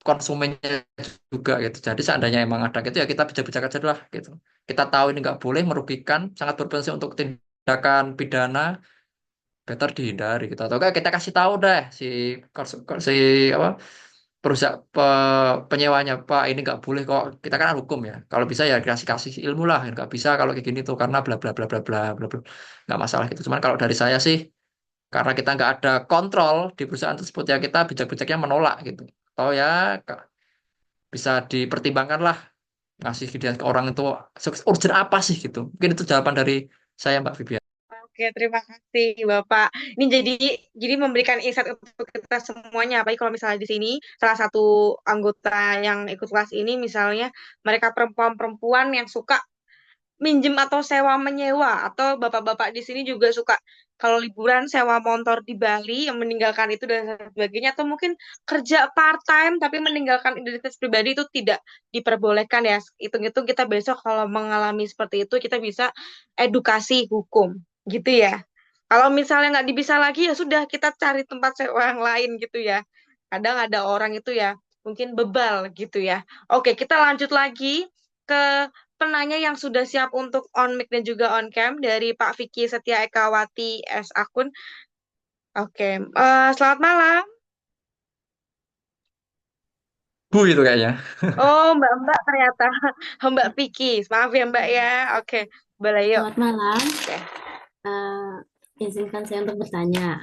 konsumennya juga gitu. Jadi seandainya emang ada gitu ya kita bijak-bijak aja lah gitu. Kita tahu ini nggak boleh merugikan, sangat berpotensi untuk tindakan pidana, better dihindari gitu. Atau enggak kita kasih tahu deh si apa perusahaan penyewanya Pak ini nggak boleh kok. Kita kan hukum ya. Kalau bisa ya kasih kasih ilmu lah. Nggak bisa kalau kayak gini tuh karena bla bla bla bla bla bla bla. Nggak masalah gitu. Cuman kalau dari saya sih karena kita nggak ada kontrol di perusahaan tersebut ya kita bijak-bijaknya menolak gitu. Atau ya bisa dipertimbangkan lah ngasih dia ke orang itu urgent apa sih gitu. Mungkin itu jawaban dari saya Mbak Vivian. Oke, terima kasih Bapak. Ini jadi memberikan insight untuk kita semuanya. Apalagi kalau misalnya di sini salah satu anggota yang ikut kelas ini misalnya mereka perempuan-perempuan yang suka minjem atau sewa menyewa, atau bapak-bapak di sini juga suka kalau liburan sewa motor di Bali yang meninggalkan itu dan sebagainya, atau mungkin kerja part time tapi meninggalkan identitas pribadi, itu tidak diperbolehkan ya. Hitung-hitung kita besok kalau mengalami seperti itu kita bisa edukasi hukum gitu ya. Kalau misalnya nggak bisa lagi ya sudah kita cari tempat sewa yang lain gitu ya. Kadang ada orang itu ya mungkin bebal gitu ya. Oke, kita lanjut lagi ke penanya yang sudah siap untuk on mic dan juga on cam dari Pak Vicky Setia Ekawati S akun. Oke, selamat malam. Bu itu kayaknya. Oh, Mbak-mbak ternyata. Mbak Vicky. Maaf ya Mbak ya. Oke, boleh yuk. Selamat malam. Oke. Izinkan saya untuk bertanya.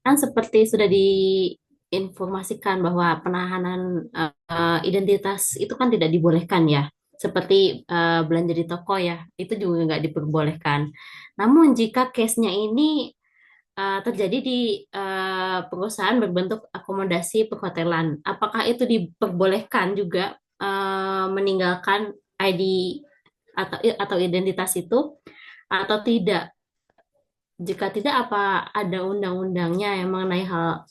Kan seperti sudah diinformasikan bahwa penahanan identitas itu kan tidak dibolehkan ya. Seperti belanja di toko ya, itu juga nggak diperbolehkan. Namun jika case-nya ini terjadi di perusahaan berbentuk akomodasi perhotelan, apakah itu diperbolehkan juga meninggalkan ID atau identitas itu atau tidak? Jika tidak, apa ada undang-undangnya yang mengenai hal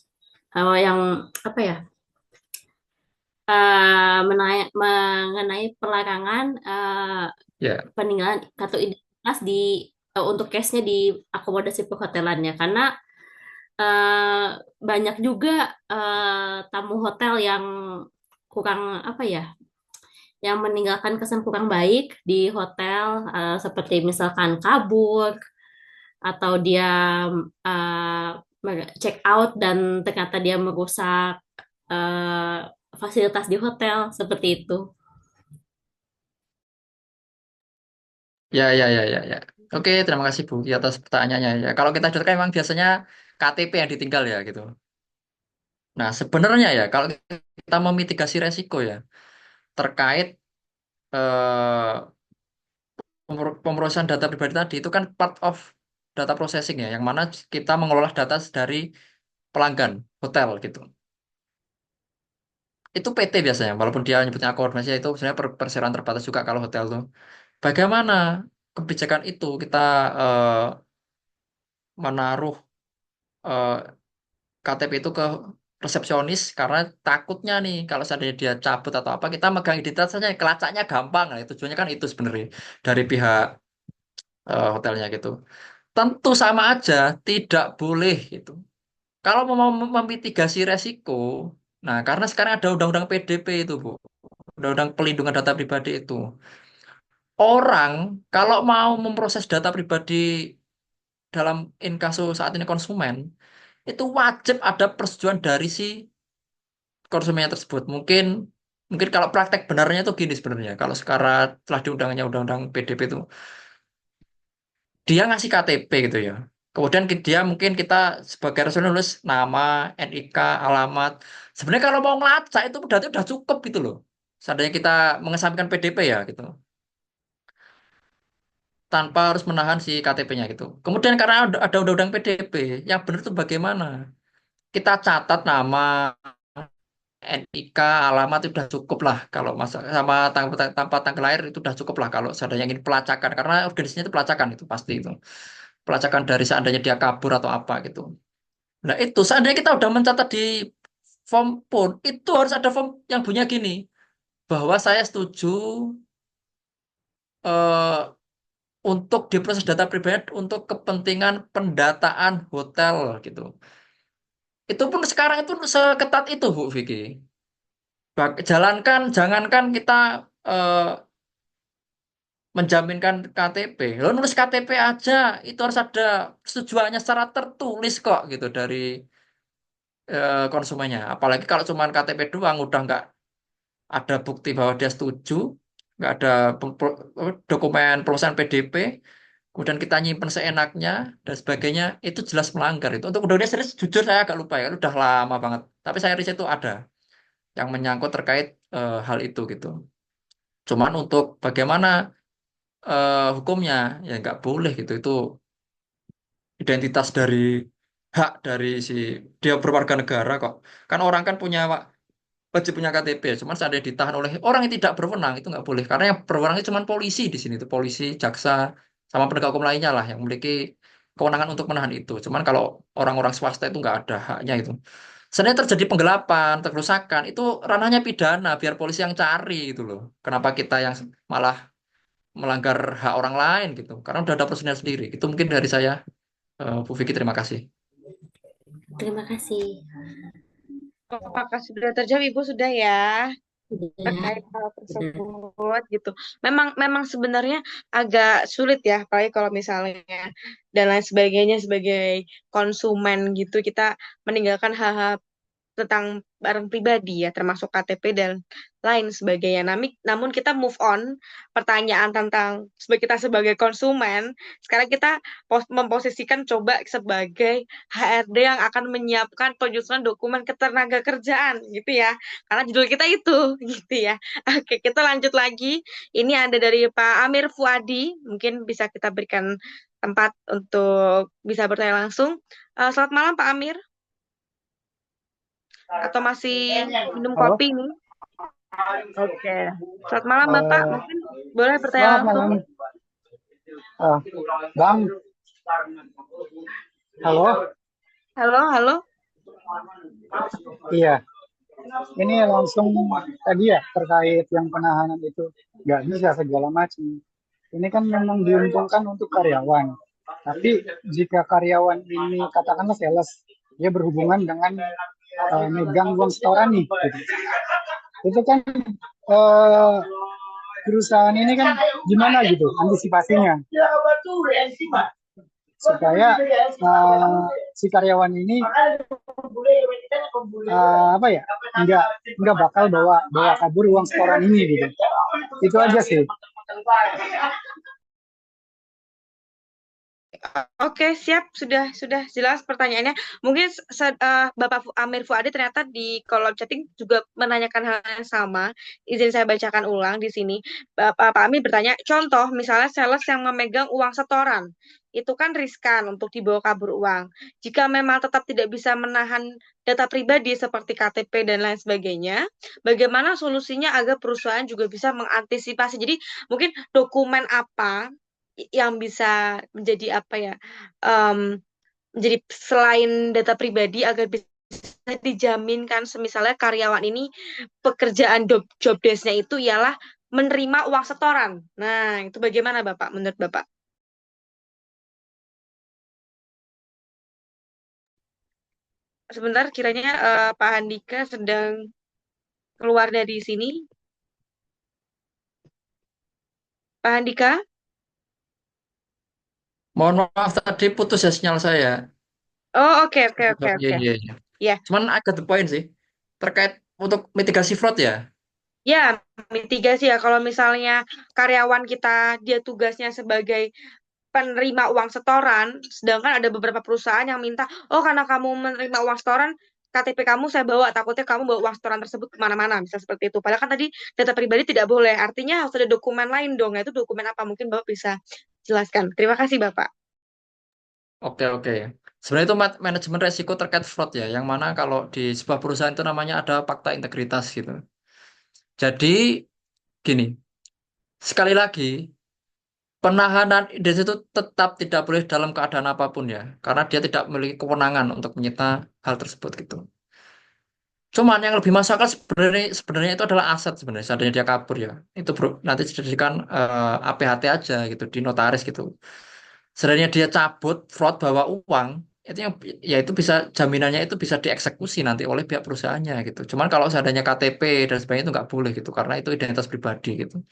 yang apa ya, mengenai pelarangan Ya, peninggalan atau identitas untuk case-nya di akomodasi perhotelannya, karena eh, banyak juga tamu hotel yang kurang apa ya, yang meninggalkan kesan kurang baik di hotel, seperti misalkan kabur atau dia check out dan ternyata dia merusak eh, fasilitas di hotel seperti itu. ya, ya, ya, ya, ya. Oke, terima kasih Bu Ki atas pertanyaannya. Ya, kalau kita kan memang biasanya KTP yang ditinggal ya gitu. Nah, sebenarnya ya kalau kita memitigasi resiko ya terkait eh, pemrosesan data pribadi tadi itu kan part of data processing ya, yang mana kita mengelola data dari pelanggan hotel gitu. Itu PT biasanya, walaupun dia nyebutnya akomodasi itu sebenarnya perseroan terbatas juga kalau hotel tuh. Bagaimana kebijakan itu kita eh, menaruh eh, KTP itu ke resepsionis karena takutnya nih kalau seandainya dia cabut atau apa kita megang identitasnya kelacaknya gampang. Nah, tujuannya kan itu sebenarnya dari pihak hotelnya gitu. Tentu sama aja tidak boleh gitu. Kalau mau memitigasi resiko, nah karena sekarang ada undang-undang PDP itu, Bu. Undang-undang pelindungan data pribadi itu. Orang kalau mau memproses data pribadi dalam inkasu saat ini konsumen, itu wajib ada persetujuan dari si konsumennya tersebut. Mungkin mungkin kalau praktek benarnya itu gini sebenarnya. Kalau sekarang telah diundangnya undang-undang PDP itu, dia ngasih KTP gitu ya. Kemudian dia mungkin kita sebagai resmi nulis nama, NIK, alamat. Sebenarnya kalau mau ngelacak itu udah cukup gitu loh. Seandainya kita mengesampingkan PDP ya gitu. Tanpa harus menahan si KTP-nya gitu. Kemudian karena ada undang-undang PDP, yang benar itu bagaimana? Kita catat nama, NIK, alamat itu udah cukup lah. Kalau masa sama tanpa tanggal lahir itu udah cukup lah kalau seandainya ingin pelacakan. Karena organisasinya itu pelacakan itu pasti itu. Pelacakan dari seandainya dia kabur atau apa gitu. Nah itu seandainya kita udah mencatat di form pun itu harus ada form yang bunyinya gini bahwa saya setuju eh, untuk diproses data pribadi untuk kepentingan pendataan hotel gitu. Itu pun sekarang itu seketat itu Bu Vicky. Jangankan kita eh, menjaminkan KTP. Lo nulis KTP aja itu harus ada setujuannya secara tertulis kok gitu dari konsumennya. Apalagi kalau cuma KTP doang udah nggak ada bukti bahwa dia setuju, nggak ada dokumen perusahaan PDP, kemudian kita nyimpen seenaknya dan sebagainya, itu jelas melanggar itu. Untuk undang-undang serius, jujur saya agak lupa ya, udah lama banget. Tapi saya riset itu ada yang menyangkut terkait hal itu gitu. Cuman untuk bagaimana hukumnya ya nggak boleh gitu. Itu identitas dari hak dari si dia berwarga negara kok. Kan orang kan punya wajib punya KTP, cuman seandainya ditahan oleh orang yang tidak berwenang itu nggak boleh, karena yang berwenang itu cuma polisi di sini itu polisi, jaksa, sama penegak hukum lainnya lah yang memiliki kewenangan untuk menahan itu. Cuman kalau orang-orang swasta itu nggak ada haknya itu. Seandainya terjadi penggelapan, kerusakan, itu ranahnya pidana, biar polisi yang cari itu loh. Kenapa kita yang malah melanggar hak orang lain gitu? Karena udah ada prosedur sendiri. Itu mungkin dari saya, Bu Vicky, terima kasih. Terima kasih. Apakah sudah terjawab Ibu sudah ya Sudah, terkait hal sudah. tersebut gitu. Memang memang sebenarnya agak sulit ya, apalagi kalau misalnya dan lain sebagainya sebagai konsumen gitu kita meninggalkan hal-hal tentang barang pribadi ya, termasuk KTP dan lain sebagainya. Namun kita move on pertanyaan tentang kita sebagai konsumen, sekarang kita memposisikan coba sebagai HRD yang akan menyiapkan penyusunan dokumen ketenaga kerjaan gitu ya. Karena judul kita itu gitu ya. Oke, kita lanjut lagi. Ini ada dari Pak Amir Fuadi, mungkin bisa kita berikan tempat untuk bisa bertanya langsung. Selamat malam Pak Amir. Atau masih minum Halo, kopi nih? Oke. Selamat malam Bapak, eh, mungkin boleh bertanya selamat langsung. malam. Bang, Halo, Halo, halo. iya. Ini langsung tadi ya terkait yang penahanan itu nggak bisa segala macam. Ini kan memang diuntungkan untuk karyawan. Tapi jika karyawan ini katakanlah sales, dia berhubungan dengan megang uang setoran nih, gitu. Itu kan eh, perusahaan ini kan gimana gitu antisipasinya supaya si karyawan ini apa ya nggak bakal bawa kabur uang setoran ini gitu. Itu aja sih. Oke, siap. Sudah jelas pertanyaannya. Mungkin Bapak Amir Fuadi ternyata di kolom chatting juga menanyakan hal yang sama. Izin saya bacakan ulang di sini. Pak Amir bertanya, contoh misalnya sales yang memegang uang setoran. Itu kan riskan untuk dibawa kabur uang. Jika memang tetap tidak bisa menahan data pribadi seperti KTP dan lain sebagainya, bagaimana solusinya agar perusahaan juga bisa mengantisipasi? Jadi mungkin dokumen apa yang bisa menjadi apa ya, em, menjadi selain data pribadi agar bisa dijaminkan semisalnya karyawan ini pekerjaan job desk-nya itu ialah menerima uang setoran. Nah, itu bagaimana Bapak, menurut Bapak? Sebentar, kiranya Pak Handika sedang keluar dari sini. Pak Handika? Mohon maaf tadi putus ya sinyal saya. Oh, oke, oke, oke, Iya, oke. iya, iya. Ya, Cuman agak the point sih. Terkait untuk mitigasi fraud ya. ya, mitigasi ya. Kalau misalnya karyawan kita dia tugasnya sebagai penerima uang setoran, sedangkan ada beberapa perusahaan yang minta, oh karena kamu menerima uang setoran, KTP kamu saya bawa, takutnya kamu bawa uang setoran tersebut kemana-mana, bisa seperti itu. Padahal kan tadi data pribadi tidak boleh, artinya harus ada dokumen lain dong. Nah, itu dokumen apa? Mungkin Bapak bisa jelaskan. Terima kasih Bapak. Oke, oke. Sebenarnya itu manajemen resiko terkait fraud ya. Yang mana kalau di sebuah perusahaan itu namanya ada fakta integritas gitu. Jadi gini, sekali lagi penahanan identitas itu tetap tidak boleh dalam keadaan apapun ya, karena dia tidak memiliki kewenangan untuk menyita hal tersebut gitu. Cuman yang lebih masuk akal sebenarnya sebenarnya itu adalah aset sebenarnya, seandainya dia kabur ya. Itu bro, nanti dijadikan APHT aja gitu di notaris gitu. Seandainya dia cabut fraud bawa uang, itu yang ya itu bisa jaminannya itu bisa dieksekusi nanti oleh pihak perusahaannya gitu. Cuman kalau seandainya KTP dan sebagainya itu nggak boleh gitu, karena itu identitas pribadi gitu.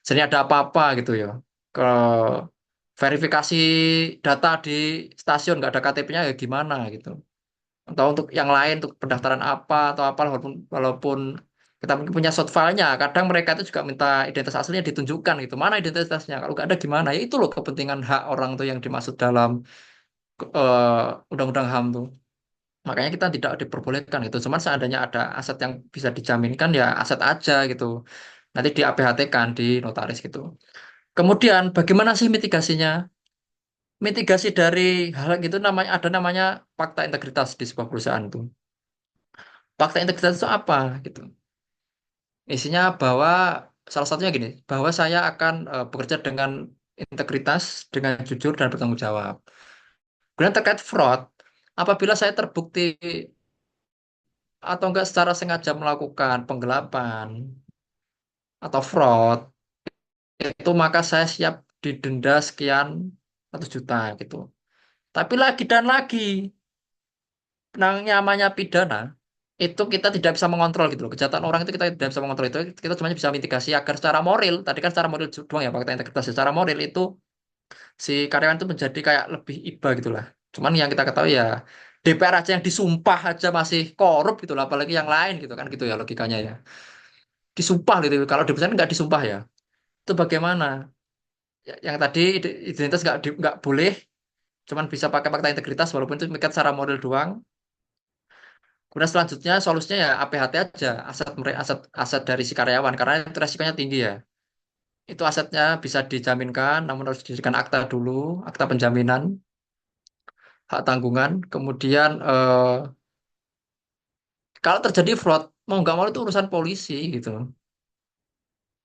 Jadi ada apa-apa gitu ya. Ke verifikasi data di stasiun nggak ada KTP-nya ya gimana gitu. Atau untuk yang lain untuk pendaftaran apa atau apa walaupun kita mungkin punya short file-nya, kadang mereka itu juga minta identitas aslinya ditunjukkan gitu. Mana identitasnya? Kalau nggak ada gimana? Ya itu loh kepentingan hak orang tuh yang dimaksud dalam undang-undang HAM tuh. Makanya kita tidak diperbolehkan gitu. Cuman seandainya ada aset yang bisa dijaminkan ya aset aja gitu. Nanti di APHT-kan di notaris gitu. Kemudian bagaimana sih mitigasinya? Mitigasi dari hal gitu namanya ada namanya fakta integritas di sebuah perusahaan itu. Fakta integritas itu apa gitu? Isinya bahwa salah satunya gini, bahwa saya akan bekerja dengan integritas, dengan jujur dan bertanggung jawab. Kemudian terkait fraud, apabila saya terbukti atau enggak secara sengaja melakukan penggelapan atau fraud, itu maka saya siap didenda sekian ratus juta gitu. Tapi lagi dan lagi, namanya pidana itu kita tidak bisa mengontrol gitu loh. Kejahatan orang itu kita tidak bisa mengontrol itu. Kita cuma bisa mitigasi agar secara moral, tadi kan secara moral doang ya fakta integritas. Secara moral itu si karyawan itu menjadi kayak lebih iba gitu lah. Cuman yang kita ketahui ya DPR aja yang disumpah aja masih korup gitu lah, apalagi yang lain gitu kan gitu ya logikanya ya. Disumpah gitu. Kalau di perusahaan nggak disumpah ya. Itu bagaimana? Yang tadi identitas nggak boleh, cuman bisa pakai fakta integritas walaupun itu mengikat secara moral doang. Kemudian selanjutnya solusinya ya APHT aja, aset aset aset dari si karyawan karena itu resikonya tinggi ya. Itu asetnya bisa dijaminkan, namun harus dijadikan akta dulu, akta penjaminan, hak tanggungan. Kemudian kalau terjadi fraud, mau nggak mau itu urusan polisi gitu.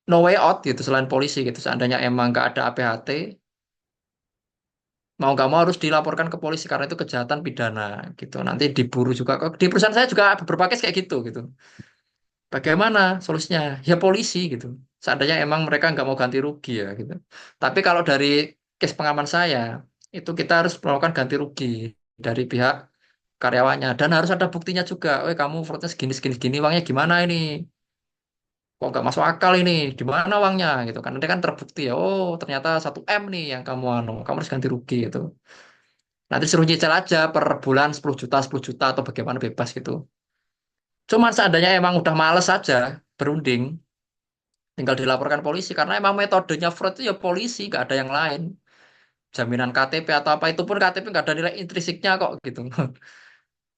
No way out gitu selain polisi gitu. Seandainya emang nggak ada APHT, mau nggak mau harus dilaporkan ke polisi karena itu kejahatan pidana gitu. Nanti diburu juga. Kok di perusahaan saya juga beberapa case kayak gitu gitu. Bagaimana solusinya? Ya polisi gitu. Seandainya emang mereka nggak mau ganti rugi ya gitu. Tapi kalau dari case pengaman saya, itu kita harus melakukan ganti rugi dari pihak karyawannya. Dan harus ada buktinya juga. Oh, kamu fraudnya segini, segini, segini, uangnya gimana ini? Kok nggak masuk akal ini? Di mana uangnya gitu kan? Nanti kan terbukti ya. Oh, ternyata 1 M nih yang kamu harus ganti rugi gitu. Nanti suruh nyicil aja per bulan 10 juta atau bagaimana bebas gitu. Cuman seandainya emang udah males saja berunding, tinggal dilaporkan polisi karena emang metodenya fraud itu ya polisi, nggak ada yang lain. Jaminan KTP atau apa itu pun KTP nggak ada nilai intrinsiknya kok gitu.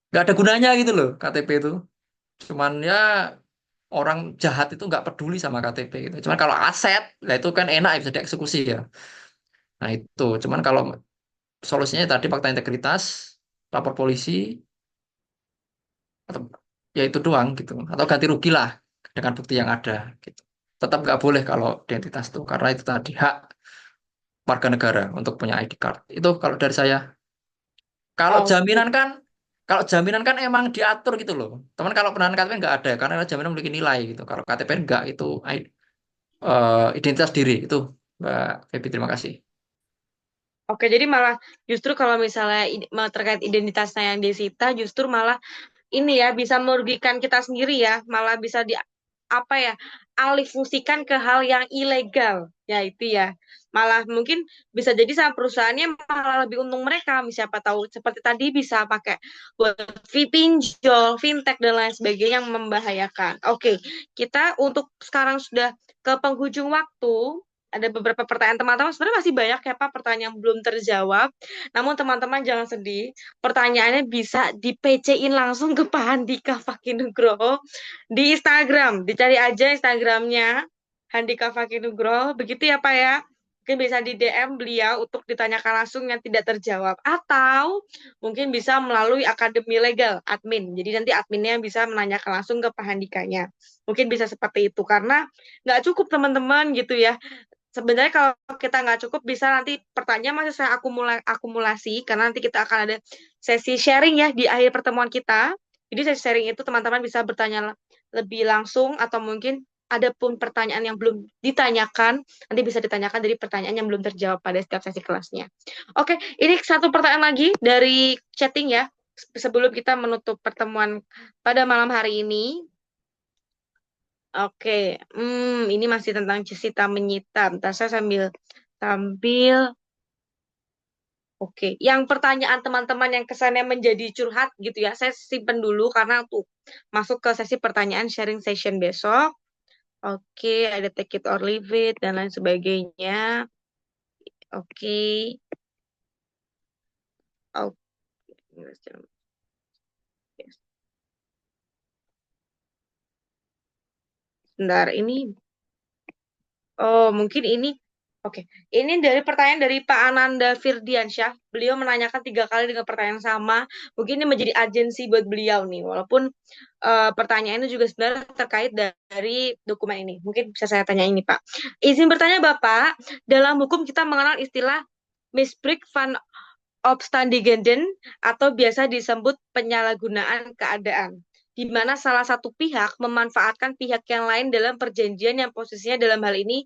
Nggak ada gunanya gitu loh KTP itu. Cuman ya orang jahat itu nggak peduli sama KTP gitu. Cuman kalau aset, lah itu kan enak ya, bisa dieksekusi ya. Nah itu, cuman kalau solusinya tadi fakta integritas, lapor polisi, atau ya itu doang gitu. Atau ganti rugi lah dengan bukti yang ada gitu. Tetap nggak boleh kalau identitas tuh, karena itu tadi hak warga negara untuk punya ID card. Itu kalau dari saya. Kalau Oke. jaminan kan, kalau jaminan kan emang diatur gitu loh. Teman kalau penahanan KTP nggak ada, karena jaminan memiliki nilai gitu. Kalau KTP nggak itu identitas diri itu, Mbak Febi. Terima kasih. Oke, jadi malah justru kalau misalnya terkait identitasnya yang disita, justru malah ini ya bisa merugikan kita sendiri ya, malah bisa di apa ya, alih fungsikan ke hal yang ilegal, ya itu ya. Malah mungkin bisa jadi sama perusahaannya malah lebih untung mereka, siapa tahu seperti tadi bisa pakai buat fee pinjol, fintech dan lain sebagainya yang membahayakan. Oke, kita untuk sekarang sudah ke penghujung waktu. Ada beberapa pertanyaan teman-teman, sebenarnya masih banyak ya Pak pertanyaan yang belum terjawab. Namun teman-teman jangan sedih, pertanyaannya bisa di PC-in langsung ke Pak Handika Fakinugroho di Instagram. Dicari aja Instagramnya Handika Fakinugroho. Begitu ya Pak ya. Mungkin bisa di DM beliau untuk ditanyakan langsung yang tidak terjawab. Atau mungkin bisa melalui Akademi Legal, admin. Jadi nanti adminnya bisa menanyakan langsung ke Pak Handikanya. Mungkin bisa seperti itu. Karena nggak cukup teman-teman gitu ya. Sebenarnya kalau kita nggak cukup bisa nanti pertanyaan masih saya akumulasi karena nanti kita akan ada sesi sharing ya di akhir pertemuan kita. Jadi sesi sharing itu teman-teman bisa bertanya lebih langsung atau mungkin ada pun pertanyaan yang belum ditanyakan nanti bisa ditanyakan dari pertanyaan yang belum terjawab pada setiap sesi kelasnya. Oke, ini satu pertanyaan lagi dari chatting ya sebelum kita menutup pertemuan pada malam hari ini. Oke, ini masih tentang Cesita Menyita. Bentar, saya sambil tampil. Oke, yang pertanyaan teman-teman yang kesannya menjadi curhat gitu ya, saya simpen dulu karena untuk masuk ke sesi pertanyaan sharing session besok. Oke, ada take it or leave it dan lain sebagainya. Oke, oke. Bentar, ini oh, mungkin ini. Oke, ini dari pertanyaan dari Pak Ananda Firdiansyah. Beliau menanyakan 3 kali dengan pertanyaan sama. Mungkin ini menjadi agensi buat beliau nih. Walaupun pertanyaan ini juga sebenarnya terkait dari dokumen ini. Mungkin bisa saya tanya ini, Pak. Izin bertanya, Bapak. Dalam hukum kita mengenal istilah misbruik van opstandigheden atau biasa disebut penyalahgunaan keadaan, di mana salah satu pihak memanfaatkan pihak yang lain dalam perjanjian yang posisinya dalam hal ini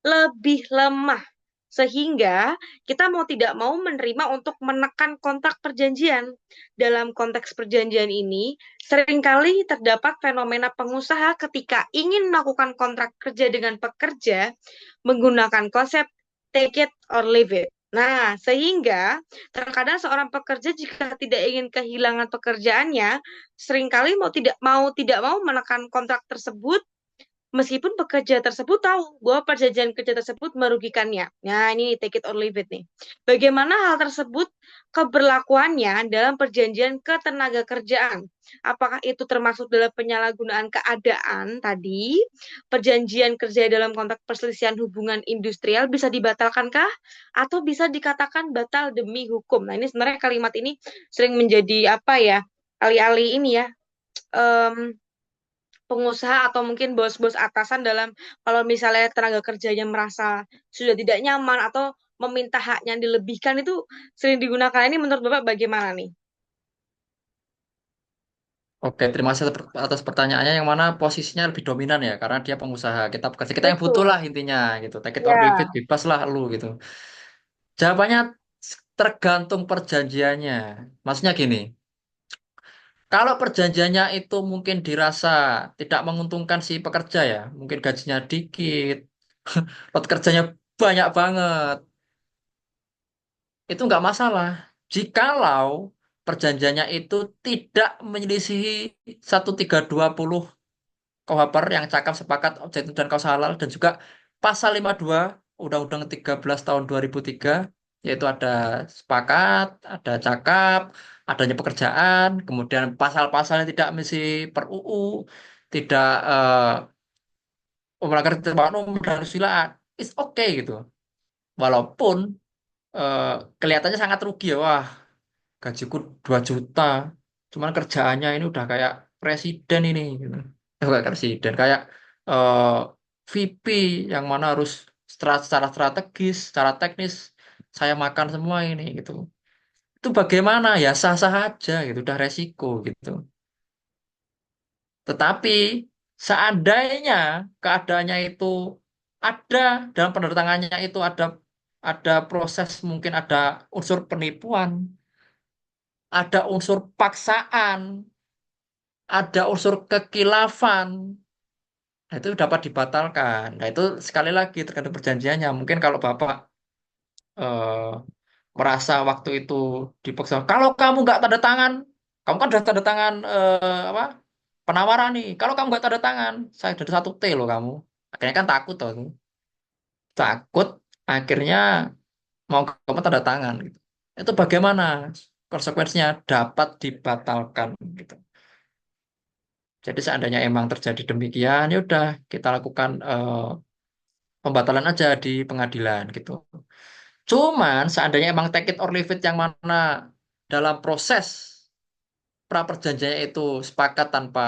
lebih lemah. Sehingga kita mau tidak mau menerima untuk menekan kontrak perjanjian. Dalam konteks perjanjian ini, seringkali terdapat fenomena pengusaha ketika ingin melakukan kontrak kerja dengan pekerja menggunakan konsep take it or leave it. Nah, sehingga terkadang seorang pekerja jika tidak ingin kehilangan pekerjaannya, seringkali mau tidak mau menekan kontrak tersebut meskipun pekerja tersebut tahu bahwa perjanjian kerja tersebut merugikannya. Nah, ini take it or leave it nih. Bagaimana hal tersebut keberlakuannya dalam perjanjian ketenaga kerjaan? Apakah itu termasuk dalam penyalahgunaan keadaan tadi? Perjanjian kerja dalam konteks perselisihan hubungan industrial bisa dibatalkankah? Atau bisa dikatakan batal demi hukum? Nah, ini sebenarnya kalimat ini sering menjadi apa ya? Alih-alih ini ya. Pengusaha atau mungkin bos-bos atasan dalam kalau misalnya tenaga kerjanya merasa sudah tidak nyaman atau meminta haknya dilebihkan itu sering digunakan. Ini menurut Bapak bagaimana nih? Oke, terima kasih atas pertanyaannya. Yang mana posisinya lebih dominan ya, karena dia pengusaha. Kita pekerja, kita yang butuh Betul. lah intinya gitu. Take it or leave it, Ya, bebas lah lu gitu. Jawabannya tergantung perjanjiannya. Maksudnya gini, kalau perjanjiannya itu mungkin dirasa tidak menguntungkan si pekerja ya, mungkin gajinya dikit, lot kerjanya banyak banget, itu nggak masalah. Jikalau perjanjiannya itu tidak menyelisihi 1320 KUHP yang cakap sepakat objek dan kausal halal dan juga pasal 52 Undang-Undang 13 tahun 2003 yaitu ada sepakat, ada cakap, adanya pekerjaan, kemudian pasal-pasalnya tidak mesti per UU, tidak melanggar ketentuan umum dan susila, it's okay gitu. Walaupun eh, kelihatannya sangat rugi ya, wah gajiku 2 juta, cuman kerjaannya ini udah kayak presiden ini gitu. Kayak presiden, kayak eh, VP yang mana harus secara strategis, secara teknis saya makan semua ini gitu. Itu bagaimana ya sah-sah aja gitu, udah resiko gitu. Tetapi seandainya keadaannya itu ada dalam penertangannya itu ada proses mungkin ada unsur penipuan, ada unsur paksaan, ada unsur kekilafan, nah, itu dapat dibatalkan. Nah, itu sekali lagi tergantung perjanjiannya. Mungkin kalau Bapak eh, merasa waktu itu dipaksa, kalau kamu nggak tanda tangan, kamu kan udah tanda tangan apa penawaran nih. Kalau kamu nggak tanda tangan, saya dari 1T loh kamu. Akhirnya kan takut tuh, takut. Akhirnya mau kamu tanda tangan. Gitu. Itu bagaimana konsekuensinya dapat dibatalkan gitu. Jadi seandainya emang terjadi demikian, ya udah kita lakukan pembatalan aja di pengadilan gitu. Cuman seandainya emang take it or leave it yang mana dalam proses pra perjanjiannya itu sepakat tanpa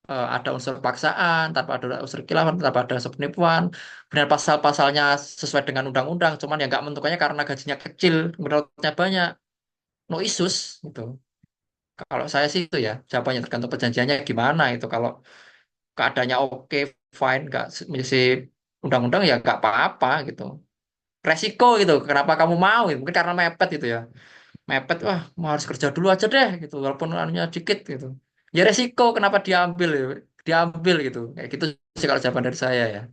ada unsur paksaan, tanpa ada unsur khilafan, tanpa ada unsur penipuan, benar pasal-pasalnya sesuai dengan undang-undang, cuman ya nggak menentukannya karena gajinya kecil, menurutnya banyak, no issues gitu. Kalau saya sih itu ya, jawabannya tergantung perjanjiannya gimana itu. Kalau keadaannya oke, fine, nggak menyisi undang-undang ya nggak apa-apa gitu. Resiko gitu. Kenapa kamu mau? Gitu. Mungkin karena mepet gitu ya. Mepet, wah mau harus kerja dulu aja deh gitu. Walaupun anunya dikit gitu. Ya resiko kenapa diambil ya. Diambil gitu. Kayak gitu sih kalau jawaban dari saya ya.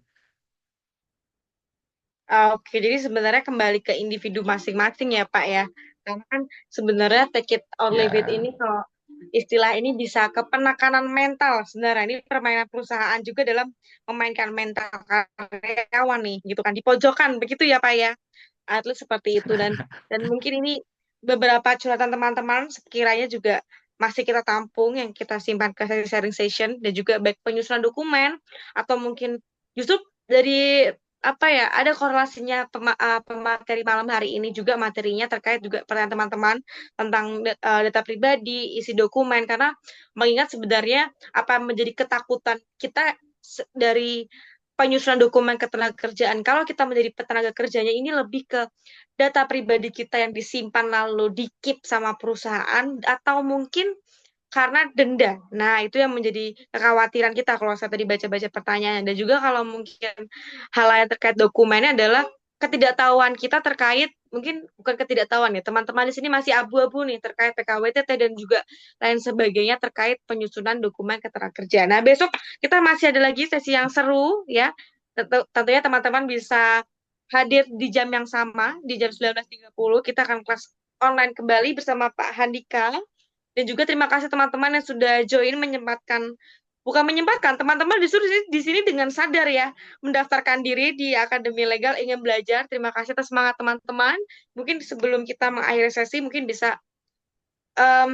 oke. Jadi sebenarnya kembali ke individu masing-masing ya, Pak ya. Karena kan sebenarnya take it or leave it Ya, ini kalau istilah ini bisa ke penekanan mental. Sebenarnya ini permainan perusahaan juga dalam memainkan mental karyawan nih, gitu kan. Dipojokkan begitu ya, Pak ya. At least seperti itu dan mungkin ini beberapa curhatan teman-teman sekiranya juga masih kita tampung yang kita simpan ke sharing session dan juga baik penyusunan dokumen atau mungkin justru dari apa ya ada korelasinya pemateri malam hari ini juga materinya terkait juga pertanyaan teman-teman tentang data pribadi, isi dokumen karena mengingat sebenarnya apa menjadi ketakutan kita dari penyusunan dokumen ketenagakerjaan. Kalau kita menjadi tenaga kerjanya ini lebih ke data pribadi kita yang disimpan lalu di-keep sama perusahaan atau mungkin karena denda. Nah, itu yang menjadi kekhawatiran kita kalau saya tadi baca-baca pertanyaannya. Dan juga kalau mungkin hal lain terkait dokumennya adalah ketidaktahuan kita terkait mungkin bukan ketidaktahuan ya teman-teman di sini masih abu-abu nih terkait PKWTT dan juga lain sebagainya terkait penyusunan dokumen ketenagakerjaan. Nah besok kita masih ada lagi sesi yang seru ya. Tentunya teman-teman bisa hadir di jam yang sama di jam 19.30 kita akan kelas online kembali bersama Pak Handika dan juga terima kasih teman-teman yang sudah join menyempatkan bukan menyempatkan teman-teman disuruh di sini dengan sadar ya mendaftarkan diri di Akademi Legal ingin belajar. Terima kasih atas semangat teman-teman. Mungkin sebelum kita mengakhiri sesi mungkin bisa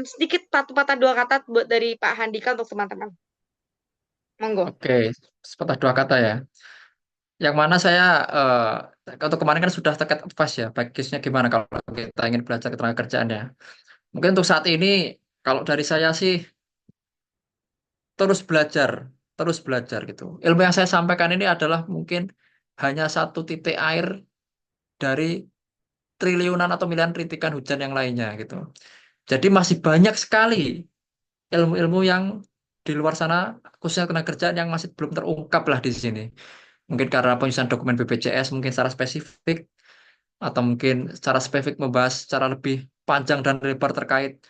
sedikit satu patah dua kata buat dari Pak Handika untuk teman-teman. Monggo. oke. Sepatah dua kata ya. Yang mana saya untuk kemarin kan sudah terkait advice ya. Bagusnya gimana kalau kita ingin belajar ketenaga kerjaan ya. Mungkin untuk saat ini kalau dari saya sih terus belajar, terus belajar gitu. Ilmu yang saya sampaikan ini adalah mungkin hanya satu titik air dari triliunan atau miliaran rintikan hujan yang lainnya gitu. Jadi masih banyak sekali ilmu-ilmu yang di luar sana, khususnya tenaga kerjaan yang masih belum terungkap lah di sini. Mungkin karena penyusunan dokumen BPJS mungkin secara spesifik, atau mungkin secara spesifik membahas secara lebih panjang dan lebar terkait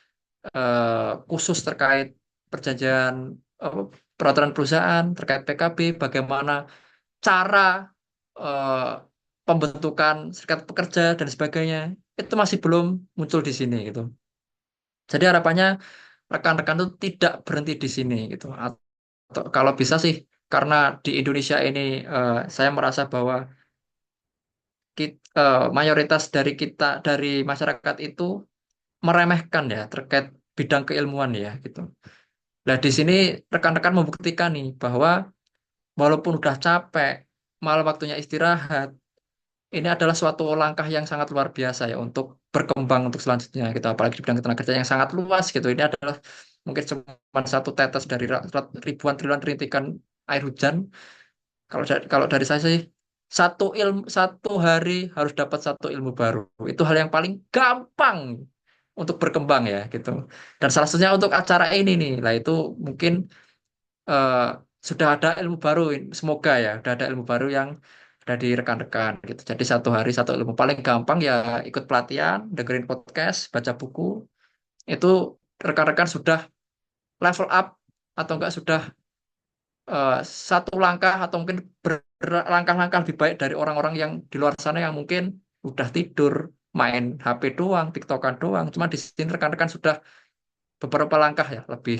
khusus terkait perjanjian eh, peraturan perusahaan, terkait PKB, bagaimana cara eh, pembentukan serikat pekerja dan sebagainya, itu masih belum muncul di sini gitu. Jadi harapannya rekan-rekan itu tidak berhenti di sini gitu. Atau kalau bisa sih, karena di Indonesia ini saya merasa bahwa mayoritas dari kita dari masyarakat itu meremehkan ya terkait bidang keilmuan ya gitu. Nah, di sini rekan-rekan membuktikan nih bahwa walaupun udah capek, malah waktunya istirahat, ini adalah suatu langkah yang sangat luar biasa ya untuk berkembang untuk selanjutnya gitu. Apalagi di bidang ketenaga kerja yang sangat luas gitu. Ini adalah mungkin cuma satu tetes dari ribuan triliun rintikan air hujan. Kalau dari saya sih, satu hari harus dapat satu ilmu baru. Itu hal yang paling gampang untuk berkembang ya gitu. Dan salah satunya untuk acara ini nih, lah itu mungkin eh, sudah ada ilmu baru, semoga ya, sudah ada ilmu baru yang ada di rekan-rekan gitu. Jadi satu hari satu ilmu, paling gampang ya ikut pelatihan, dengerin podcast, baca buku, itu rekan-rekan sudah level up atau enggak sudah eh, satu langkah atau mungkin berlangkah-langkah lebih baik dari orang-orang yang di luar sana yang mungkin udah tidur, main HP doang, TikTokan doang. Cuma di sini rekan-rekan sudah beberapa langkah ya lebih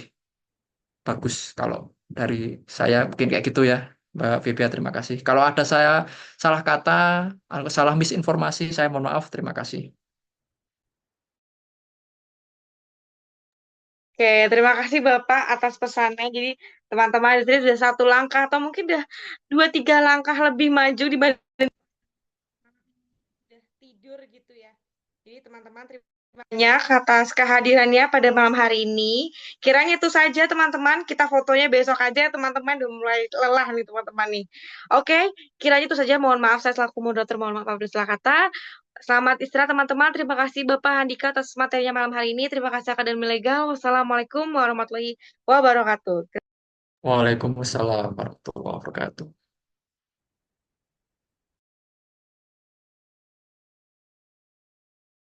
bagus. Kalau dari saya mungkin kayak gitu ya, Mbak Vibia, terima kasih. Kalau ada saya salah kata, atau salah misinformasi, saya mohon maaf, terima kasih. Oke, terima kasih Bapak atas pesannya. Jadi teman-teman di sini sudah satu langkah atau mungkin udah dua tiga langkah lebih maju dibanding udah tidur gitu ya. Jadi teman-teman terima kasih banyak atas kehadirannya pada malam hari ini. Kiranya itu saja teman-teman, kita fotonya besok aja teman-teman udah mulai lelah nih teman-teman nih. Oke, kiranya itu saja. Mohon maaf saya selaku moderator mohon maaf apabila salah kata. Selamat istirahat teman-teman. Terima kasih Bapak Handika atas materinya malam hari ini. Terima kasih Akademi Legal. Wassalamualaikum warahmatullahi wabarakatuh. Waalaikumsalam warahmatullahi wabarakatuh.